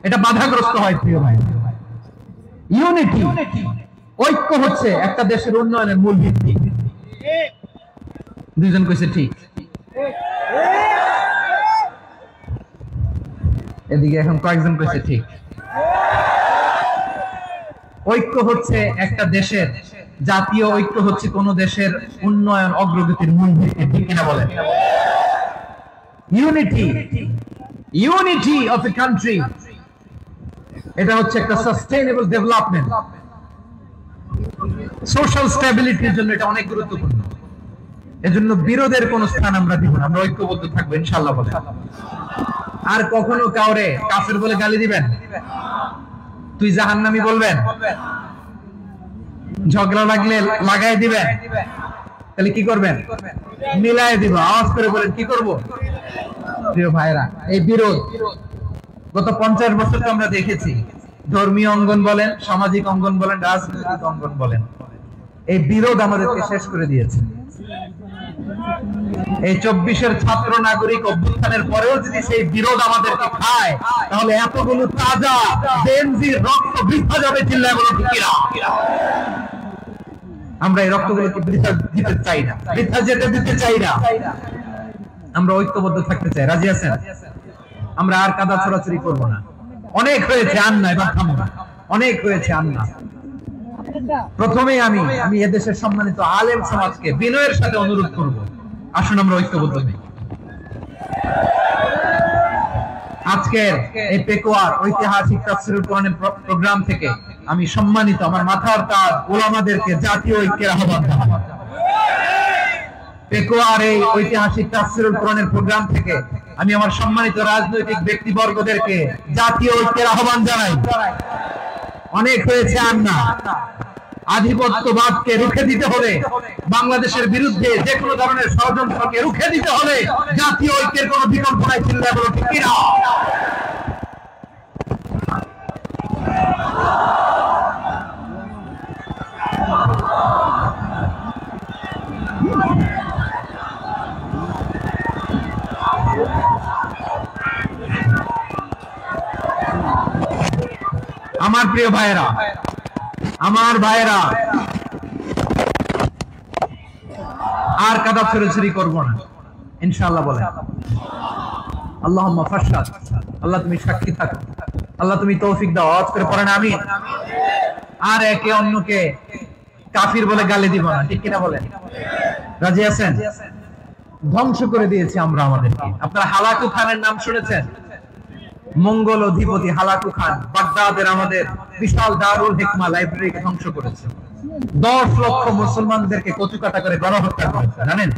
এটা বাধাগ্রস্ত হয়। প্রিয় ভাই, ইউনিটি, ঐক্য হচ্ছে একটা দেশের উন্নয়নের মূল ভিত্তি। দুইজন কইছে ঠিক। এদিকে এখন কয়েকজন কইছে ঠিক। ঐক্য হচ্ছে একটা দেশের, জাতীয় ঐক্য হচ্ছে কোন দেশের উন্নয়ন অগ্রগতির মূল ভিত্তি, ঠিক কিনা বলেন? ইউনিটি অফ এ কান্ট্রি, এটা হচ্ছে একটা সাস্টেইনেবল ডেভেলপমেন্ট, সোশ্যাল স্ট্যাবিলিটির জন্য এটা অনেক গুরুত্বপূর্ণ। এজন্য বিরোধের কোন স্থান আমরা দিব না, আমরা ঐক্যবদ্ধ থাকবো ইনশাআল্লাহ বলে। আর কখনো কাউরে কাফের বলে গালি দিবেন, তুই জাহান্নামী বলবেন, ঝগড়া লাগলে লাগাই দিবেন, তাহলে কি করবেন? মিলাই দিব, আওয়াজ করে বলেন কি করব? প্রিয় ভাইরা, এই বিরোধ গত 50 বছর আমরা দেখেছি, ধর্মীয় অঙ্গন বলেন, সামাজিক অঙ্গন বলেন, রাজনৈতিক অঙ্গন বলেন, এই বিরোধ আমাদেরকে শেষ করে দিয়েছে। এই 24-এর ছাত্র নাগরিক অভ্যুত্থানের পরেও যদি সেই বিরোধ আমাদেরকে খায়, তাহলে এতগুলো তাজা জেনজির রক্ত বৃথা যাবে, চিল্লায় বলে ঠিক কিনা? আমরা এই রক্তগুলোকে বৃথা দিতে চাই না, বৃথা যেতে দিতে চাই না। আমরা ঐক্যবদ্ধ থাকতে চাই। রাজি আছেন? আমরা আর কাদা ছোড়াছুড়ি করবো না। অনেক হয়েছে, আর নাই, বা থামো না, অনেক হয়েছে, আর না। প্রথমে আমি এদেশের সম্মানিত আলেম সমাজকে বিনয়ের সাথে অনুরোধ করব, আসুন আমরা ঐক্যবদ্ধ হই। আজকের এই পেকুয়ার ঐতিহাসিক তাফসীরুল কোরআনের প্রোগ্রাম থেকে আমি সম্মানিত আমার মাথার তাজ উলামাদেরকে জাতীয় ঐক্যের আহ্বান জানাই। পেকুয়ার এই ঐতিহাসিক তাফসীরুল কোরআনের প্রোগ্রাম থেকে আমি আমার সম্মানিত রাজনৈতিক ব্যক্তিবর্গদেরকে জাতীয় ঐক্যের আহ্বান জানাই। অনেক হয়েছে, আর না। আধিপত্যবাদকে রুখে দিতে হবে, বাংলাদেশের বিরুদ্ধে যে কোনো ধরনের ষড়যন্ত্রকে রুখে দিতে হবে। জাতীয় ঐক্যের কোনো বিকল্প নাই, চিল্লায় বলো ঠিক কিনা? আমার প্রিয় ভাইয়েরা, আমার ভাইয়েরা, আর কাদা ছোড়াছুড়ি করবো না ইনশাআল্লাহ বলে। আল্লাহুম্মা ফাশহাদ, আল্লাহ তুমি সাক্ষী থাকো, আল্লাহ তুমি তৌফিক দাও। আওয়াজ করে পড়েন আমিন। আর একে অন্যকে কাফির বলে গালি দিব না, ঠিক কিনা বলেন? রাজি আছেন? ধ্বংস করে দিয়েছি আমরা আমাদেরকে। আপনারা হালাকু খানের নাম শুনেছেন? মঙ্গল অধিপতি হালাকু খান বাগদাদের আমাদের বিশাল দারুল হিকমা লাইব্রেরিকে ধ্বংস করেছে। 10 লক্ষ মুসলমানদেরকে কচুকাটা করে গণহত্যা করেছে, জানেন?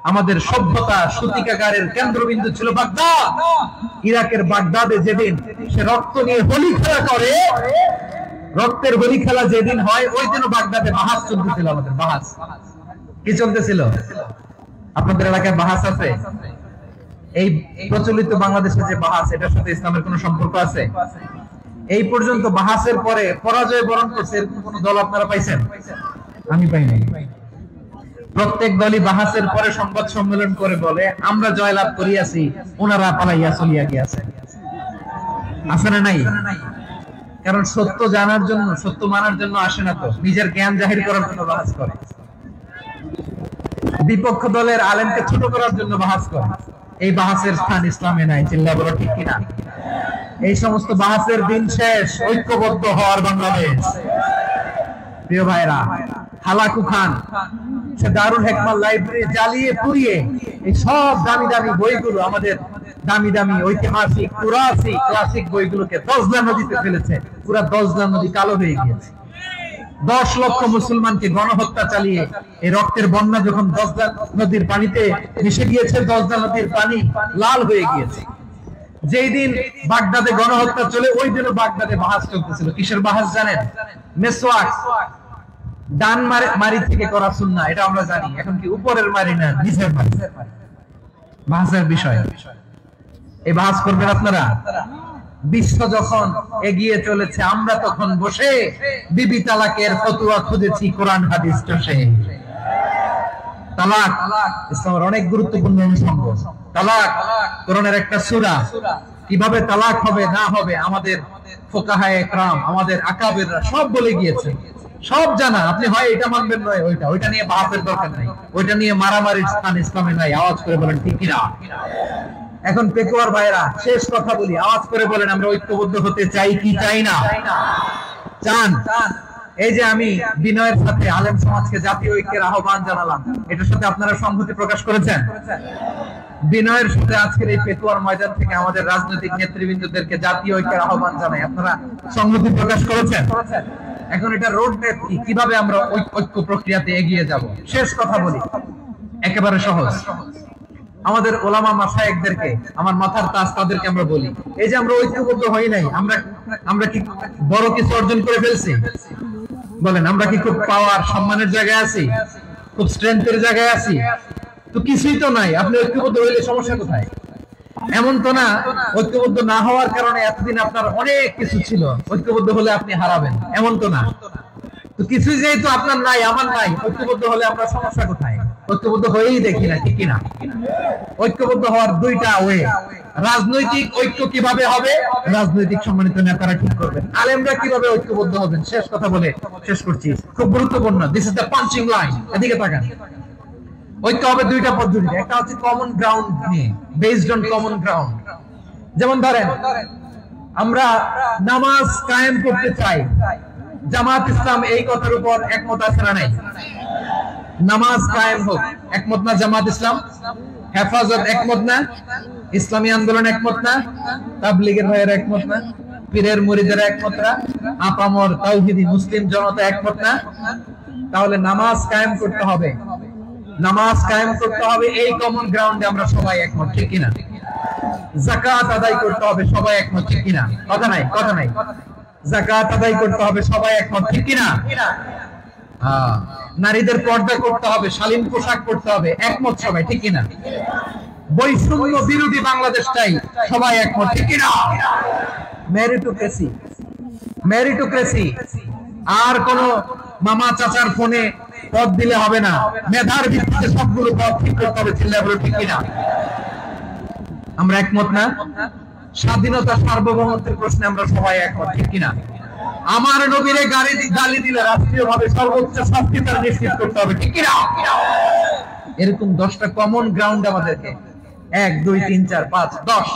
আমাদের সভ্যতা সূতিকাগারের কেন্দ্রবিন্দু ছিল বাগদাদ। ইরাকের বাগদাদে যেদিন সে রক্ত নিয়ে হোলি খেলা করে, রক্তের হোলি খেলা যেদিন হয়, ওই দিনও বাগদাদে বাহাস চলতেছিল। আমাদের বাহাস কি চলতেছিল? আপনাদের এলাকায় বাহাস আছে? এই প্রচলিত বাংলাদেশের যে বাহাস, এটার সাথে ইসলামের কোন সম্পর্ক আছে? এই পর্যন্ত বাহাসের পরে পরাজয় বরণ করছে এরকম কোন দল আপনারা পাইছেন? আমি পাই নাই। প্রত্যেক দলই বাহাসের পরে সংবাদ সম্মেলন করে বলে আমরা জয়লাভ করিয়াছি, ওনারা পালাইয়া চলিয়া গিয়াছে। আছে না নাই? কারণ সত্য জানার জন্য, সত্য মানার জন্য আসে না, তো নিজের জ্ঞান জাহির করার জন্য বাহাস করে। বিপক্ষ দলের আলেমকে ছোট করার জন্য বাহাস করে। এই বাহাসের স্থান ইসলামে নাই, চিল্লা বলো ঠিক কিনা? এই সমস্ত বাহাসের দিন শেষ, ঐক্যবদ্ধ হওয়ার বাংলাদেশ। প্রিয় ভাইরা, হালাকু খান সে দারুল হিকমা লাইব্রেরি জ্বালিয়ে পুড়িয়ে এই সব দামি দামি বইগুলো, আমাদের দামি দামি ঐতিহাসিক ক্লাসিক বইগুলোকে দজলা নদীতে ফেলেছে। পুরা দজলা নদী কালো হয়ে গিয়েছে। 10 লক্ষ মুসলমানকে গণহত্যা চালিয়ে এই রক্তের বন্যা যখন দজলা নদীর পানিতে মিশে গিয়েছে, দজলা নদীর পানি লাল হয়ে গিয়েছে। যেই দিন বাগদাদে গণহত্যা চলে, ওই দিনও বাগদাদে বাহাস চলতেছিল। কিসের বাহাস জানেন? মেসওয়াক, ডান মারি থেকে করা সুন্নাহ, এটা আমরা জানি। এখন কি উপরের মারি না নিচের মারি? বাহাসের বিষয়। এই বাহাস করবেন আপনারা? বিশ্ব যখন এগিয়ে চলেছে, আমরা তখন বসে বিবি তালাকের ফতোয়া খুঁজেছি কোরআন হাদিস চষে। তালাক ইসলামের অনেক গুরুত্বপূর্ণ অনুষঙ্গ। তালাক কোরআনের একটা সূরা। কিভাবে তালাক হবে না হবে আমাদের ফুকাহায়ে কেরাম, আমাদের আকাবেররা সব বলে গিয়েছে। সব জানা, আপনি হয় এটা মানবেন নয় ওইটা নিয়ে বাহাসের দরকার নাই, ওইটা নিয়ে মারামারির স্থান ইসলামে নাই। আওয়াজ করে বলেন ঠিক কিনা? এখন পেকুয়ার ভাইরা শেষ কথা বলি, আওয়াজ করে বলেন আমরা ঐক্যবদ্ধ হতে চাই কি চাই না? চান? এই যে আমি বিনয়ের সাথে আলেম সমাজকে জাতীয় ঐক্যের আহ্বান জানালাম, এটার সাথে আপনারা সংহতি প্রকাশ করেছেন? বিনয়ের সাথে আজকের এই পেকুয়ার ময়দান থেকে আমাদের রাজনৈতিক নেতৃবৃন্দদেরকে জাতীয় ঐক্যের আহ্বান জানাই, আপনারা সংহতি প্রকাশ করেছেন? এখন এটা রোড ম্যাপ কি, কিভাবে আমরা ঐক্য প্রক্রিয়াতে এগিয়ে যাব? শেষ কথা বলি, একেবারে সহজ। আমাদের ওলামা মাশায়েখদেরকে, আমার মাথার তাজ তাদেরকে আমরা বলি, এই যে আমরা ঐক্যবদ্ধ হই নাই, আমরা কি বড় কিছু অর্জন করে ফেলছি? বলেন, আমরা কি খুব পাওয়ার সম্মানের জায়গায় আছি? খুব স্ট্রেংথের জায়গায় আছি? তো কিছুই তো নাই। আপনি ঐক্যবদ্ধ হইলে সমস্যা কোথায়? এমন তো না ঐক্যবদ্ধ না হওয়ার কারণে এতদিন আপনার অনেক কিছু ছিল, ঐক্যবদ্ধ হলে আপনি হারাবেন, এমন তো না। তো কিছুই যেহেতু আপনার নাই, আমার নাই, ঐক্যবদ্ধ হলে আমরা সমস্যা কোথায়? ঐক্যবদ্ধ হয়েই দেখি না, ঠিক কিনা? ঐক্যবদ্ধ হওয়ার দুইটা ওয়ে। রাজনৈতিক ঐক্য কিভাবে হবে? রাজনৈতিক সম্মানিত নেতারা ঠিক করবেন। আলেমরা কিভাবে ঐক্যবদ্ধ হবেন? শেষ কথা বলে শেষ করছি, খুব গুরুত্বপূর্ণ। This is the punching line. এদিকে তাকান। ঐক্য হবে দুইটা পদ্ধতিতে। একটা হচ্ছে কমন গ্রাউন্ড নিয়ে, বেসড অন কমন গ্রাউন্ড। যেমন ধরেন আমরা নামাজ কায়েম করতে চাই, জামাত ইসলাম এই কথার উপর একমত আছে না নাই? নামাজ কায়েম হোক, একমত না জামাত ইসলাম? হেফাজত একমত না? ইসলামী আন্দোলন একমত না? তাবলীগের ভাইয়েরা একমত না? পীরের মুরিদেরা একমত না? আপামর তাওহীদি মুসলিম জনতা একমত না? তাহলে নামাজ কায়েম করতে হবে, নামাজ কায়েম করতে হবে এই কমন গ্রাউন্ডে আমরা সবাই একমত, ঠিক কিনা? যাকাত আদায় করতে হবে, সবাই একমত, ঠিক কিনা? কথা নাই, কথা নাই। যাকাত আদায় করতে হবে, সবাই একমত, ঠিক কিনা? নারীদের পর্দা করতে হবে, শালীন পোশাক করতে হবে, একমত সবাই, ঠিক কিনা? বৈষম্য বিরোধী বাংলাদেশ চাই, সবাই একমত, ঠিক কিনা? Meritocracy, meritocracy. আর কোন মামা চাচার ফোনে পদ দিলে হবে না, মেধার ভিত্তিতে সবগুলো পদ ঠিক করতে হবে, চিল্লায় বলো ঠিক কিনা? আমরা একমত না? স্বাধীনতা সার্বভৌমত্বের প্রশ্নে আমরা সবাই একমত, ঠিক কিনা? আমার নবীরে গালি দিলে রাষ্ট্রীয়ভাবে সর্বোচ্চ শাস্তি তার নিশ্চিত করতে হবে, ঠিক কিনা? এরকম 10টা কমন গ্রাউন্ড আমাদেরকে, 1 2 3 4 5 10,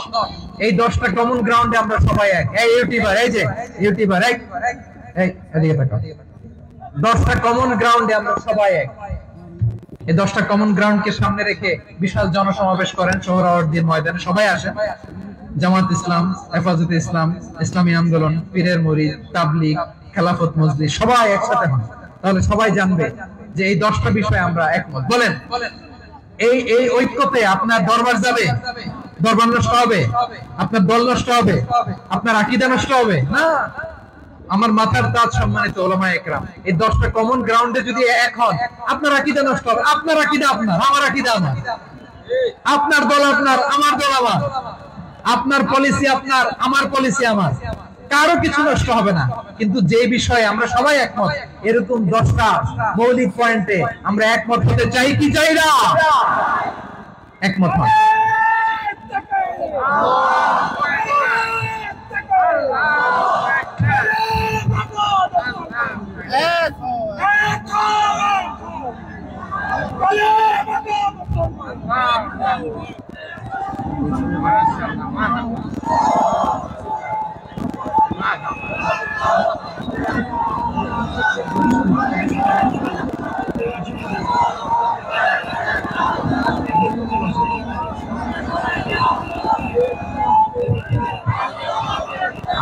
এই 10টা কমন গ্রাউন্ডে আমরা সবাই এক। এই ইউটিউবার, এই যে ইউটিউবার, এই এদিকে তাকাও। 10টা কমন গ্রাউন্ডে আমরা সবাই এক। এই 10টা কমন গ্রাউন্ডকে সামনে রেখে বিশাল জনসমাবেশ করেন সোহরাওয়ার্দীর ময়দানে, সবাই আসেন। জামাত ইসলাম, হেফাজতে ইসলাম, ইসলামী আন্দোলন, পীরের মুরিদ, তাবলীগ, খেলাফত মজলিস, সবাই একসাথে হন। তাহলে সবাই জানবে যে এই 10টা বিষয়ে আমরা একমত। বলেন, এই ঐক্যতে আপনার দরবার যাবে? দরবার নষ্ট হবে? আপনার দল নষ্ট হবে? আপনার আকীদা নষ্ট হবে? না। আমার মাথার তাজ সম্মানিত উলামায়ে কেরাম, এই 10টা কমন গ্রাউন্ডে যদি এক হন, আপনার আকীদা নষ্ট হবে। আপনার আকীদা আপনার, আমার আকীদা আমার, আপনার দল আপনার, আমার দল আমার, আপনার পলিসি আপনার, আমার পলিসি আমার, কারো কিছু নষ্ট হবে না। কিন্তু যে বিষয়ে আমরা সবাই একমত, এরকম 10টা মৌলিক পয়েন্টে আমরা একমত হতে চাই কি চাই না? একমত হন।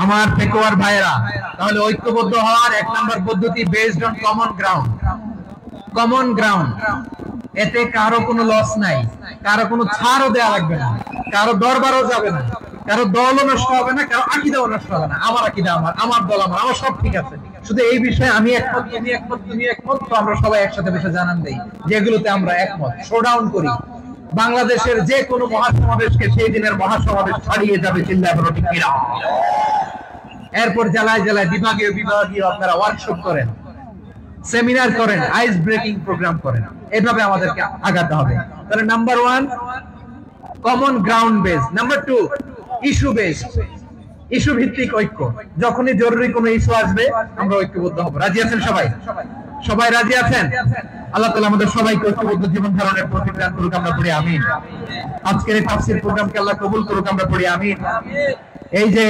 আমার পেকুয়ার ভাইরা, তাহলে ঐক্যবদ্ধ হওয়ার 1 নম্বর পদ্ধতি based on common ground. Common ground, এতে কারো কোনো লস নাই, কারো কোনো ছাড়ও দেয়া লাগবে না, কারো দরবারও যাবে না, কারো দলও নষ্ট হবে না, কারো আকীদাও নষ্ট হবে না। আমার আকীদা আমার, আমার দল আমার, আমার সব ঠিক আছে। শুধু এই বিষয়ে আমি একমত, তুমি একমত, তুমি একমত, তো আমরা সবাই একসাথে বসে জানান দেই যেগুলোতে আমরা একমত, শোডাউন করি। বাংলাদেশের যে কোনো মহাসমাবেশকে সেই দিনের মহাসমাবেশ ছাড়িয়ে যাবে, চিল্লায় বলো ঠিক কিনা? এরপর জেলায় জেলায় বিভাগীয় বিভাগীয় আপনারা ওয়ার্কশপ করেন, সেমিনার করেন, আইস ব্রেকিং প্রোগ্রাম করেন। এভাবে আমাদেরকে আগাতে হবে। তাহলে number 1 common ground base, number 2 issue base. Issue ভিত্তিক ঐক্য। যখনই জরুরি কোনো ইস্যু আসবে আমরা ঐক্যবদ্ধ হব। রাজি আছেন সবাই? সবাই রাজি আছেন? আল্লাহ তাআলা আমাদের সবাইকে ঐক্যবদ্ধ জীবন ধারণের তৌফিক দান করুক, আমরা পড়ি আমিন। আজকের এই তাফসীর প্রোগ্রামকে আল্লাহ কবুল করুক, আমরা পড়ি আমিন। এই যে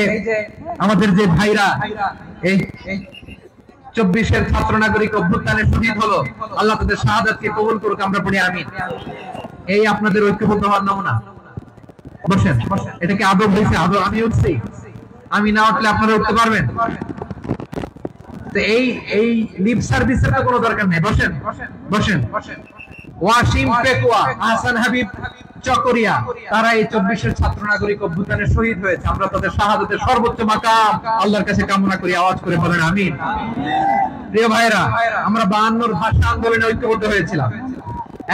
আমাদের যে ভাইরা এই 24-এর ছাত্র নাগরিক অভ্যুত্থানে শহীদ হলো, আল্লাহ তাদের শাহাদাতকে কবুল করুক, আমরা পড়ি আমিন। এই আপনাদের ঐক্যবদ্ধ হওয়ার নমুনা। বসেন, এটা কি আদব হয়েছে? আদব আমি উঠছি, আমি না উঠলে আপনারা উঠতে পারবেন? তো এই লিপ সার্ভিসের তো কোনো দরকার নেই। বসেন বসেন। ওয়াসিম পেকুয়া, আহসান হাবিব চকরিয়া, তারা এই 24-এর ছাত্র নাগরিক অভ্যুত্থানে শহীদ হয়েছে। আমরা তাদের শাহাদাতের সর্বোচ্চ মাকাম আল্লাহর কাছে কামনা করি। আওয়াজ করে বলেন আমিন। প্রিয় ভাইরা, আমরা 52-র ভাষা আন্দোলনে ঐক্যবদ্ধ হয়েছিলাম,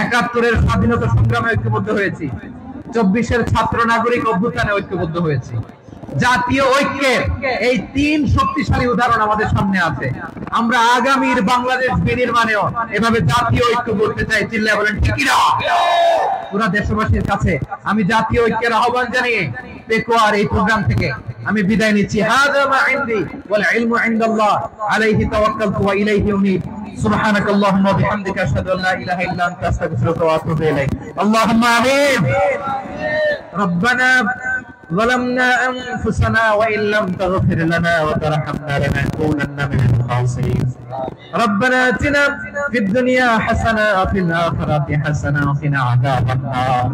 71-এর স্বাধীনতা সংগ্রামে ঐক্যবদ্ধ হয়েছি, 24-এর ছাত্র নাগরিক অভ্যুত্থানে ঐক্যবদ্ধ হয়েছি। জাতীয় ঐক্যের এই 3 শক্তিশালী উদাহরণ আমাদের সামনে আছে। আমরা আগামীর বাংলাদেশ বিনির্মাণেও এভাবে জাতীয় ঐক্য করতে চাই। চিল্লায় বলেন ঠিক কি না? পুরো দেশবাসীর কাছে আমি জাতীয় ঐক্যের আহ্বান জানিয়ে পেকুয়ার এই প্রোগ্রাম থেকে আমি বিদায় নিচ্ছি। হাযা মা ইনদি ওয়াল ইলমু ইনদাল্লাহ আলাইহি তাওয়াক্কালতু ওয়া ইলাইহি উনীব। সুবহানাকাল্লাহুম্মা ওয়া বিহামদিকা আশহাদু আল্লা ইলাহা ইল্লা আনতা আস্তাগফিরুকা ওয়া আতুবু ইলাইক। আল্লাহুম্মা আমিন। রব্বানা ظلمنا أنفسنا وإن لم تغفر لنا وترحمنا لنكونن من الخاسرين. ربنا آتنا في الدنيا حسنة وفي الآخرة حسنة وقنا عذاب النار.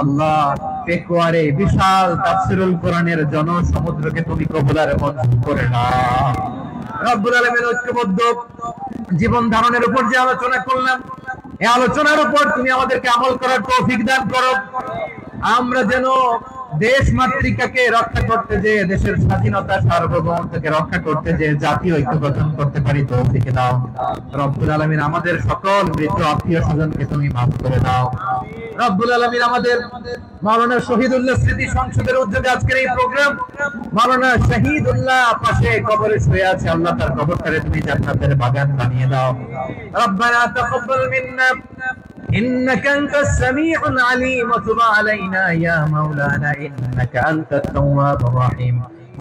আল্লাহ, পেকুয়ারে বিশাল তাফসীরুল কোরআনের জনসমুদ্রকে তুমি কবুলার মঞ্জুর করে নাও। রব্বুল আলামিন, ঐক্যবদ্ধ জীবন ধারণের উপর যে আলোচনা করলাম, এই আলোচনার উপর তুমি আমাদেরকে আমল করার তৌফিক দান করো। আমরা যেন দেশ মাতৃকাকে রক্ষা করতে যে, দেশের স্বাধীনতা সার্বভৌমত্বকে রক্ষা করতে যে জাতীয় ঐক্য গঠন করতে পারি তৌফিক দাও। রব্বুল আলামিন, আমাদের সকল মৃত আত্মীয় স্বজনকে তুমি মাফ করে দাও। রব্বুল আলামিন, আমাদের মাওলানা শহীদুল্লাহ স্মৃতি সংসদের উদ্যোগে আজকের এই প্রোগ্রাম, মাওলানা শহীদুল্লাহ পাশে কবরে শুয়ে আছে, আল্লাহ তার কবরটারে তুমি জান্নাতের বাগান বানিয়ে দাও। রব্বানা তাকাব্বাল মিন্না إنك أنت السميع العليم وتب علينا يا مولانا إنك أنت التواب الرحيم.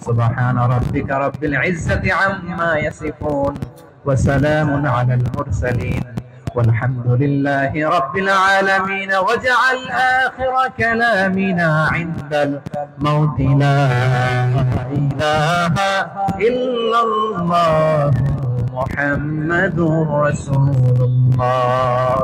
سبحان ربك رب العزة عما يصفون وسلام على المرسلين والحمد لله رب العالمين. واجعل آخر كلامنا عند الموت لا إله إلا الله محمد رسول الله.